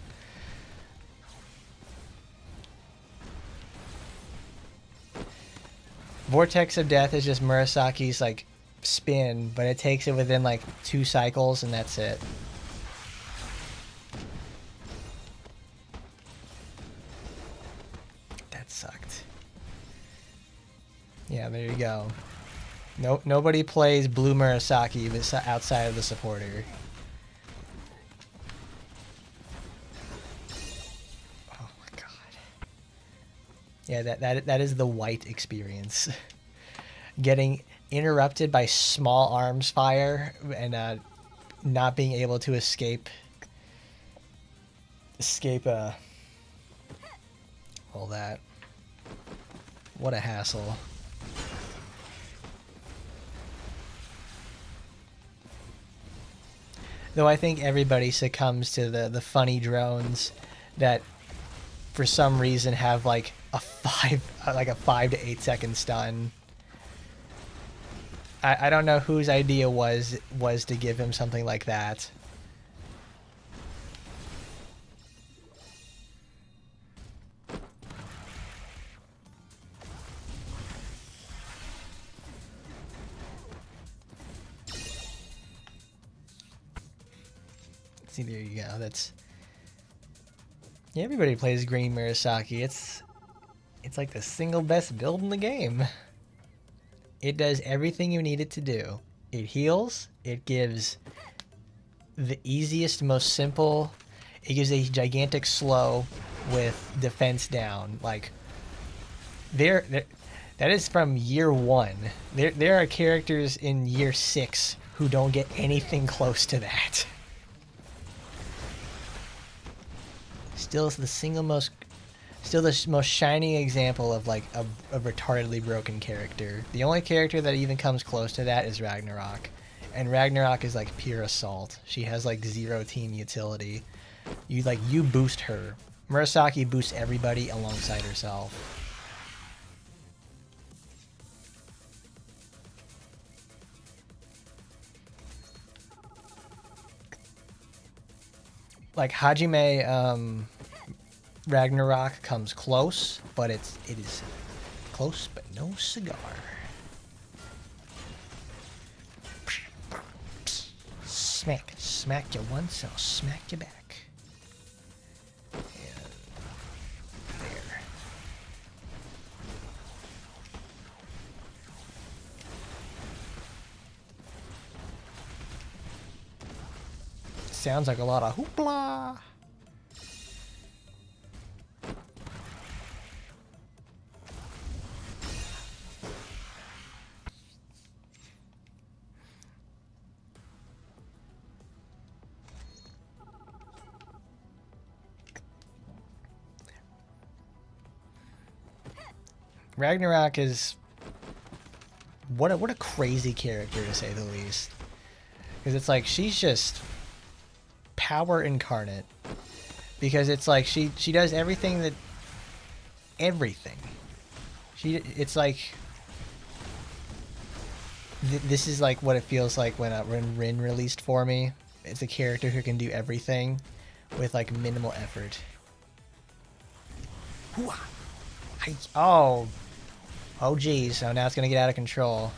Vortex of Death is just Murasaki's, like, spin, but it takes it within, like, 2 cycles, and that's it. Yeah, there you go. No, nobody plays Blue Murasaki outside of the supporter. Oh my god. Yeah, that is the Wight experience. Getting interrupted by small arms fire and not being able to escape all that. What a hassle. Though I think everybody succumbs to the funny drones that for some reason have like a 5 to 8 second stun. I don't know whose idea was to give him something like that. See, there you go. That's, yeah, everybody plays Green Murasaki. It's like the single best build in the game. It does everything you need it to do. It heals. It gives the easiest, most simple. It gives a gigantic slow with defense down. Like, that is from year 1. There are characters in year 6 who don't get anything close to that. Still the most shining example of like a retardedly broken character. The only character that even comes close to that is Ragnarok. And Ragnarok is like pure assault. She has like 0 team utility. You boost her. Murasaki boosts everybody alongside herself. Like Hajime Ragnarok comes close, but it is close but no cigar. Smack you once, I'll smack you back. And there. Sounds like a lot of hoopla. Ragnarok is what a crazy character, to say the least. Because it's like she's just power incarnate. Because it's like she does everything. It's like this is like what it feels like when Rin released for me. It's a character who can do everything with like minimal effort. Oh geez, so now it's gonna get out of control.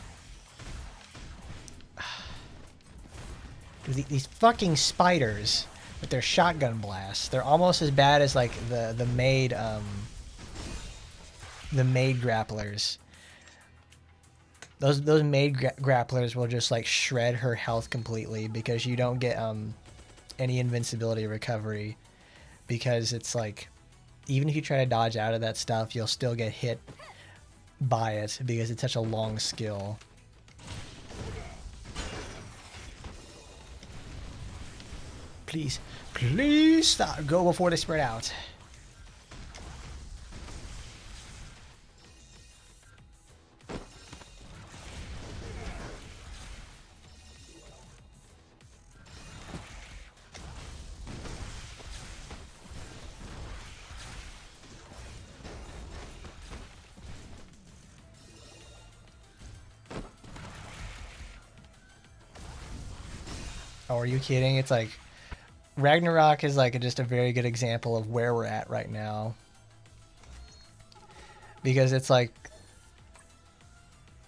Dude, these fucking spiders with their shotgun blasts, they're almost as bad as like the maid grapplers. Those maid grapplers will just like shred her health completely because you don't get any invincibility recovery, because it's like even if you try to dodge out of that stuff, you'll still get hit by it because it's such a long skill. Please stop. Go before they spread out. Oh, are you kidding? It's like Ragnarok is like just a very good example of where we're at right now. Because it's like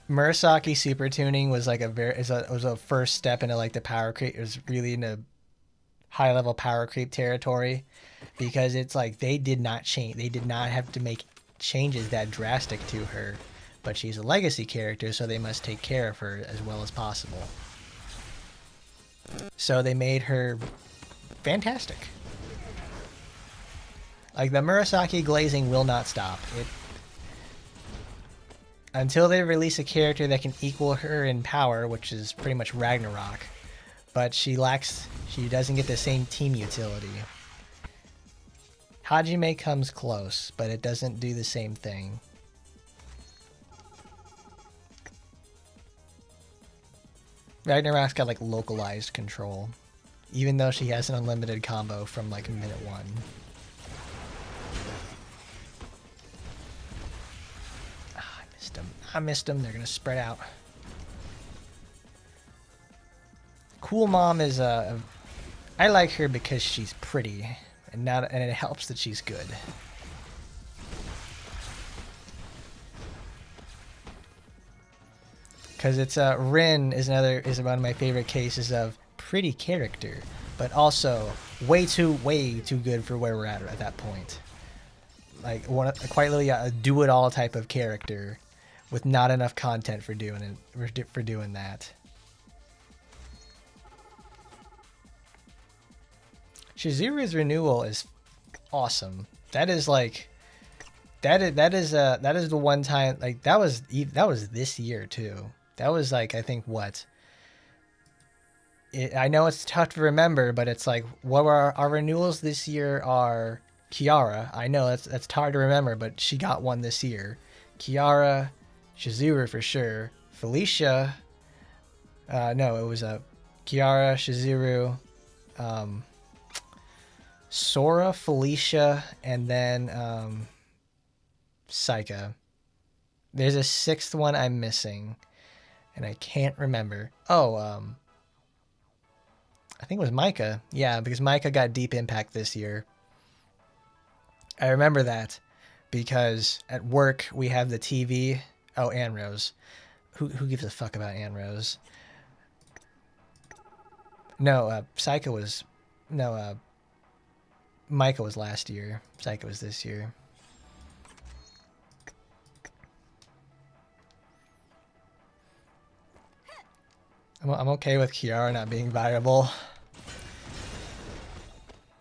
Murasaki super tuning was like was a first step into like the power creep. It was really into high level power creep territory, because it's like they did not change. They did not have to make changes that drastic to her, but she's a legacy character, so they must take care of her as well as possible. So they made her fantastic. Like, the Murasaki glazing will not stop. Until they release a character that can equal her in power, which is pretty much Ragnarok. But she doesn't get the same team utility. Hajime comes close, but it doesn't do the same thing. Ragnarok's got like localized control, even though she has an unlimited combo from like minute 1. I missed them. They're gonna spread out. Cool Mom is I like her because she's pretty, and it helps that she's good. Because it's Rin is one of my favorite cases of pretty character, but also way too good for where we're at that point. Like quite literally a do-it-all type of character, with not enough content for doing that. Shizuru's renewal is awesome. That is like that is the one time, like that was this year too. That was like, I think what. I know it's tough to remember, but it's like what our renewals this year are. Kiara, I know that's hard to remember, but she got one this year. Kiara, Shizuru for sure. Felicia, no, it was Kiara, Shizuru, Sora, Felicia, and then Saika. There's a 6th one I'm missing, and I can't remember. Oh, I think it was Micah. Yeah, because Micah got Deep Impact this year. I remember that because at work we have the TV. Oh, Ann Rose. Who gives a fuck about Ann Rose? No, Psycho was... No, Micah was last year. Psycho was this year. I'm okay with Kiara not being viable.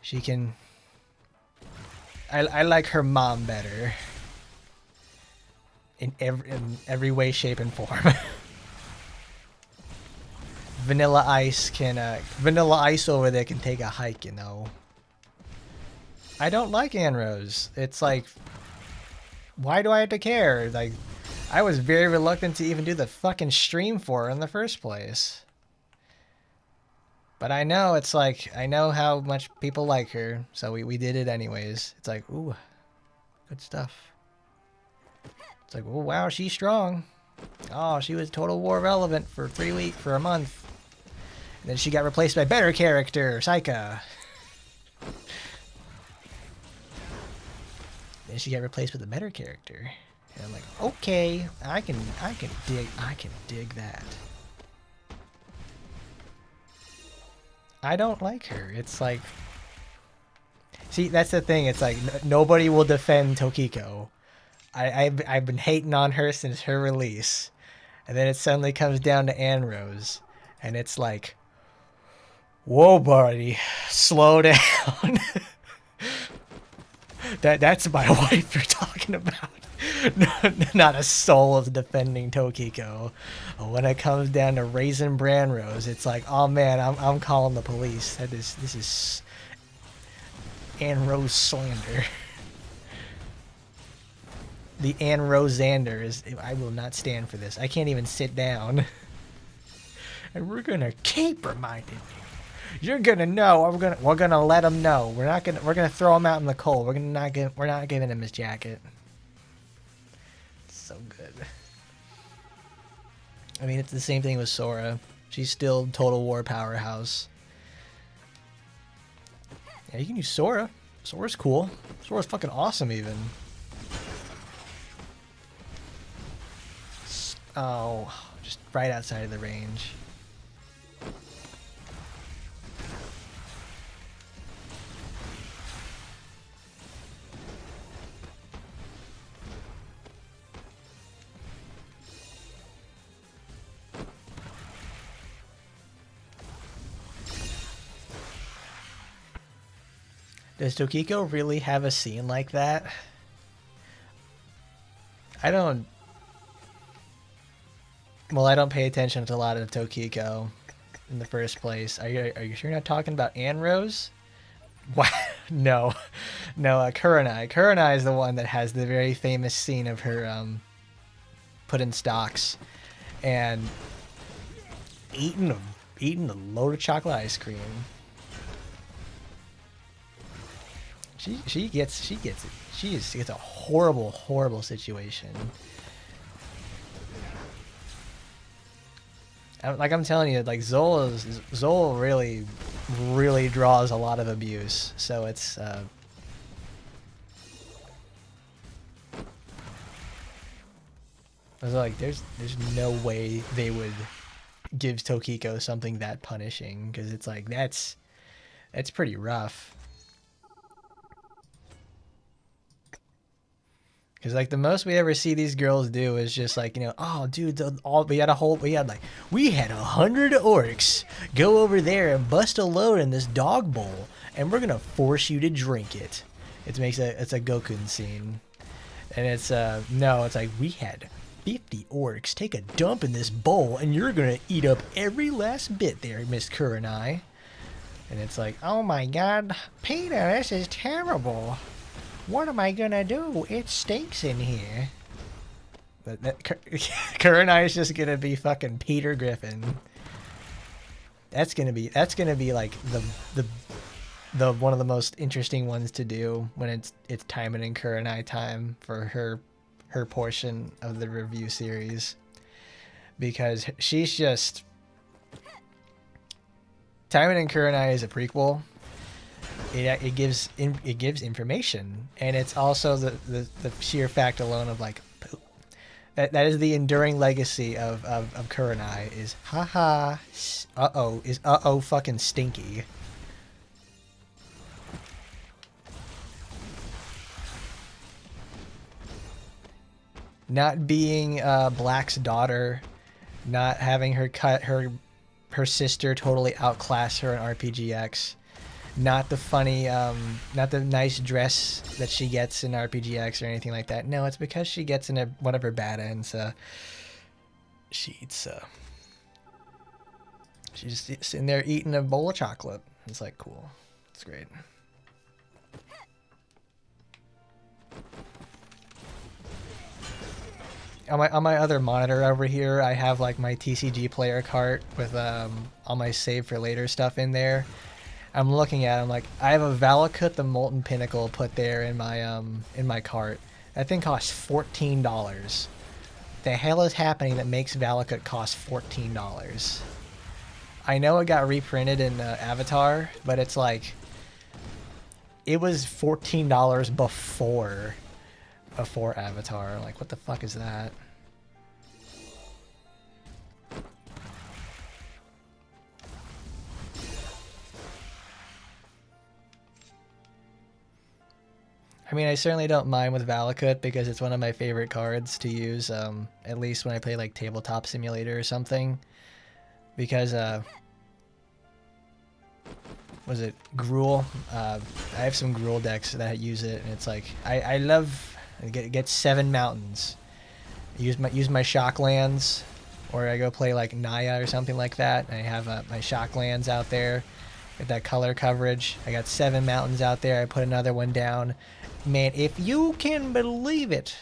She can... I like her mom better. In every way, shape, and form. Vanilla Ice over there can take a hike, you know. I don't like Ann Rose. It's like, why do I have to care? Like, I was very reluctant to even do the fucking stream for her in the first place. But I know it's like, I know how much people like her, so we did it anyways. It's like, ooh, good stuff. It's like, oh wow, she's strong. Oh, she was Total War relevant for for a month. And then she got replaced by better character, Saika. Then she got replaced with a better character. And I'm like, okay, I can dig that. I don't like her. It's like, see, that's the thing. It's like nobody will defend Tokiko. I've been hating on her since her release, and then it suddenly comes down to Ann Rose, and it's like, whoa, buddy, slow down. That's my wife you're talking about. Not a soul of defending Tokiko. When it comes down to Raisin Bran Rose, it's like, oh man, I'm calling the police. This is Ann Rose slander. The Ann Rosander is. I will not stand for this. I can't even sit down. And we're gonna keep reminding you. You're gonna know. We're gonna let him know. We're gonna throw him out in the cold. We're not giving him his jacket. It's so good. I mean, it's the same thing with Sora. She's still Total War powerhouse. Yeah, you can use Sora. Sora's cool. Sora's fucking awesome, even. Oh, just right outside of the range. Does Tokiko really have a scene like that? I don't. Well, I don't pay attention to a lot of Tokiko in the first place. Are you sure you're not talking about Anne Rose? Wow. No. No, Kurenai. Kurenai is the one that has the very famous scene of her put in stocks and eating a load of chocolate ice cream. She gets it. It's a horrible situation. Like I'm telling you, like Zol really draws a lot of abuse. So it's I was like, there's no way they would give Tokiko something that punishing, because it's like that's pretty rough. Because like the most we ever see these girls do is just like, you know, oh dude, we had 100 orcs go over there and bust a load in this dog bowl, and we're gonna force you to drink it. It's a Gokun scene, and it's no, it's like we had 50 orcs take a dump in this bowl, and you're gonna eat up every last bit there, Miss Kurenai. And it's like, oh my god, Peter, this is terrible. What am I gonna do? It stinks in here. But Kurenai is just gonna be fucking Peter Griffin. That's gonna be like the one of the most interesting ones to do when it's Taimanin Kurenai time for her portion of the review series, because she's just Taimanin Kurenai is a prequel. It gives information, and it's also the sheer fact alone of like that is the enduring legacy of Kurenai is haha fucking stinky. Not being Black's daughter, not having her sister totally outclass her in RPGX. Not the funny, not the nice dress that she gets in RPGX or anything like that. No, it's because she gets in one of her bad ends. She eats. She's just sitting there eating a bowl of chocolate. It's like cool. It's great. On my other monitor over here, I have like my TCG player cart with all my save for later stuff in there. I'm looking at it, I'm like, I have a Valakut the Molten Pinnacle put there in my cart. That thing costs $14. The hell is happening that makes Valakut cost $14? I know it got reprinted in Avatar, but it's like it was $14 before Avatar. Like, what the fuck is that? I mean, I certainly don't mind with Valakut because it's one of my favorite cards to use, at least when I play like Tabletop Simulator or something. Because, was it Gruul? I have some Gruul decks that use it, and it's like, I love, get 7 mountains. Use my shock lands, or I go play like Naya or something like that, and I have my shock lands out there. Get that color coverage. I got 7 mountains out there. I put another one down. Man, if you can believe it,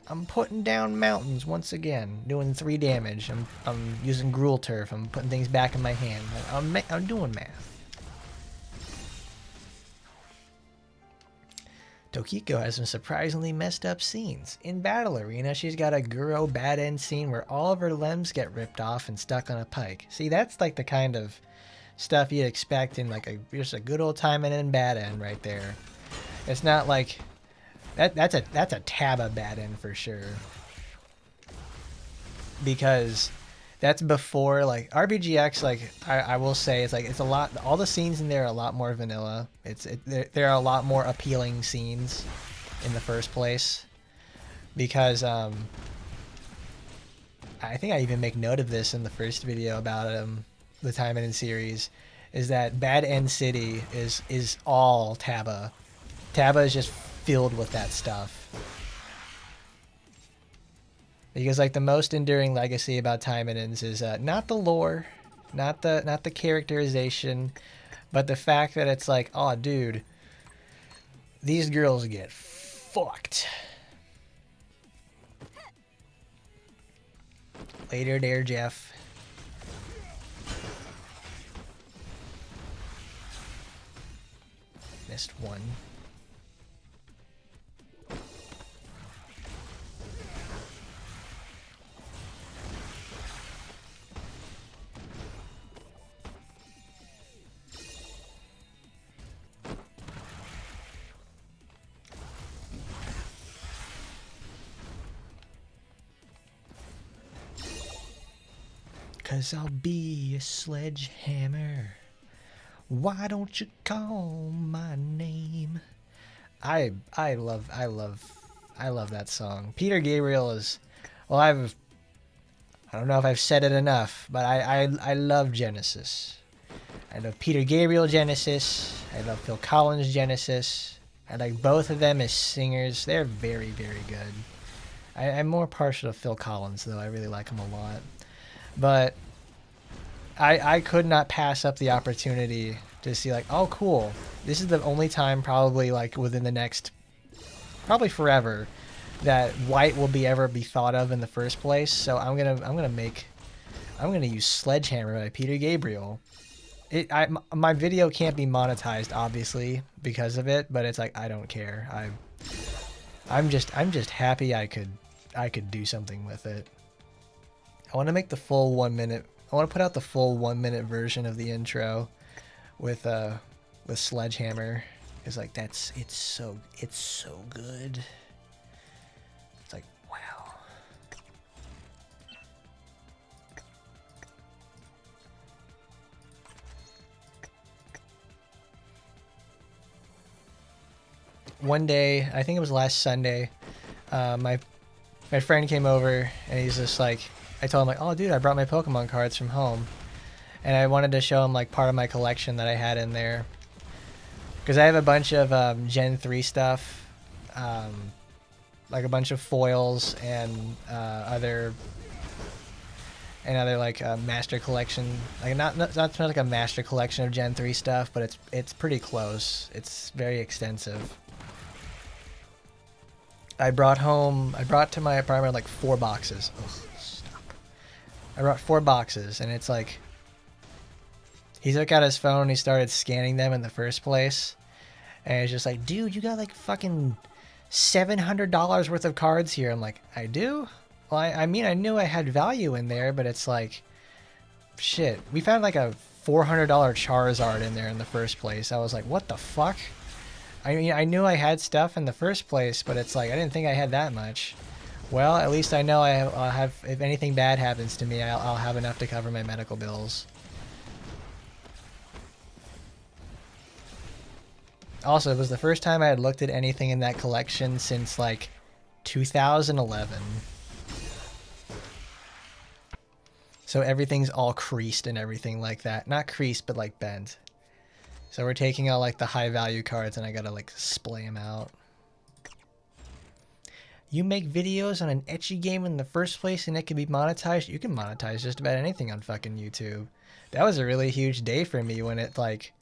I'm putting down mountains once again, doing 3 damage. I'm using Gruul Turf. I'm putting things back in my hand. I'm doing math. Tokiko has some surprisingly messed up scenes. In Battle Arena, she's got a Guro bad end scene where all of her limbs get ripped off and stuck on a pike. See, that's like the kind of stuff you'd expect in like just a good old Taimanin bad end right there. It's not like that's a Taba bad end for sure, because that's before like RBGX. Like I will say, it's like it's a lot. All the scenes in there are a lot more vanilla. There are a lot more appealing scenes in the first place, because I think I even make note of this in the first video about the Taimanin series. is that Bad End City is all Taba. Taba is just filled with that stuff. Because like the most enduring legacy about Taimanins is not the lore, not the characterization, but the fact that it's like, oh dude, these girls get fucked. Later there, Jeff. Missed one. Cause I'll be a sledgehammer. Why don't you call my name? I love that song. Peter Gabriel is, well, I don't know if I've said it enough, but I love Genesis. I love Peter Gabriel Genesis. I love Phil Collins Genesis. I like both of them as singers. They're very, very good. I'm more partial to Phil Collins though. I really like him a lot. But I could not pass up the opportunity to see like, oh cool, this is the only time probably like within the next, probably forever, that Wight will ever be thought of in the first place. So I'm gonna use Sledgehammer by Peter Gabriel. My video can't be monetized obviously because of it, but it's like I don't care. I'm just happy I could do something with it. I want to make the full 1 minute. I want to put out the full 1 minute version of the intro with Sledgehammer. It's like it's so good. It's like wow. One day, I think it was last Sunday, my friend came over and he's just like, I told him like, oh dude, I brought my Pokemon cards from home, and I wanted to show him like part of my collection that I had in there, because I have a bunch of Gen 3 stuff, like a bunch of foils and other like master collection, like not like a master collection of Gen 3 stuff, but it's pretty close. It's very extensive. I brought to my apartment like 4 boxes. Ugh. I brought 4 boxes, and it's like, he took out his phone and he started scanning them in the first place, and it's just like, dude, you got like fucking $700 worth of cards here. I'm like, I do? Well, I mean, I knew I had value in there, but it's like, shit. We found like a $400 Charizard in there in the first place. I was like, what the fuck? I mean, I knew I had stuff in the first place, but it's like, I didn't think I had that much. Well, at least I know I'll have, if anything bad happens to me, I'll have enough to cover my medical bills. Also, it was the first time I had looked at anything in that collection since like 2011. So everything's all creased and everything like that. Not creased, but like bent. So we're taking out like the high value cards, and I gotta like splay them out. You make videos on an ecchi game in the first place and it can be monetized? You can monetize just about anything on fucking YouTube. That was a really huge day for me when it like,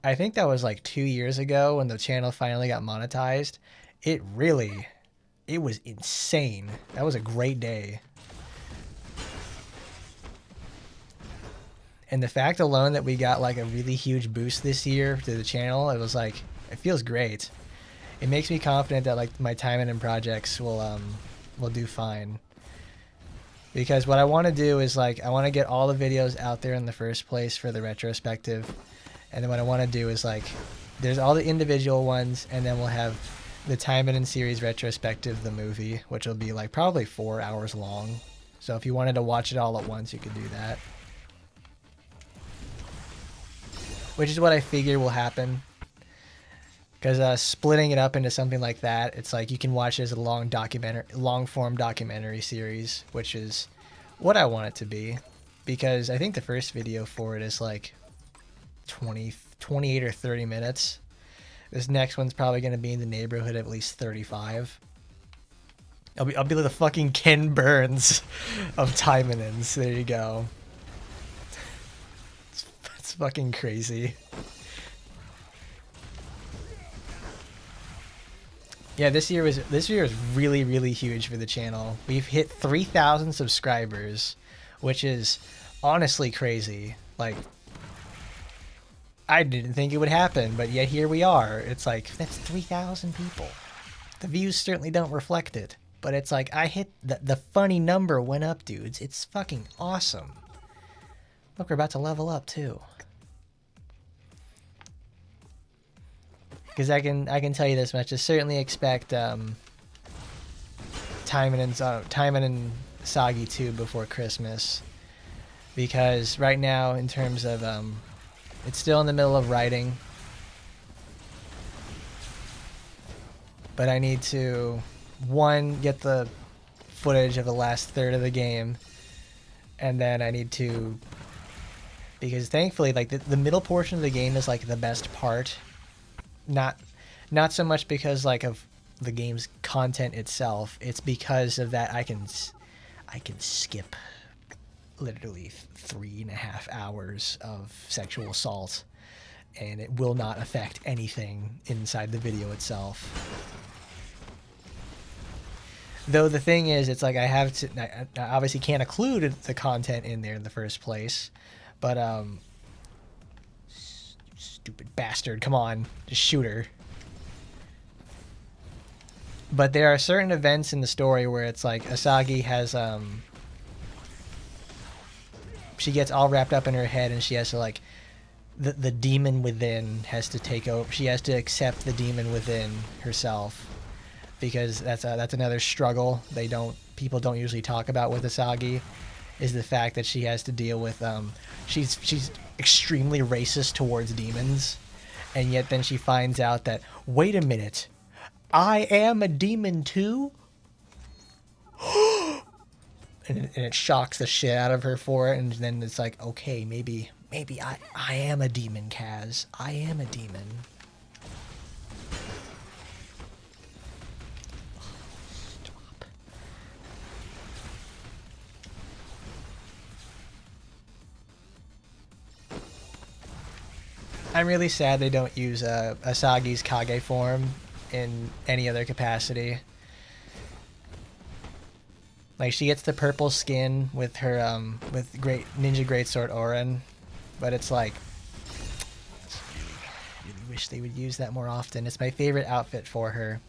I think that was like 2 years ago when the channel finally got monetized. It was insane. That was a great day. And the fact alone that we got like a really huge boost this year to the channel, it was like, it feels great. It makes me confident that like my Taimanin projects will do fine. Because what I want to do is like, I want to get all the videos out there in the first place for the retrospective. And then what I want to do is like, there's all the individual ones, and then we'll have the Taimanin series retrospective, the movie, which will be like probably 4 hours long. So if you wanted to watch it all at once, you could do that. Which is what I figure will happen. Because splitting it up into something like that, it's like you can watch it as a long form documentary series, which is what I want it to be. Because I think the first video for it is like 28 or 30 minutes. This next one's probably going to be in the neighborhood of at least 35. I'll be like the fucking Ken Burns of Taimanins. There you go. It's fucking crazy. Yeah, this year was really, really huge for the channel. We've hit 3,000 subscribers, which is honestly crazy. Like, I didn't think it would happen, but yet here we are. It's like, that's 3,000 people. The views certainly don't reflect it, but it's like, I hit the funny number went up, dudes. It's fucking awesome. Look, we're about to level up too. Because I can tell you this much, just certainly expect Taimanin Sagi 2 before Christmas. Because right now, in terms of it's still in the middle of writing, but I need to get the footage of the last third of the game, and then I need to, because thankfully, like the middle portion of the game is like the best part. Not so much because like of the game's content itself. It's because of that I can skip literally 3.5 hours of sexual assault, and it will not affect anything inside the video itself. Though the thing is, it's like I obviously can't include the content in there in the first place, but stupid bastard, come on, just shoot her. But there are certain events in the story where it's like Asagi has she gets all wrapped up in her head, and she has to like the demon within has to take over. She has to accept the demon within herself, because that's another struggle people don't usually talk about with Asagi, is the fact that she has to deal with she's extremely racist towards demons, and yet then she finds out that, wait a minute, I am a demon too? and it shocks the shit out of her for it, and then it's like, okay, maybe I am a demon, Kaz. I am a demon. Stop. I'm really sad they don't use Asagi's Kage form in any other capacity. Like, she gets the purple skin with her with great ninja greatsword Orin, but it's like, really wish they would use that more often. It's my favorite outfit for her.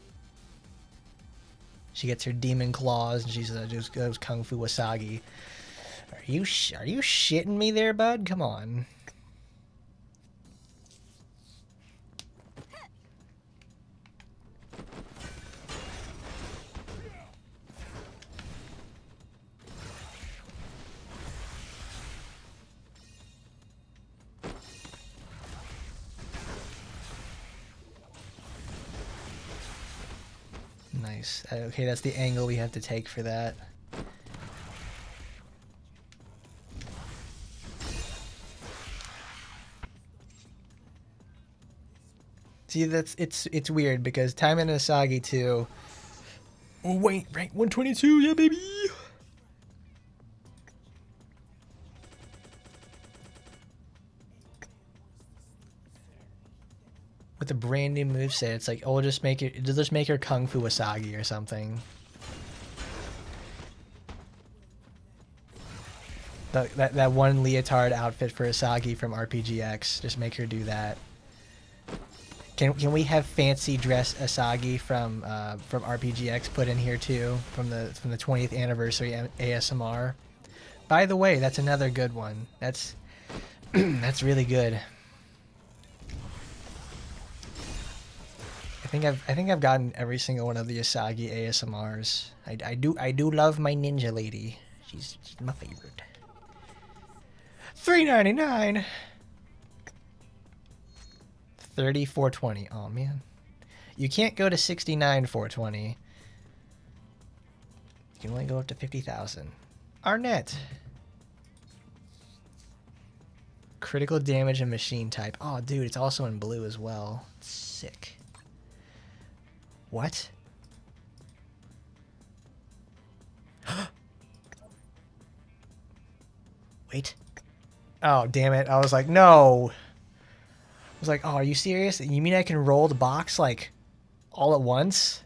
She gets her demon claws, and she's just goes Kung Fu Asagi. Are you shitting me there, bud? Come on. Nice. Okay, that's the angle we have to take for that. See, it's weird because Taimanin Asagi 2. Oh wait, rank 122, yeah baby. With a brand new moveset, it's like, oh, we'll just make her Kung Fu Asagi or something. That one leotard outfit for Asagi from RPGX, just make her do that. Can we have fancy dress Asagi from RPGX put in here too, from the 20th anniversary ASMR? By the way, that's another good one. That's that's really good. I think I've gotten every single one of the Asagi ASMRs. I do love my ninja lady. She's my favorite. $3.99. 30,420. Oh man, you can't go to 69,420. You can only go up to 50,000. Arnett. Critical damage and machine type. Oh, dude, it's also in blue as well. Sick. What? Wait. Oh, damn it. I was like, no. I was like, oh, are you serious? You mean I can roll the box, like, all at once?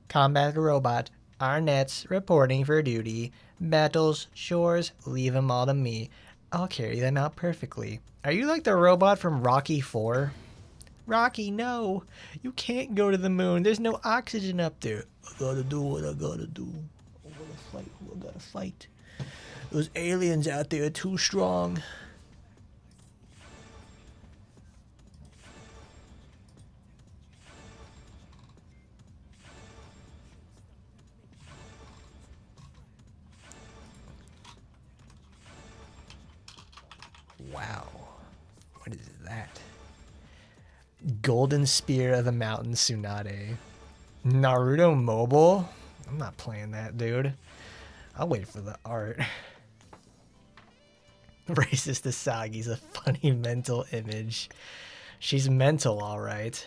Combat robot. Arnett's reporting for duty. Battles, chores, leave them all to me. I'll carry them out perfectly. Are you like the robot from Rocky 4? Rocky, no. You can't go to the moon. There's no oxygen up there. I gotta do what I gotta do. I gotta fight who I gotta fight. Those aliens out there are too strong. Wow. What is that? Golden Spear of the Mountain Tsunade. Naruto Mobile? I'm not playing that, dude. I'll wait for the art. Racist Asagi's a funny mental image. She's mental, alright.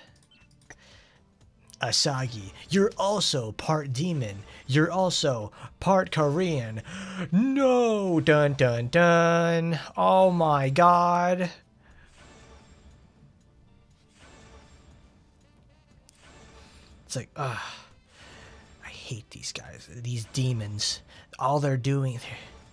Asagi, you're also part demon. You're also part Korean. No! Dun dun dun. Oh my god. It's like, I hate these guys. These demons. All they're doing,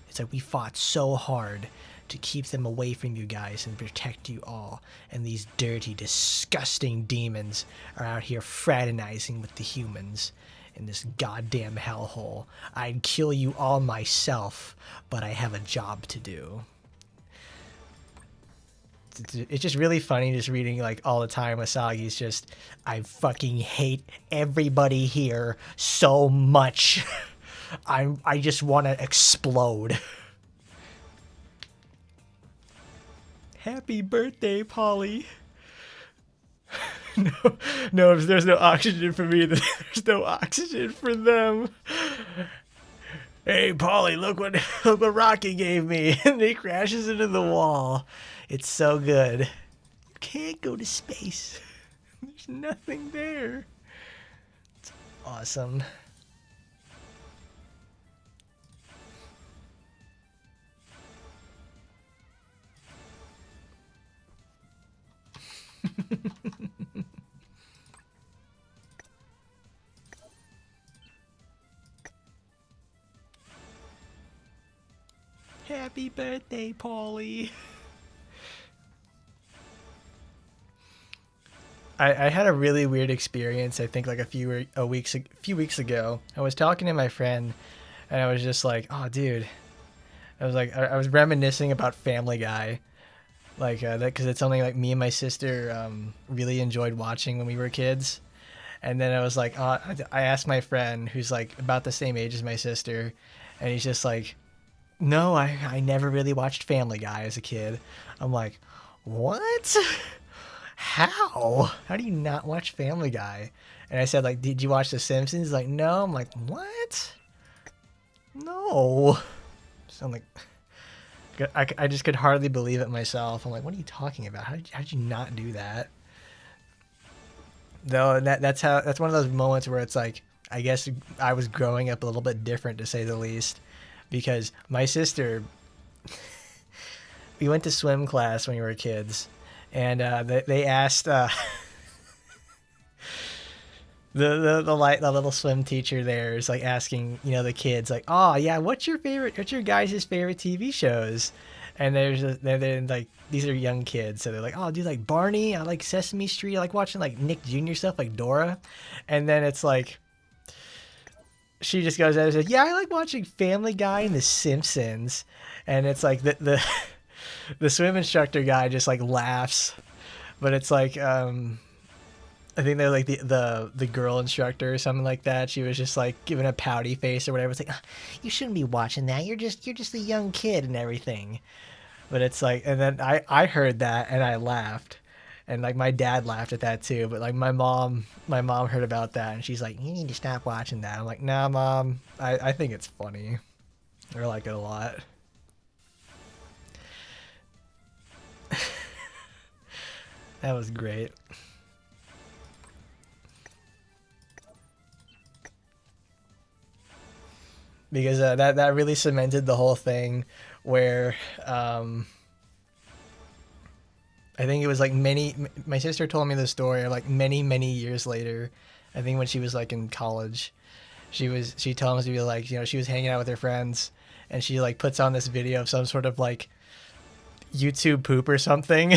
it's like we fought so hard to keep them away from you guys and protect you all. And these dirty, disgusting demons are out here fraternizing with the humans in this goddamn hellhole. I'd kill you all myself, but I have a job to do. It's just really funny just reading like all the time Asagi's just, I fucking hate everybody here so much. I just want to explode. Happy birthday, Polly. No, if there's no oxygen for me, then there's no oxygen for them. Hey, Polly, look what Rocky gave me. And he crashes into the wall. It's so good. You can't go to space. There's nothing there. It's awesome. Happy birthday, Paulie. I had a really weird experience. I think like a few weeks ago. I was talking to my friend, and I was just like, "Oh, dude," I was like, I was reminiscing about Family Guy, like that because it's something like me and my sister really enjoyed watching when we were kids. And then I was like, I asked my friend who's like about the same age as my sister, and he's just like, "No, I never really watched Family Guy as a kid." I'm like, "What? How? How do you not watch Family Guy?" And I said, like, "Did you watch The Simpsons?" He's like, "No." I'm like, "What? No." So I'm like, I just could hardly believe it myself. I'm like, "What are you talking about? How did you not do that?" Though that's one of those moments where it's like, I guess I was growing up a little bit different, to say the least, because my sister, we went to swim class when we were kids, and they asked the little swim teacher there is like asking, you know, the kids like, "Oh yeah, what's your guys' favorite TV shows?" And they're like, these are young kids, so they're like, "Oh, do you like Barney? I like Sesame Street. I like watching like Nick Jr. stuff, like Dora." And then it's like, she just goes out and says, "Yeah, I like watching Family Guy and The Simpsons." And it's like the swim instructor guy just like laughs, but it's like I think they're like the girl instructor or something like that. She was just like giving a pouty face or whatever. It's like, "You shouldn't be watching that. You're just a young kid and everything." But it's like, and then I heard that and I laughed, and like my dad laughed at that too. But like my mom heard about that and she's like, "You need to stop watching that." I'm like, "Nah, Mom, I think it's funny. I like it a lot." That was great. Because that really cemented the whole thing where I think it was like my sister told me the story like many years later. I think when she was like in college, she told us to be like, you know, she was hanging out with her friends and she like puts on this video of some sort of like YouTube poop or something.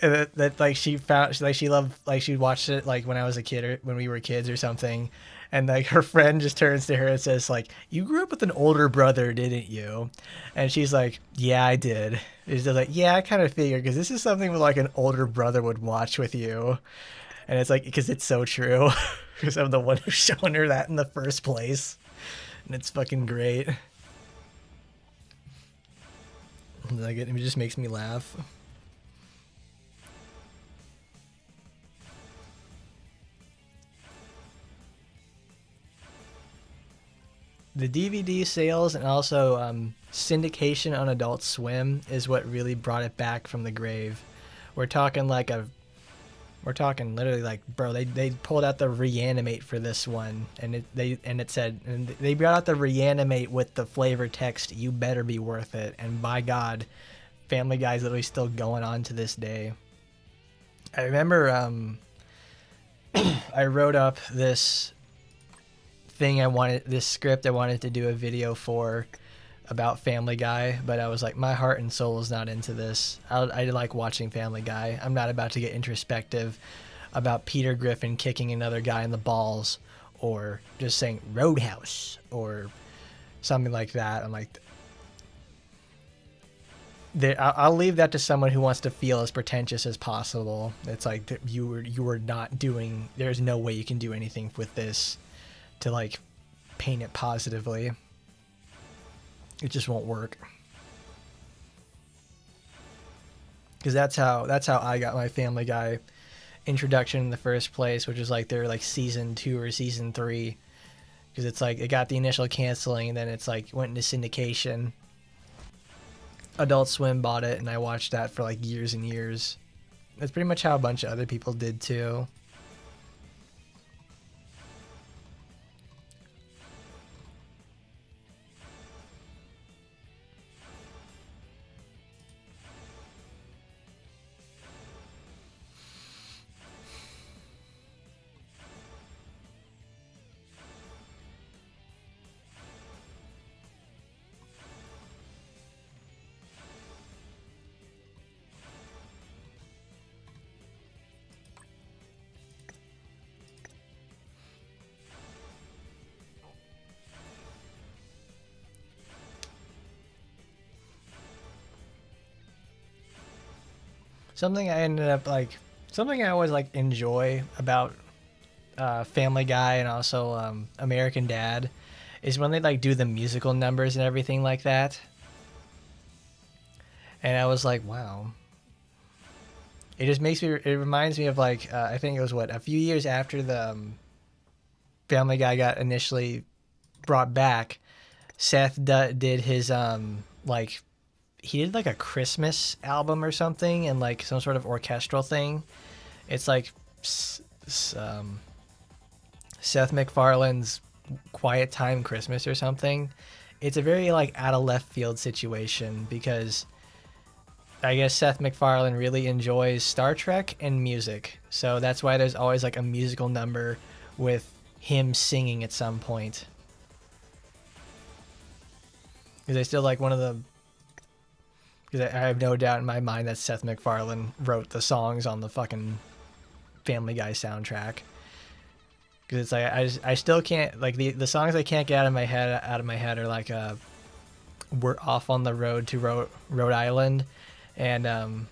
And that like she found like she loved like she watched it like when I was a kid or when we were kids or something, and like her friend just turns to her and says like, "You grew up with an older brother, didn't you?" And she's like, "Yeah, I did." She's just like, "Yeah, I kind of figured because this is something with like an older brother would watch with you," and it's like because it's so true because I'm the one who's showing her that in the first place, and it's fucking great. Like it just makes me laugh. The DVD sales and also syndication on Adult Swim is what really brought it back from the grave. We're talking literally like, bro, they pulled out the reanimate for this one, and it said, and they brought out the reanimate with the flavor text, "You better be worth it," and by God, Family Guy's literally still going on to this day. I remember I wrote up this script I wanted to do a video for about Family Guy, but I was like, my heart and soul is not into this. I like watching Family Guy. I'm not about to get introspective about Peter Griffin kicking another guy in the balls or just saying Roadhouse or something like that. I'm like, I'll leave that to someone who wants to feel as pretentious as possible. It's like you were not doing. There's no way you can do anything with this to like paint it positively. It just won't work. Because that's how I got my Family Guy introduction in the first place, which is like their like season 2 or season 3. Because it's like it got the initial canceling and then it's like went into syndication. Adult Swim bought it and I watched that for like years and years. That's pretty much how a bunch of other people did too. Something I always like enjoy about Family Guy and also American Dad is when they like do the musical numbers and everything like that. And I was like, wow. It reminds me of like, I think it was a few years after the Family Guy got initially brought back, Seth did his like, he did like a Christmas album or something and like some sort of orchestral thing. It's like Seth MacFarlane's Quiet Time Christmas or something. It's a very like out of left field situation because I guess Seth MacFarlane really enjoys Star Trek and music. So that's why there's always like a musical number with him singing at some point. Because I still like because I have no doubt in my mind that Seth MacFarlane wrote the songs on the fucking Family Guy soundtrack. Because it's like I still can't like the songs I can't get out of my head are like "We're Off on the Road to Rhode Island," and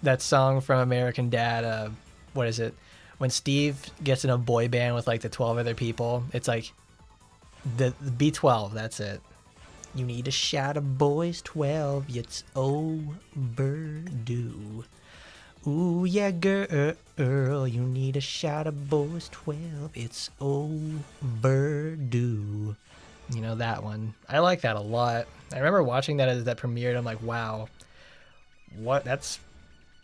that song from American Dad. What is it? When Steve gets in a boy band with like the 12 other people, it's like the B12. That's it. You need a shot of boys 12, it's overdue. Ooh, yeah, girl, you need a shot of boys 12, it's overdue. You know, that one. I like that a lot. I remember watching that as that premiered. I'm like, wow, what? That's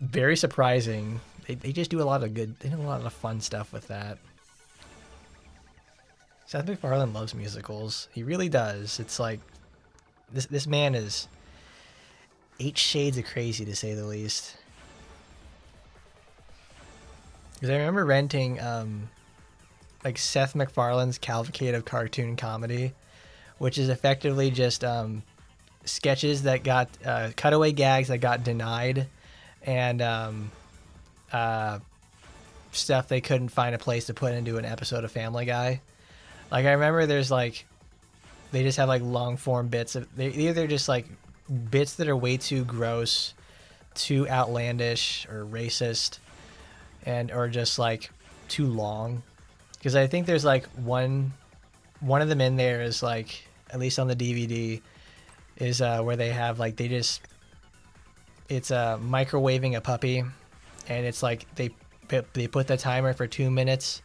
very surprising. They just do a lot of good. They do a lot of fun stuff with that. Seth MacFarlane loves musicals. He really does. It's like this man is 8 shades of crazy, to say the least. Because I remember renting like Seth MacFarlane's Cavalcade of Cartoon Comedy, which is effectively just sketches that got cutaway gags that got denied, and stuff they couldn't find a place to put into an episode of Family Guy. Like, I remember there's like, they just have like long form bits of, they either just like bits that are way too gross, too outlandish or racist, and or just like too long. Because I think there's like one of them in there is like, at least on the DVD, is where they have like, it's microwaving a puppy, and it's like they put the timer for 2 minutes.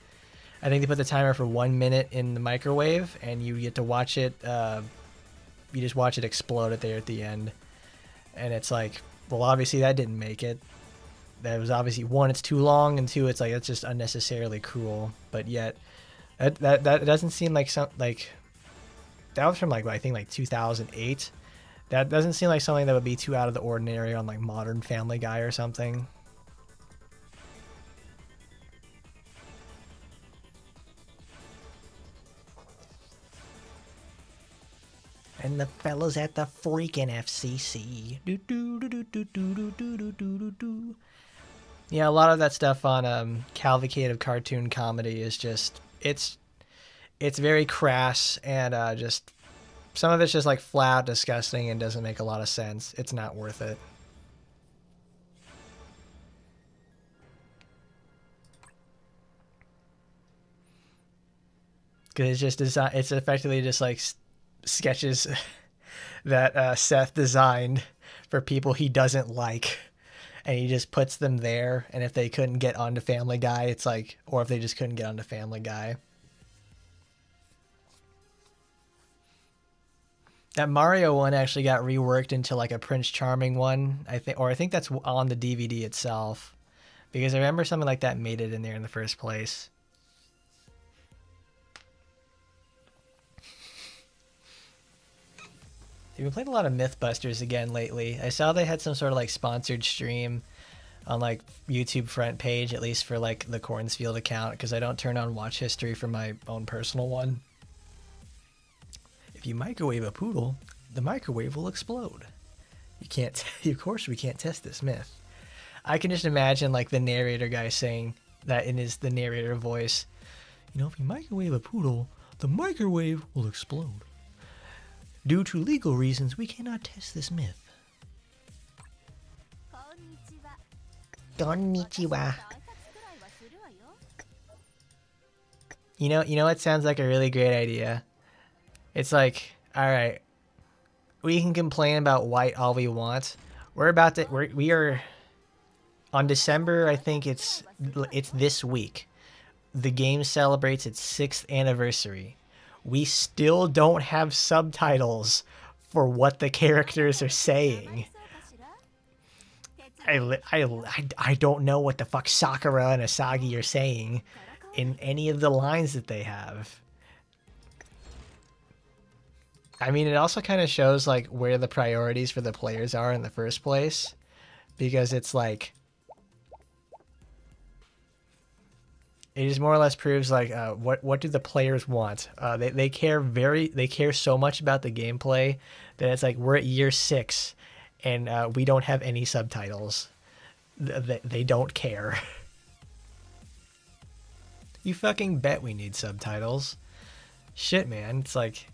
I think they put the timer for 1 minute in the microwave, and you get to watch it. You just watch it explode there at the end, and it's like, well, obviously that didn't make it. That was obviously, one, it's too long, and two, it's like it's just unnecessarily cruel. But yet, that doesn't seem like that was from like, I think like 2008. That doesn't seem like something that would be too out of the ordinary on like modern Family Guy or something. And the fellas at the freaking FCC. Yeah, a lot of that stuff on Cavalcade of Cartoon Comedy is just, it's very crass, and just some of it's just like flat disgusting and doesn't make a lot of sense. It's not worth it. Because it's effectively just like sketches that Seth designed for people he doesn't like, and he just puts them there. And if they couldn't get onto Family Guy, it's like, or if they just couldn't get onto Family Guy. That Mario one actually got reworked into like a Prince Charming one, I think that's on the DVD itself, because I remember something like that made it in there in the first place. We've been playing a lot of Mythbusters again lately. I saw they had some sort of like sponsored stream on like YouTube front page, at least for like the Cornsfield account, because I don't turn on watch history for my own personal one. If you microwave a poodle, the microwave will explode. You can't, of course we can't test this myth. I can just imagine like the narrator guy saying that in the narrator voice. You know, if you microwave a poodle, the microwave will explode. Due to legal reasons, we cannot test this myth. Konnichiwa. You know what sounds like a really great idea? It's like, all right, we can complain about Wight all we want. We are on December, I think it's this week. The game celebrates its 6th anniversary. We still don't have subtitles for what the characters are saying. I don't know what the fuck Sakura and Asagi are saying in any of the lines that they have. I mean, it also kind of shows like where the priorities for the players are in the first place, because it's like, it just more or less proves like what do the players want. They care so much about the gameplay that it's like, we're at year 6 and we don't have any subtitles. They don't care. You fucking bet we need subtitles. Shit, man. It's like,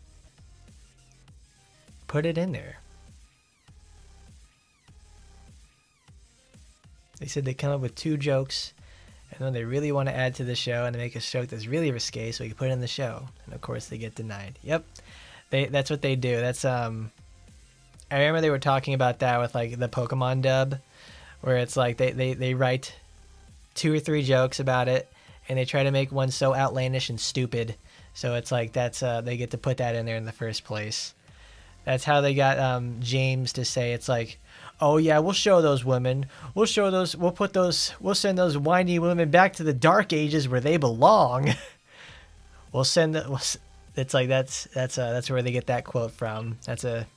put it in there. They said they come up with 2 jokes, and then they really want to add to the show and they make a joke that's really risque so we can put it in the show. And of course they get denied. Yep. That's what they do. That's I remember they were talking about that with like the Pokemon dub, where it's like they write 2 or 3 jokes about it and they try to make one so outlandish and stupid. So it's like, that's they get to put that in there in the first place. That's how they got James to say it's like, oh yeah, we'll show those women. We'll show those. We'll put those. We'll send those whiny women back to the dark ages where they belong. We'll send the. It's like that's where they get that quote from. That's a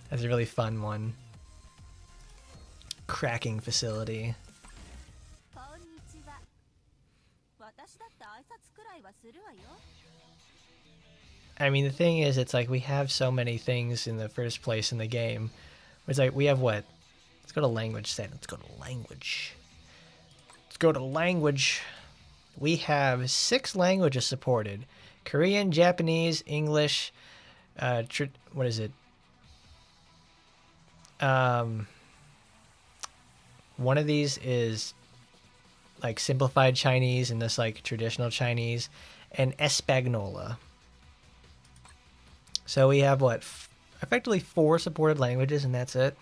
really fun one. Cracking facility. I mean, the thing is, it's like we have so many things in the first place in the game. It's like we have what? Let's go to language set. Let's go to language. Let's go to language. We have 6 languages supported: Korean, Japanese, English. What is it? One of these is like simplified Chinese, and this like traditional Chinese, and Espagnola. So we have what? Effectively 4 supported languages, and that's it.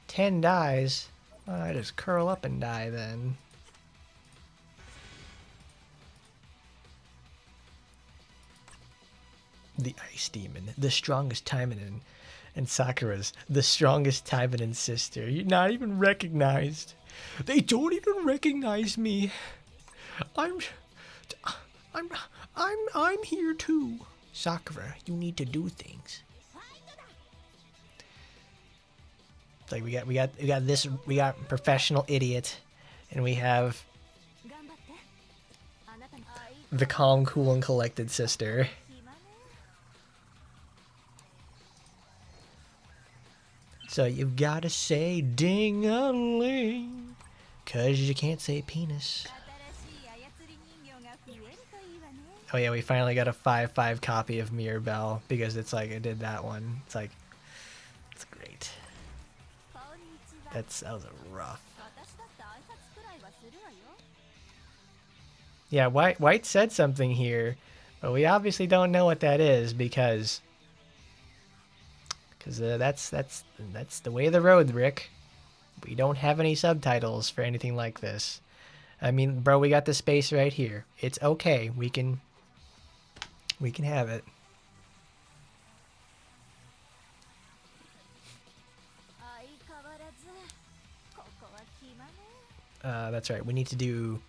Ten dies. Well, I just curl up and die then. The Ice Demon, the strongest Taimanin, and Sakura's the strongest Taimanin sister. You're not even recognized. They don't even recognize me. I'm here too. Sakura, you need to do things. It's like we got professional idiot, and we have the calm, cool, and collected sister. So you've got to say ding-a-ling, 'cause you can't say penis. Oh yeah, we finally got a 5/5 copy of Mirabelle, because it's like I did that one. It's like, it's great. That was a rough. Yeah, Wight said something here, but we obviously don't know what that is because that's the way of the road, Rick. We don't have any subtitles for anything like this. I mean, bro, we got the space right here. It's okay. We can have it. That's right. We need to do.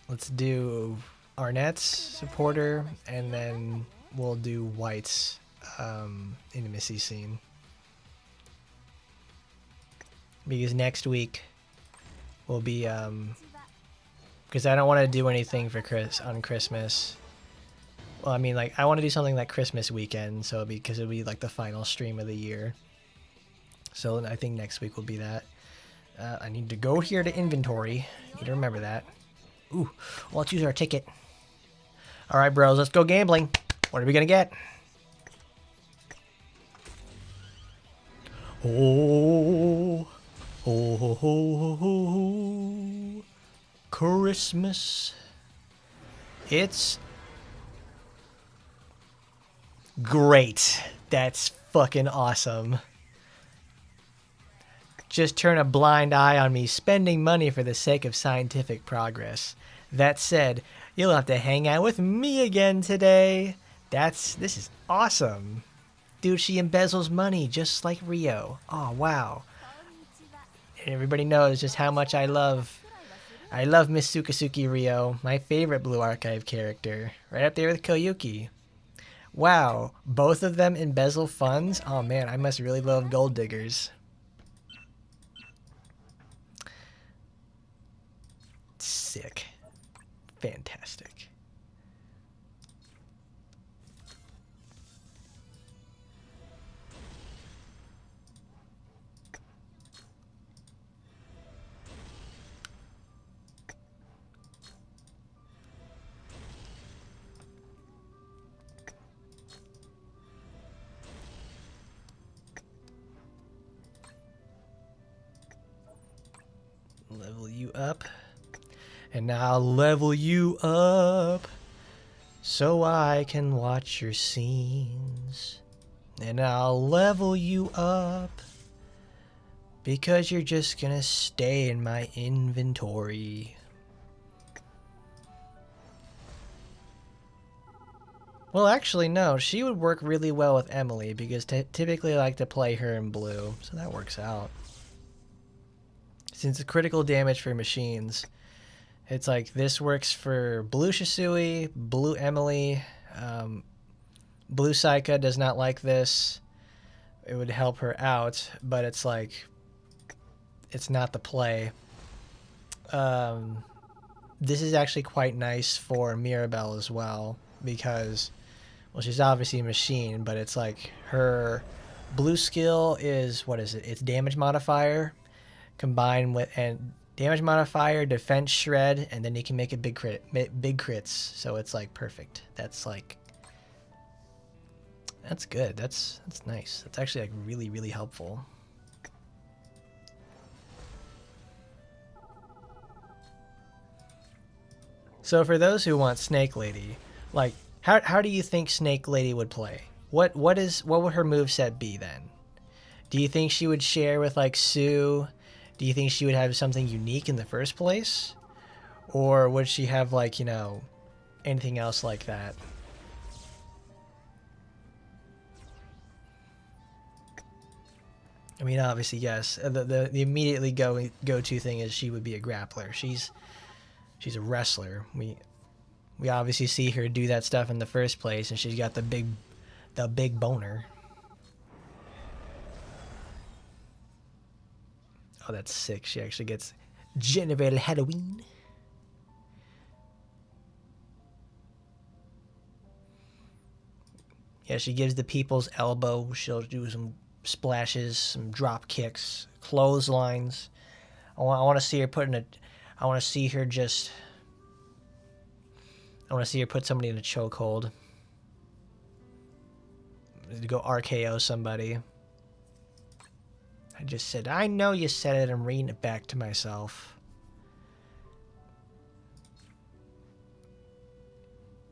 Let's do Arnett's supporter, and then we'll do Wight's intimacy scene. Because next week will be because I don't want to do anything for on Christmas. Well, I mean, like I want to do something like Christmas weekend, so it'll be like the final stream of the year. So I think next week will be that. I need to go here to inventory. Need to remember that. Ooh, well, let's use our ticket. All right, bros, let's go gambling. What are we gonna get? Oh, Christmas. It's great. That's fucking awesome. Just turn a blind eye on me spending money for the sake of scientific progress. That said, you'll have to hang out with me again today. This is awesome. Dude, she embezzles money just like Rio. Oh, wow. And everybody knows just how much I love Miss Sukasuki Rio, my favorite Blue Archive character. Right up there with Koyuki. Wow, both of them embezzle funds? Oh man, I must really love gold diggers. Sick. Fantastic. Level you up. And now I'll level you up so I can watch your scenes. And I'll level you up Because you're just gonna stay in my inventory. Well, actually, no. She would work really well with Emily because typically I like to play her in blue, so that works out. Since it's critical damage for machines, it's like this works for blue Shisui, blue Emily, blue Saika does not like this. It would help her out, but it's like, it's not the play. This is actually quite nice for Mirabelle as well because, well, she's obviously a machine, but it's like her blue skill is, what is it? It's damage modifier combined with, and damage modifier, defense shred, and then you can make a big crits. So it's like perfect. That's like, that's good. That's nice. That's actually like really, really helpful. So for those who want Snake Lady, like, how do you think Snake Lady would play? What would her moveset be then? Do you think she would share with like Sue? Do you think she would have something unique in the first place? Or would she have like, you know, anything else like that? I mean, obviously, yes. The immediately go-to thing is she would be a grappler. She's a wrestler. We obviously see her do that stuff in the first place, and she's got the big boner. Oh, that's sick. She actually gets generated Halloween. Yeah, she gives the people's elbow. She'll do some splashes, some drop kicks, clotheslines. I want to see her I want to see her put somebody in a chokehold. Go RKO somebody. I just said, I know you said it, I'm reading it back to myself.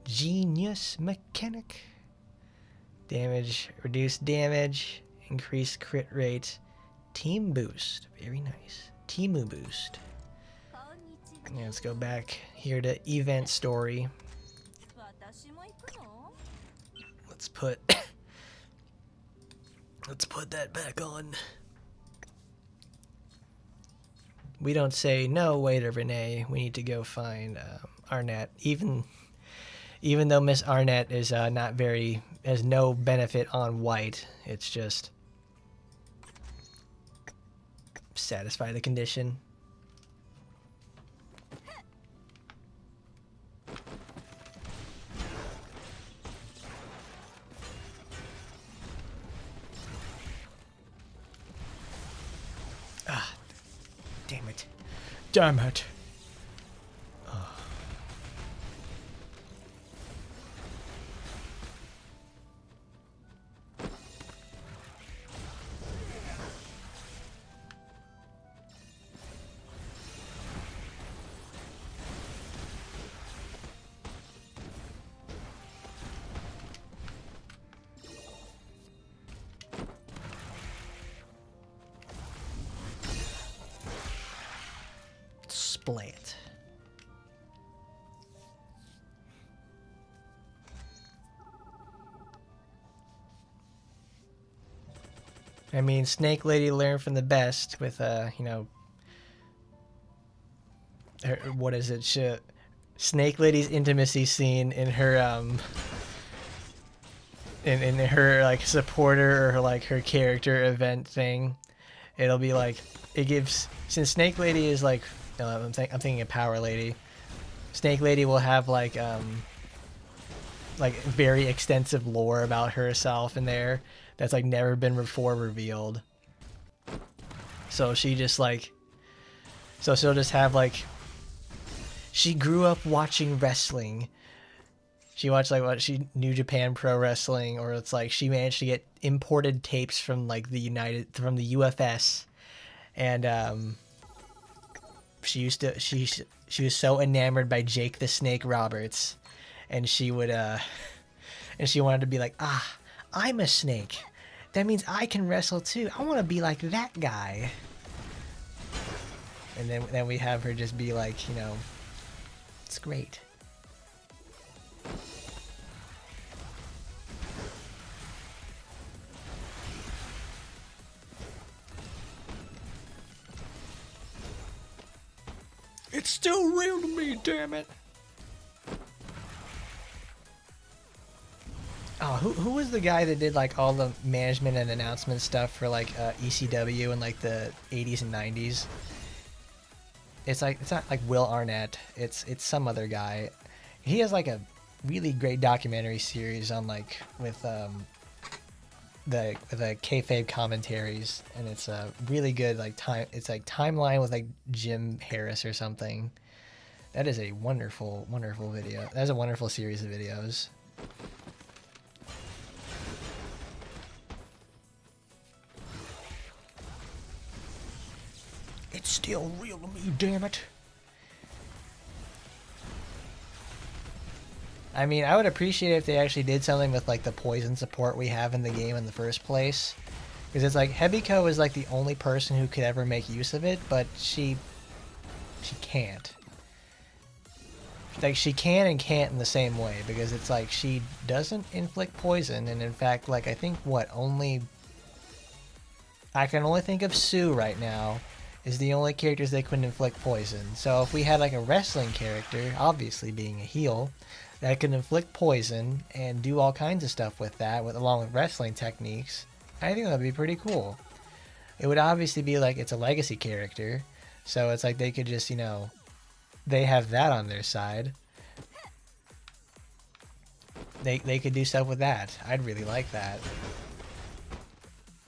Genius mechanic. Damage, reduce damage, increase crit rate, team boost. Very nice. Teamu boost. Yeah, let's go back here to event story. Let's put that back on. We don't say no. Wait, Renee. We need to go find Arnett. Even though Miss Arnett is has no benefit on Wight. It's just satisfy the condition. Ah, damn it. Damn it. Splat. I mean, Snake Lady learned from the best with, you know, her, what is it? Snake Lady's intimacy scene in her, in her, like, supporter or, like, her character event thing. It'll be, like, it gives, since Snake Lady is, like, I'm thinking of Power Lady. Snake Lady will have, like very extensive lore about herself in there that's like never been before revealed. So she just like, so she'll just have like, she grew up watching wrestling. She watched like New Japan Pro Wrestling, or it's like she managed to get imported tapes from like the UFS, and she was so enamored by Jake the Snake Roberts, and she would and she wanted to be like, I'm a snake. That means I can wrestle too. I want to be like that guy. And then we have her just be like, you know, it's great. It's still real to me, damn it. Oh, who was the guy that did like all the management and announcement stuff for like ECW in like the 80s and 90s? It's not like Will Arnett. It's some other guy. He has like a really great documentary series on like with the kayfabe commentaries, and it's a really good like It's like Timeline with like Jim Harris or something. That is a wonderful video. That's a wonderful series of videos. It's still real to me, damn it. I mean, I would appreciate it if they actually did something with like the poison support we have in the game in the first place. Because it's like Hebiko is like the only person who could ever make use of it, but she can't. Like she can and can't in the same way, because it's like she doesn't inflict poison, and in fact, like I think I can only think of Sue right now is the only characters that couldn't inflict poison. So if we had like a wrestling character, obviously being a heel, that can inflict poison and do all kinds of stuff with that, along with wrestling techniques, I think that would be pretty cool. It would obviously be like it's a legacy character, so it's like they could just, you know, they have that on their side. They could do stuff with that. I'd really like that.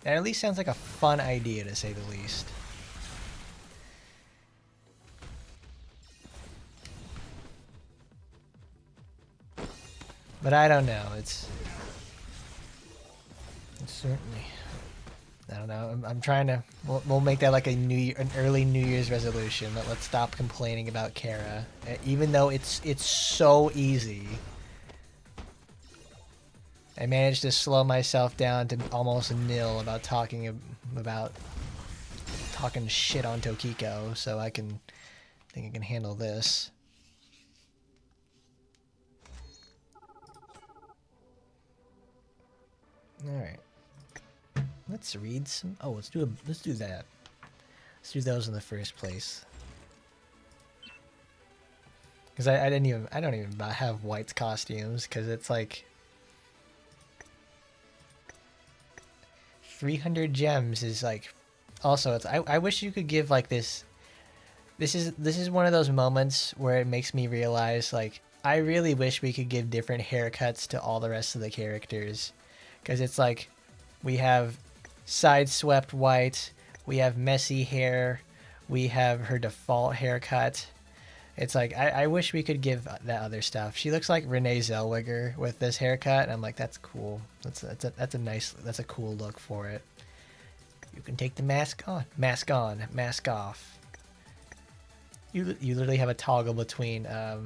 That at least sounds like a fun idea, to say the least. But I don't know. It's certainly. I don't know. I'm trying to. We'll make that like an early New Year's resolution. Let's stop complaining about Kara, even though it's so easy. I managed to slow myself down to almost nil about talking shit on Tokiko, so I think I can handle this. All right. Let's read some. Oh, let's do that. Let's do those in the first place. Because I don't even have Wight's costumes, because it's like 300 gems is like. Also, it's I wish you could give like this. This is one of those moments where it makes me realize like I really wish we could give different haircuts to all the rest of the characters. Because it's like, we have sideswept Wight, we have messy hair, we have her default haircut. It's like, I wish we could give that other stuff. She looks like Renee Zellweger with this haircut, and I'm like, that's cool. That's a cool look for it. You can take the mask on, mask off. You literally have a toggle between the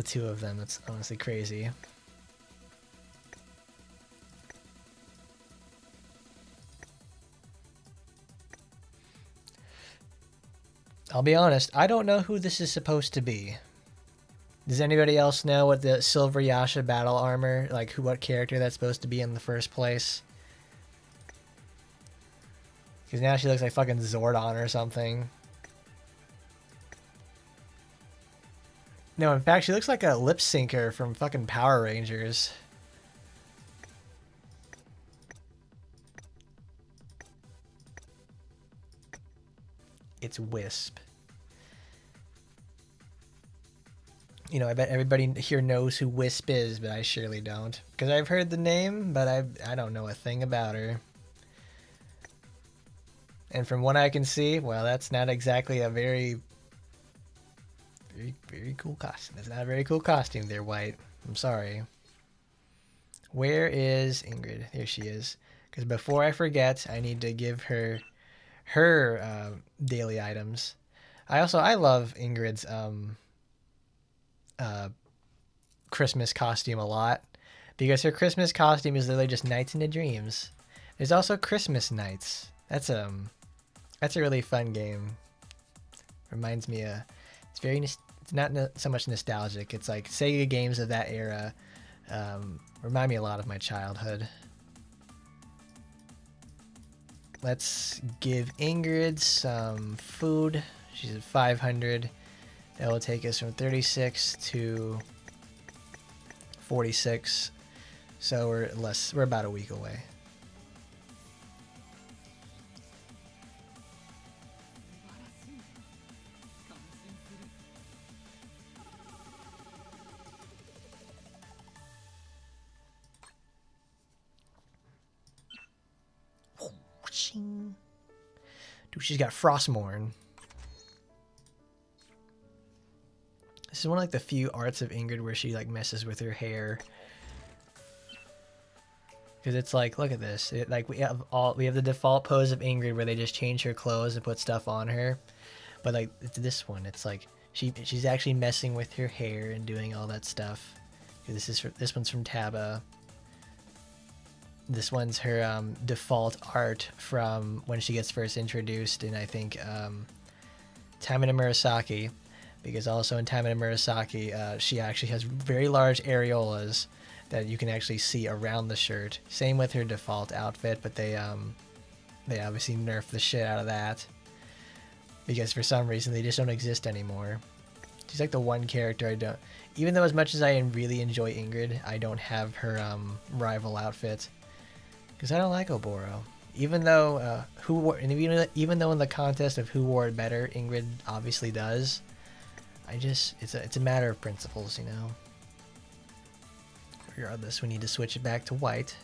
two of them. That's honestly crazy. I'll be honest, I don't know who this is supposed to be. Does anybody else know what the Silver Yasha battle armor, like what character that's supposed to be in the first place? Because now she looks like fucking Zordon or something. No, in fact, she looks like a lip syncer from fucking Power Rangers. It's Wisp. You know, I bet everybody here knows who Wisp is, but I surely don't. Because I've heard the name, but I don't know a thing about her. And from what I can see, well, that's not exactly a very cool costume. That's not a very cool costume there, Wight. I'm sorry. Where is Ingrid? Here she is. Because before I forget, I need to give her daily items. I love Ingrid's Christmas costume a lot, because her Christmas costume is literally just nights into dreams. There's also Christmas nights. That's That's a really fun game. Reminds me of, it's very, it's not so much nostalgic. It's like Sega games of that era remind me a lot of my childhood. Let's give Ingrid some food. She's at 500. That will take us from 36 to 46. So we're about a week away. Dude, she's got Frostmourne. This is one of like the few arts of Ingrid where she like messes with her hair. Because it's like, look at this. Like we have the default pose of Ingrid where they just change her clothes and put stuff on her. But like it's this one, it's like she's actually messing with her hair and doing all that stuff. This one's from Taba. This one's her default art from when she gets first introduced in, I think, Taimanin Murasaki. Because also in Taimanin Murasaki, she actually has very large areolas that you can actually see around the shirt. Same with her default outfit, but they obviously nerfed the shit out of that. Because for some reason, they just don't exist anymore. She's like the one character I don't... Even though as much as I really enjoy Ingrid, I don't have her rival outfit. Because I don't like Oboro. Even though even though in the contest of who wore it better, Ingrid obviously does. It's a matter of principles, you know. Regardless, we need to switch it back to Wight.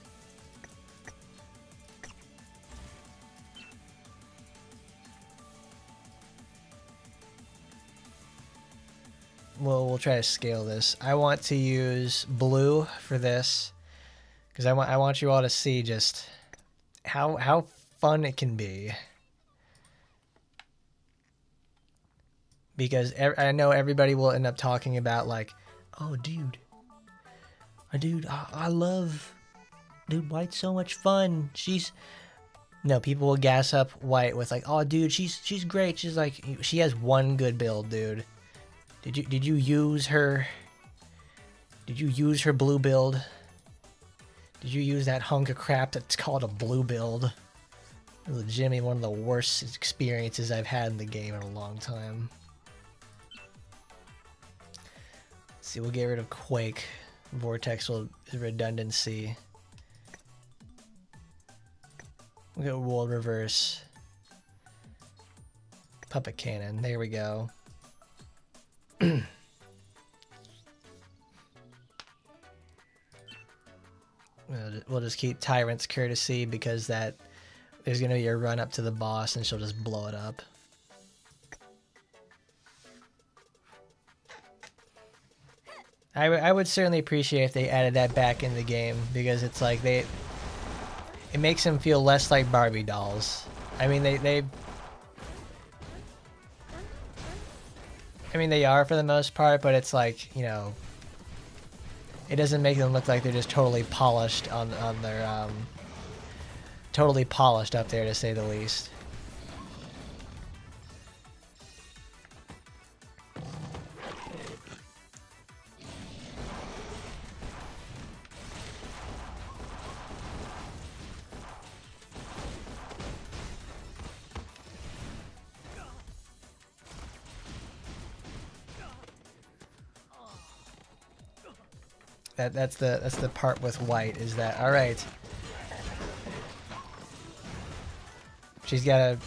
We'll try to scale this. I want to use blue for this. Because I want you all to see just how fun it can be. Because I know everybody will end up talking about like, oh dude, I love, dude, Wight's so much fun. No, people will gas up Wight with like, oh dude, she's great. She's like, she has one good build, dude. Did you use her? Did you use her blue build? Did you use that hunk of crap that's called a blue build? Legitimately one of the worst experiences I've had in the game in a long time. Let's see, we'll get rid of Quake. Vortex will redundancy. We'll get World Reverse. Puppet Cannon, there we go. We'll just keep Tyrant's Courtesy because there's going to be a run up to the boss and she'll just blow it up. I would certainly appreciate if they added that back in the game because it's like it makes them feel less like Barbie dolls. I mean they are for the most part, but it's like, you know, it doesn't make them look like they're just totally polished on their totally polished up there, to say the least. That's the part with Wight, is that, all right, she's got a,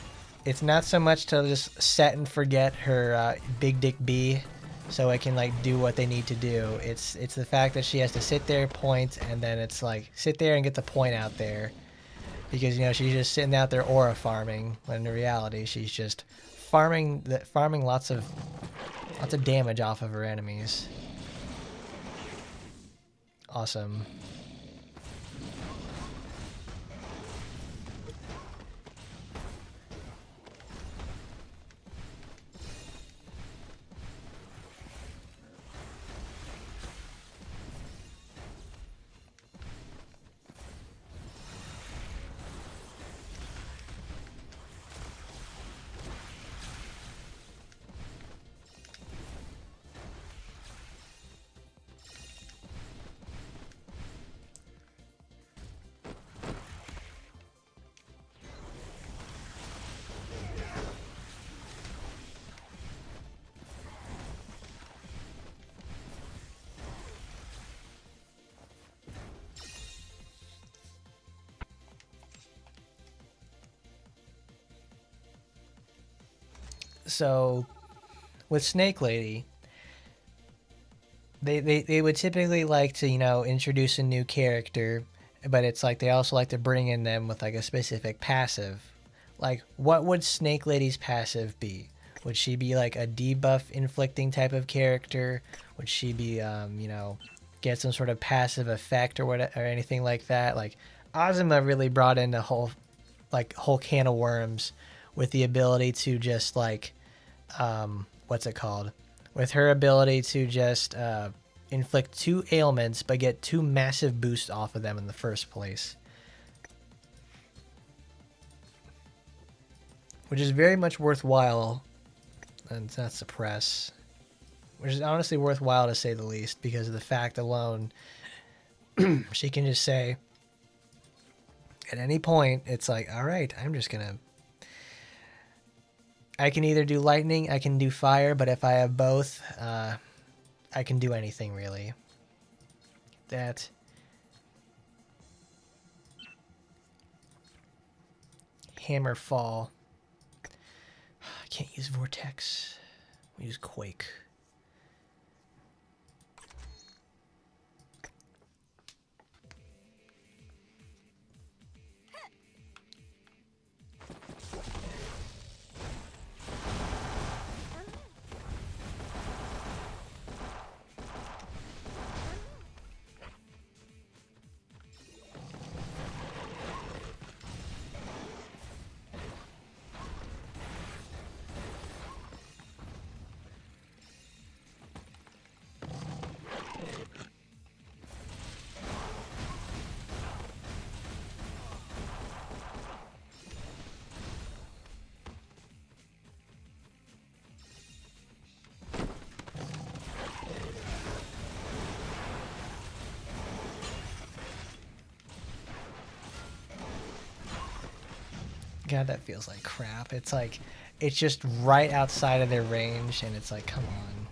it's not so much to just set and forget her big dick B so it can like do what they need to do. It's the fact that she has to sit there, point, and then it's like sit there and get the point out there, because you know she's just sitting out there aura farming, when in reality she's just farming lots of damage off of her enemies. Awesome. So with Snake Lady, they would typically like to, introduce a new character, but it's like they also like to bring in them with like a specific passive. Like, what would Snake Lady's passive be? Would she be like a debuff inflicting type of character? Would she be, get some sort of passive effect or anything like that? Like, Ozma really brought in a whole can of worms with the ability to just like, what's it called? With her ability to just inflict 2 ailments but get 2 massive boosts off of them in the first place. Which is very much worthwhile, and it's not suppress, which is honestly worthwhile to say the least, because of the fact alone, she can just say, at any point, it's like, all right, I can either do lightning, I can do fire, but if I have both, I can do anything, really. That. Hammer fall. I can't use Vortex. We use Quake. God, that feels like crap. It's like, it's just right outside of their range, and it's like, come on.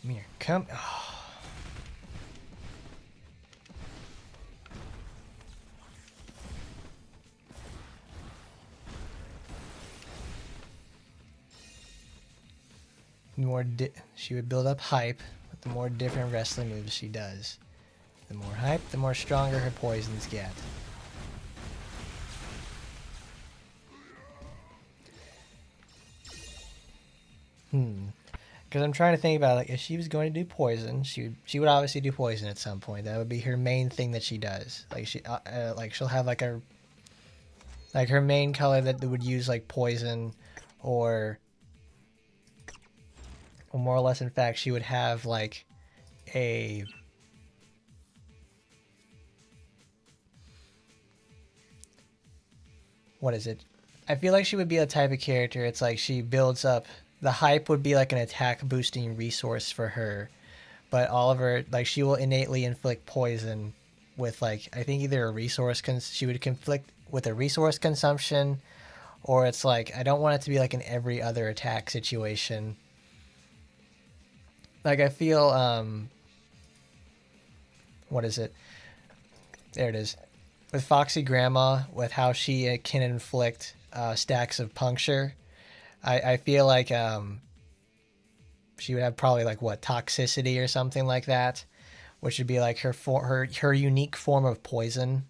Come here. Come. Oh. She would build up hype with the more different wrestling moves she does. The more hype, the more stronger her poisons get. Because I'm trying to think about, like, if she was going to do poison, she would obviously do poison at some point. That would be her main thing that she does. Like she'll have like her main color that would use like poison, or more or less, in fact, she would have like a what is it? I feel like she would be a type of character. It's like she builds up. The hype would be like an attack boosting resource for her, but all of her, like, she will innately inflict poison with, like, I think either a resource she would conflict with a resource consumption, or it's like, I don't want it to be like an every other attack situation. Like, I feel what is it? There it is. With Foxy Grandma, with how she can inflict stacks of puncture, I feel like she would have probably like what, toxicity or something like that, which would be like her unique form of poison,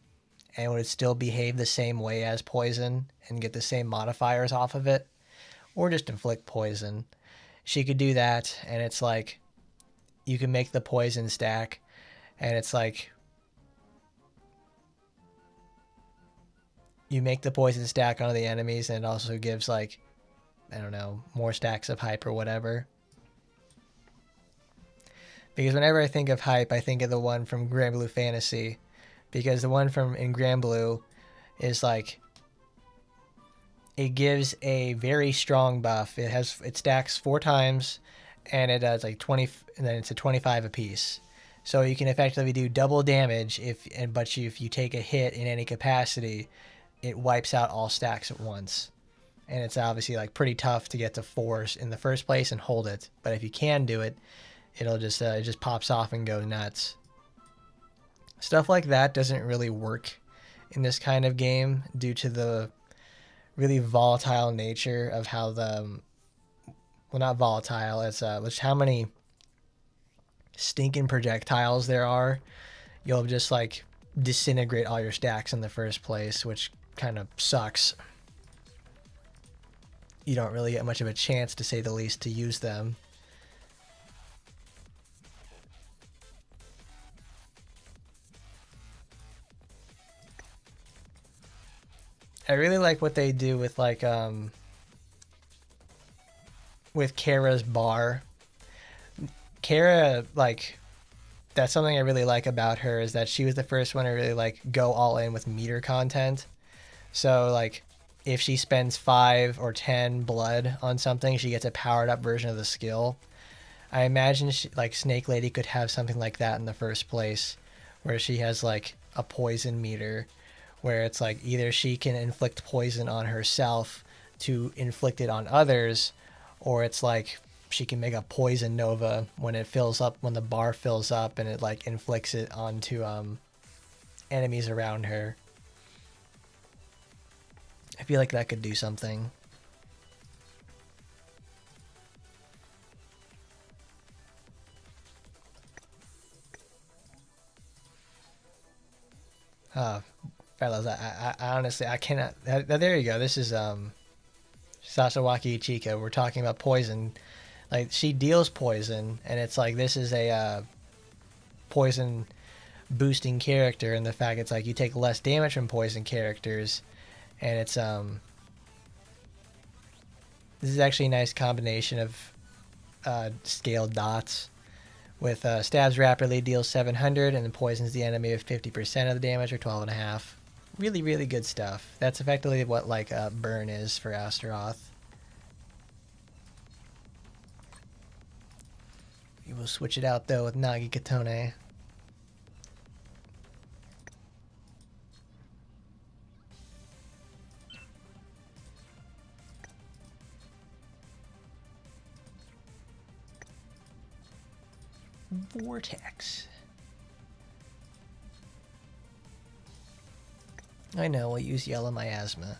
and would still behave the same way as poison and get the same modifiers off of it, or just inflict poison. She could do that, and it's like you can make the poison stack, and it's like you make the poison stack onto the enemies, and it also gives, like, I don't know, more stacks of hype or whatever. Because whenever I think of hype, I think of the one from Grand Blue Fantasy, because the one from in Grand Blue is like, it gives a very strong buff. It stacks 4 times, and it does like 20, and then it's a 25 apiece. So you can effectively do double damage but if you take a hit in any capacity, it wipes out all stacks at once. And it's obviously like pretty tough to get to 4 in the first place and hold it. But if you can do it, it just pops off and goes nuts. Stuff like that doesn't really work in this kind of game due to the really volatile nature of how well, not volatile, it's which how many stinking projectiles there are. You'll just like disintegrate all your stacks in the first place, which kind of sucks. You don't really get much of a chance, to say the least, to use them. I really like what they do with like with Kara's bar. Kara, like, that's something I really like about her, is that she was the first one to really like go all in with meter content. So like, if she spends 5 or 10 blood on something, she gets a powered up version of the skill. I imagine like Snake Lady could have something like that in the first place, where she has like a poison meter, where it's like either she can inflict poison on herself to inflict it on others, or it's like she can make a poison nova when it fills up, when the bar fills up, and it like inflicts it onto enemies around her. I feel like that could do something. Fellas, I honestly, I cannot. There you go. This is Sasawaki Ichika. We're talking about poison. Like, she deals poison, and it's like, this is a poison boosting character, and the fact it's like you take less damage from poison characters, and it's this is actually a nice combination of scaled dots. With stabs rapidly, deals 700, and then poisons the enemy of 50% of the damage, or 12.5. Really, really good stuff. That's effectively what like burn is for Astaroth. We will switch it out though with Nagi Katone. Vortex. I know, we'll use Yellow Miasma.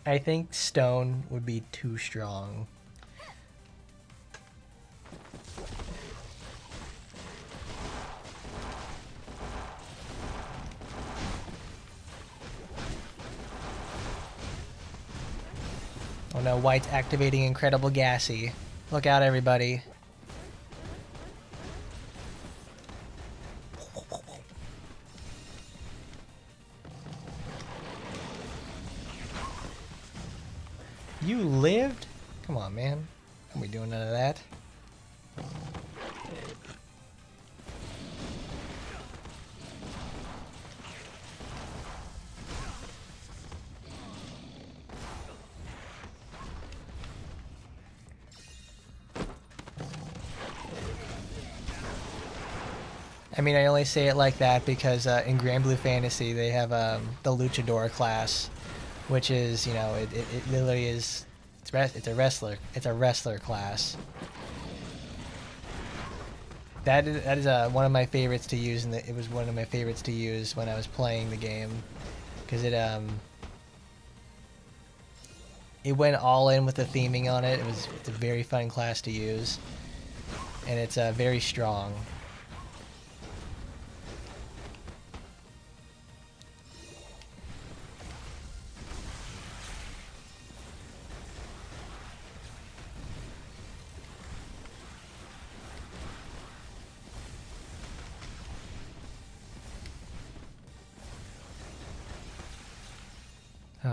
I think Stone would be too strong. Oh no, Wight's activating Incredible Gassy. Look out, everybody. You lived? Come on, man. Can't be doing none of that. I mean, I only say it like that because in Grand Blue Fantasy they have the Luchador class, which is, you know, it literally is, it's a wrestler class. That is one of my favorites to use, and it was one of my favorites to use when I was playing the game, because it went all in with the theming on it. It's a very fun class to use, and it's very strong.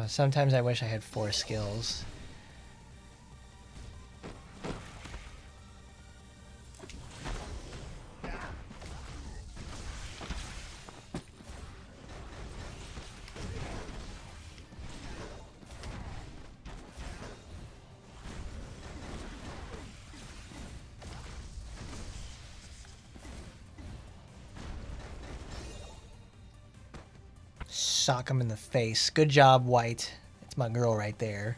Sometimes I wish I had 4 skills. sock him in the face. Good job, Wight. It's my girl right there.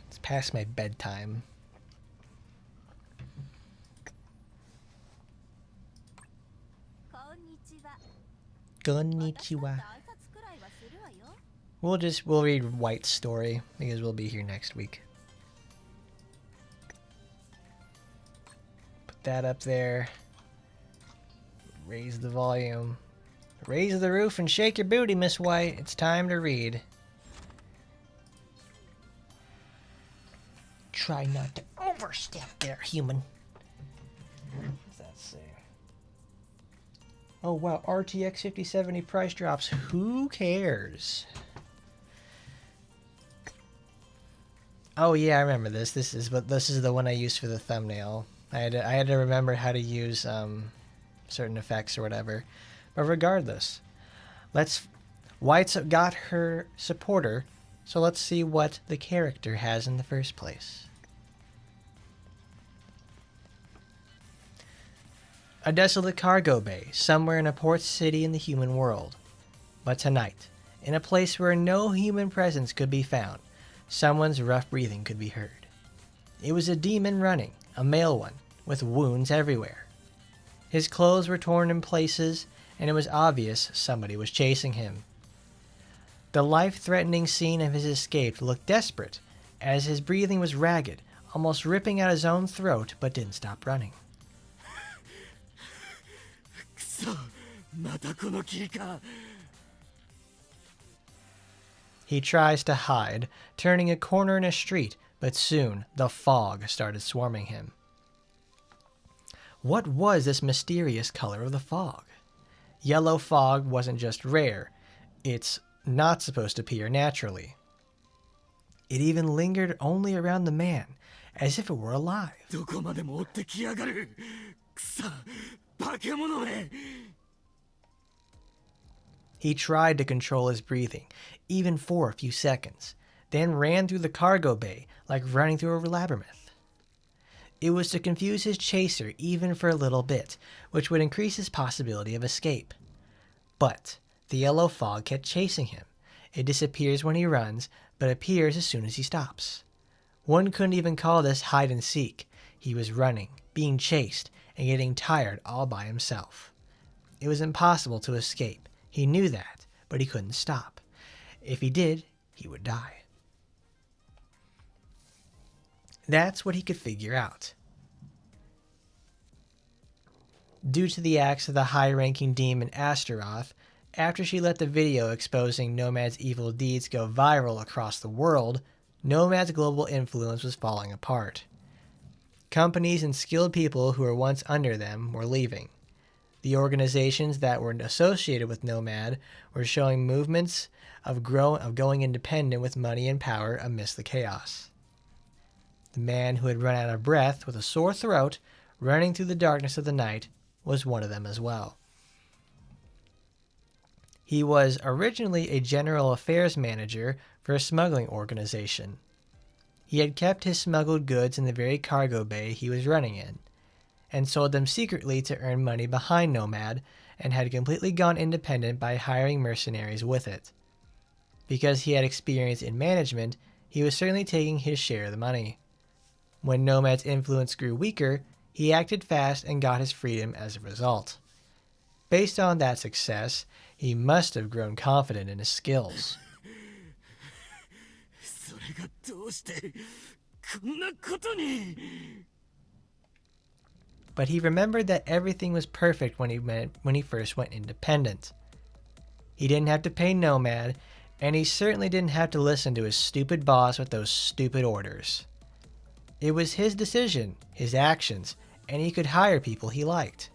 It's past my bedtime. Konnichiwa. We'll read Wight's story because we'll be here next week. Put that up there. Raise the volume. Raise the roof and shake your booty, Miss Wight. It's time to read. Try not to overstep there, human. What does that say? Oh wow, RTX 5070 price drops. Who cares? Oh yeah, I remember this. This is the one I used for the thumbnail. I had to remember how to use certain effects or whatever. But regardless, Wight's got her supporter, so let's see what the character has in the first place. A desolate cargo bay, somewhere in a port city in the human world. But tonight, in a place where no human presence could be found, someone's rough breathing could be heard. It was a demon running, a male one, with wounds everywhere. His clothes were torn in places, and it was obvious somebody was chasing him. The life-threatening scene of his escape looked desperate, as his breathing was ragged, almost ripping out his own throat, but didn't stop running. He tries to hide, turning a corner in a street, but soon the fog started swarming him. What was this mysterious color of the fog? Yellow fog wasn't just rare, it's not supposed to appear naturally. It even lingered only around the man, as if it were alive. He tried to control his breathing, even for a few seconds, then ran through the cargo bay like running through a labyrinth. It was to confuse his chaser even for a little bit, which would increase his possibility of escape. But the yellow fog kept chasing him. It disappears when he runs, but appears as soon as he stops. One couldn't even call this hide and seek. He was running, being chased, and getting tired all by himself. It was impossible to escape. He knew that, but he couldn't stop. If he did, he would die. That's what he could figure out. Due to the acts of the high-ranking demon Astaroth, after she let the video exposing Nomad's evil deeds go viral across the world, Nomad's global influence was falling apart. Companies and skilled people who were once under them were leaving. The organizations that were associated with Nomad were showing movements of going independent with money and power amidst the chaos. The man who had run out of breath with a sore throat, running through the darkness of the night, was one of them as well. He was originally a general affairs manager for a smuggling organization. He had kept his smuggled goods in the very cargo bay he was running in, and sold them secretly to earn money behind Nomad, and had completely gone independent by hiring mercenaries with it. Because he had experience in management, he was certainly taking his share of the money. When Nomad's influence grew weaker, he acted fast and got his freedom as a result. Based on that success, he must have grown confident in his skills. But he remembered that everything was perfect when he first went independent. He didn't have to pay Nomad, and he certainly didn't have to listen to his stupid boss with those stupid orders. It was his decision, his actions, and he could hire people he liked.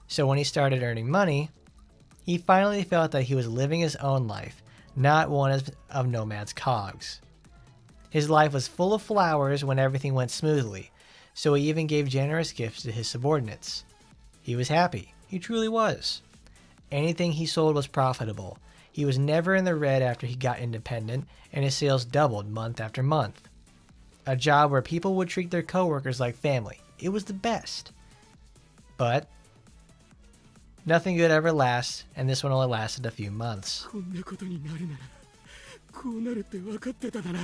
So when he started earning money, he finally felt that he was living his own life, not one of Nomad's cogs. His life was full of flowers when everything went smoothly, so he even gave generous gifts to his subordinates. He was happy. He truly was. Anything he sold was profitable. He was never in the red after he got independent, and his sales doubled month after month. A job where people would treat their coworkers like family. It was the best. But Nothing good ever lasts, and this one only lasted a few months. こんなことになるならこうなるって分かってたなら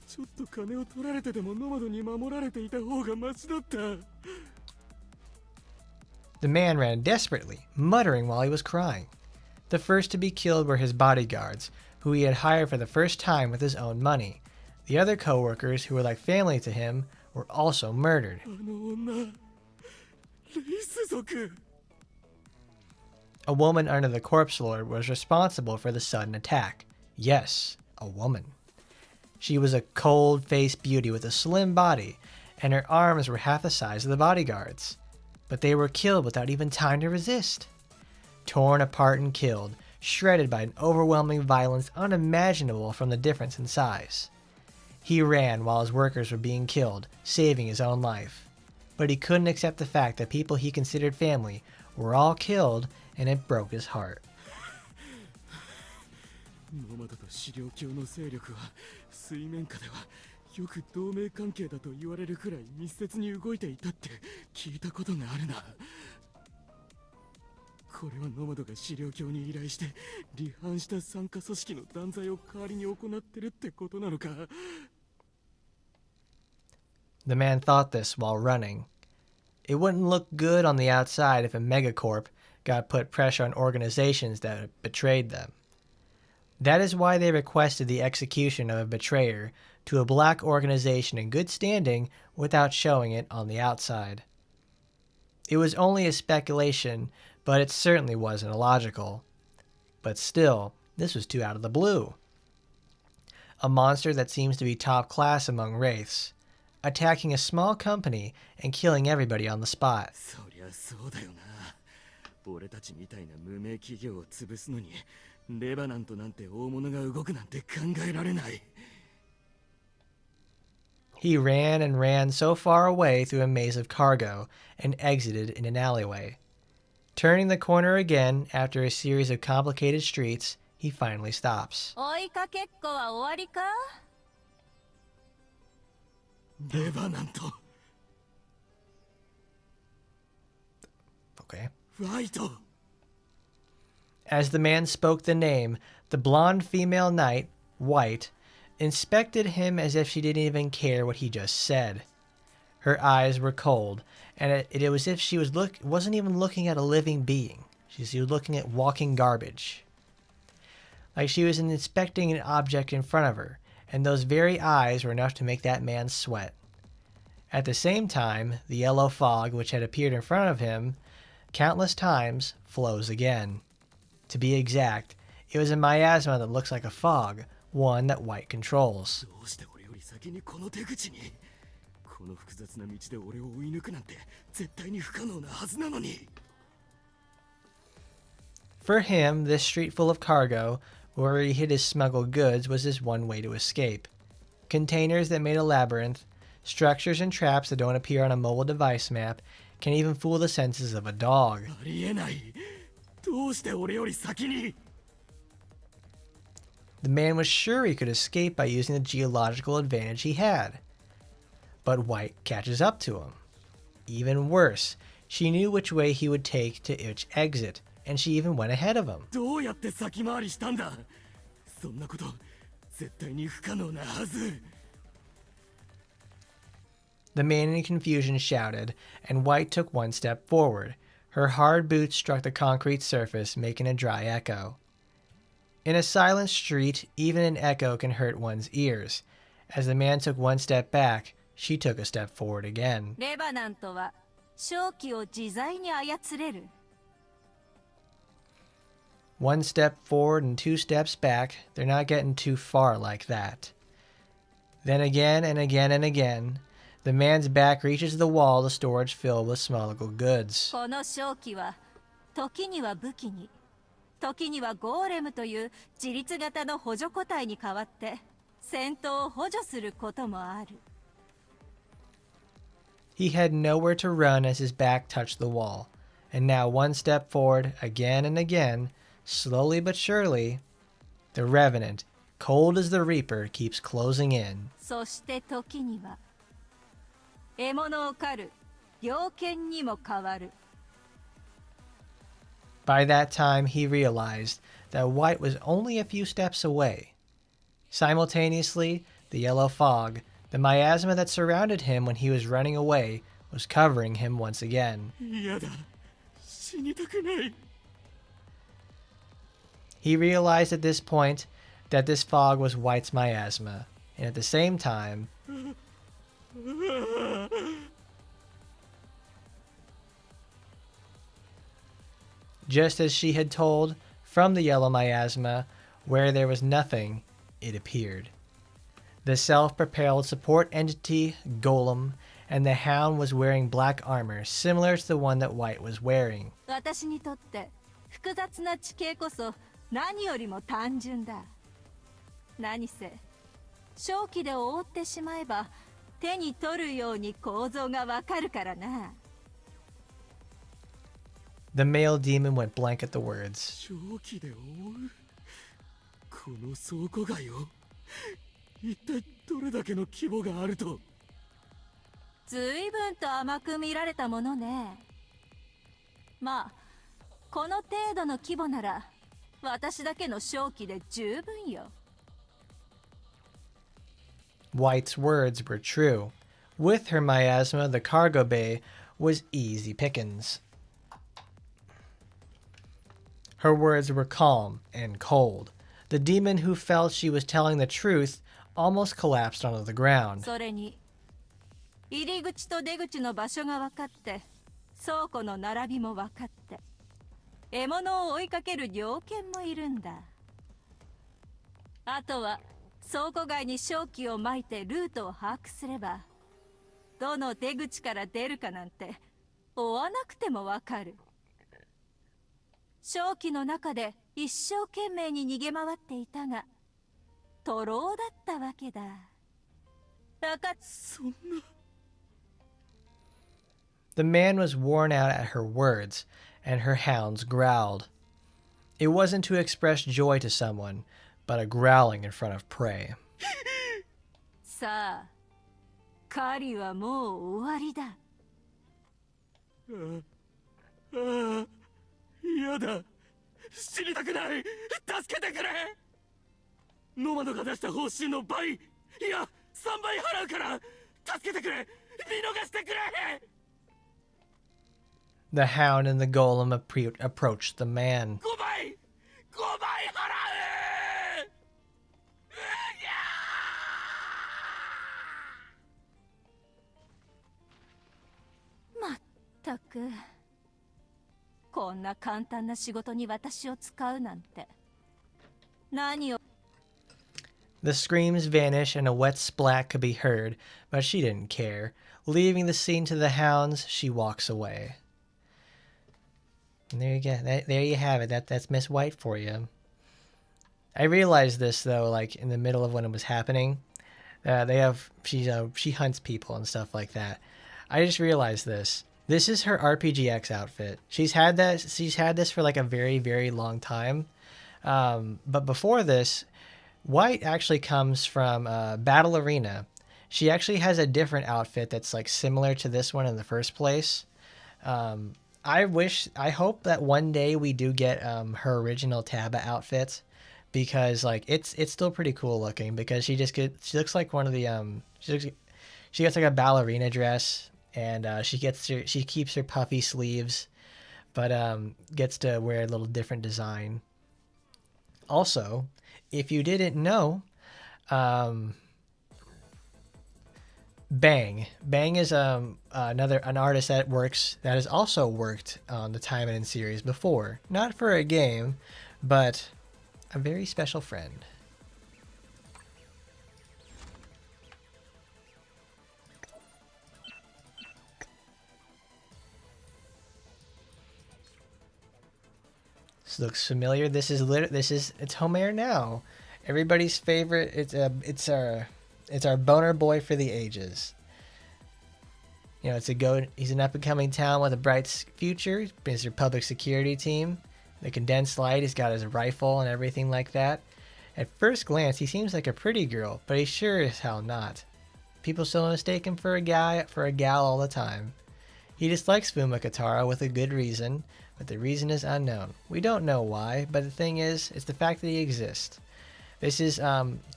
ちょっと金を取られてでもノマドに守られていた方がマシだった。 The man ran desperately, muttering while he was crying. The first to be killed were his bodyguards, who he had hired for the first time with his own money. The other co-workers, who were like family to him, were also murdered. あの女レイス族。 A woman under the corpse lord was responsible for the sudden attack. Yes, a woman. She was a cold-faced beauty with a slim body, and her arms were half the size of the bodyguards. But they were killed without even time to resist. Torn apart and killed, shredded by an overwhelming violence unimaginable from the difference in size. He ran while his workers were being killed, saving his own life. But he couldn't accept the fact that people he considered family were all killed, and it broke his heart. ノマドと資料卿の勢力は水面下ではよく同盟関係だと言われるくらい密接に動いていたって聞いたことがあるな。これはノマドが資料卿に依頼して離反した参加組織の断罪を代わりに行ってるってことなのか。 The man thought this while running. It wouldn't look good on the outside if a megacorp got put pressure on organizations that betrayed them. That is why they requested the execution of a betrayer to a black organization in good standing without showing it on the outside. It was only a speculation, but it certainly wasn't illogical. But still, this was too out of the blue. A monster that seems to be top class among wraiths, attacking a small company and killing everybody on the spot. そりゃそうだよな。俺たちみたいな無名企業を潰すのにレバナントなんて大物が動くなんて考えられない。 He ran and ran so far away through a maze of cargo and exited in an alleyway. Turning the corner again after a series of complicated streets, he finally stops. 追いかけっこは終わりか？レバナント。 Okay. ワイト。 As the man spoke the name, the blonde female knight, Wight, inspected him as if she didn't even care what he just said. Her eyes were cold, and it was as if she wasn't even looking at a living being. She was looking at walking garbage. Like she was inspecting an object in front of her, and those very eyes were enough to make that man sweat. At the same time, the yellow fog which had appeared in front of him countless times flows again. To be exact, it was a miasma that looks like a fog, one that Wight controls. どうして俺より先にこの手口に。この複雑な道で俺を追い抜くなんて絶対に不可能なはずなのに。 For him, this street full of cargo, where he hid his smuggled goods, was his one way to escape. Containers that made a labyrinth, structures and traps that don't appear on a mobile device map, can even fool the senses of a dog. ありえない。どうして俺より先に。 The man was sure he could escape by using the geological advantage he had. But Wight catches up to him. Even worse, she knew which way he would take to each exit, and she even went ahead of him. どうやって先回りしたんだ。そんなこと絶対に不可能なはず。 The man in confusion shouted, and Wight took one step forward. Her hard boots struck the concrete surface, making a dry echo. In a silent street, even an echo can hurt one's ears. As the man took one step back, she took a step forward again. レバナントは正気を自在に操れる。 One step forward and two steps back, they're not getting too far like that. Then again and again and again, the man's back reaches the wall the storage filled with smuggled goods. この正気は時には武器に、時にはゴーレムという自立型の補助個体に代わって戦闘を補助することもある。 He had nowhere to run as his back touched the wall, and now one step forward again and again, slowly but surely, the Revenant, cold as the Reaper, keeps closing in. そして時には獲物を狩る猟犬にも変わる。By that time, he realized that Wight was only a few steps away. Simultaneously, the yellow fog, the miasma that surrounded him when he was running away, was covering him once again. 嫌だ。死にたくない。 He realized at this point that this fog was Wight's miasma, and at the same time, just as she had told, from the yellow miasma, where there was nothing, it appeared. The self-propelled support entity, Golem, and the Hound was wearing black armor, similar to the one that Wight was wearing. 私にとって複雑な地形こそ何よりも単純だ。何せ正気で覆ってしまえば手に取るように構造がわかるからな。The male demon went blank at the words. 正気で覆う。この倉庫街を一体どれだけの規模があると。ずいぶんと甘く見られたものね。まあこの程度の規模なら私だけの正気で十分よ。Wight's words were true. With her miasma, the cargo bay was easy pickings. Her words were calm and cold. The demon who felt she was telling the truth almost collapsed onto the ground. それに入り口と出口の場所が分かって倉庫の並びも分かって獲物を追いかける猟犬もいるんだ。あとは倉庫外に瘴気をまいてルートを把握すればどの出口から出るかなんて追わなくても分かる。瘴気の中で一生懸命に逃げ回っていたが徒労だったわけだ。分かっそんな。The man was worn out at her words, and her hounds growled. It wasn't to express joy to someone, but a growling in front of prey. さあ狩りはもう終わりだ。ああ、嫌だ。死にたくない。助けてくれ。ノマドが出した報酬の倍、いや3倍払うから助けてくれ。見逃してくれ。 The hound and the golem approached the man. 5倍払う。まったくこんな簡単な仕事に私を使うなんて。何を The screams vanished and a wet splat could be heard, but she didn't care. Leaving the scene to the hounds, she walks away. And there you go. There you have it. That's Miss Wight for you. I realized this though, like in the middle of when it was happening. She hunts people and stuff like that. I just realized this. This is her RPGX outfit. She's had this for like a very, very long time. But before this, Wight actually comes from Battle Arena. She actually has a different outfit that's like similar to this one in the first place. I hope that one day we do get her original Taba outfit, because like it's still pretty cool looking, because she looks like one of the she gets like a ballerina dress, and she keeps her puffy sleeves, but gets to wear a little different design. Also, if you didn't know, Bang is an artist that has also worked on the Taimanin series before. Not for a game, but a very special friend. This looks familiar. It's Homer now. Everybody's favorite. It's our boner boy for the ages. You know, he's an up-and-coming talent with a bright future. He's your public security team. The condensed light, he's got his rifle and everything like that. At first glance, he seems like a pretty girl, but he's sure as hell not. People still mistake him for a gal all the time. He dislikes Fumakatara with a good reason, but the reason is unknown. We don't know why, but the thing is, it's the fact that he exists. This is,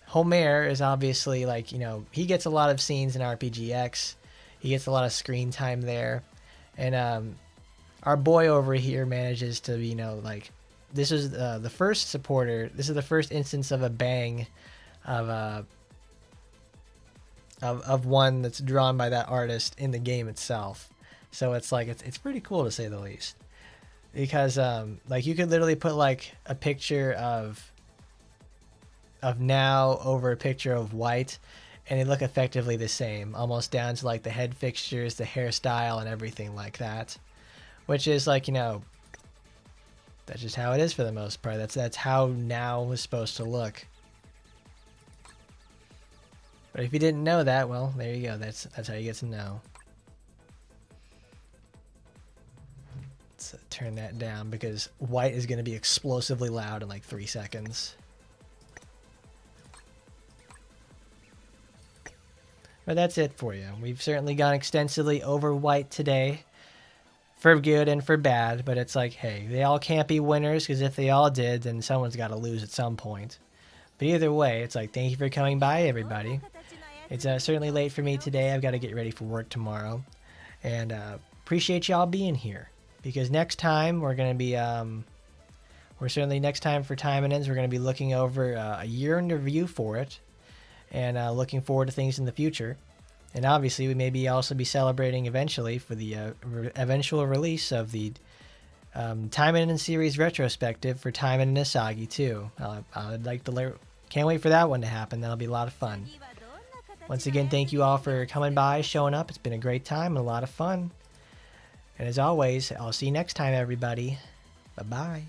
Homer is obviously like, you know, he gets a lot of scenes in RPGX. He gets a lot of screen time there. And our boy over here manages to, you know, like, this is the first supporter. This is the first instance of a bang of one that's drawn by that artist in the game itself. So it's like, it's pretty cool to say the least. Because, like, you could literally put, like, a picture of now over a picture of Wight, and they look effectively the same, almost down to, like, the head fixtures, the hairstyle, and everything like that. Which is, like, you know, that's just how it is for the most part. That's how now is supposed to look. But if you didn't know that, well, there you go. That's how you get to know. Let's turn that down because Wight is going to be explosively loud in like 3 seconds. But that's it for you. We've certainly gone extensively over Wight today, for good and for bad, but it's like, hey, they all can't be winners, because if they all did, then someone's got to lose at some point. But either way, it's like, thank you for coming by, everybody. It's certainly late for me today. I've got to get ready for work tomorrow. And appreciate y'all being here, because next time we're going to be, next time for Taimanins, we're going to be looking over a year in review for it, and looking forward to things in the future. And obviously, we may also be celebrating eventually for the eventual release of the Taimanin series retrospective for Taimanin Asagi too. I'd like to can't wait for that one to happen. That'll be a lot of fun. Once again, thank you all for coming by, showing up. It's been a great time and a lot of fun. And as always, I'll see you next time, everybody. Bye-bye.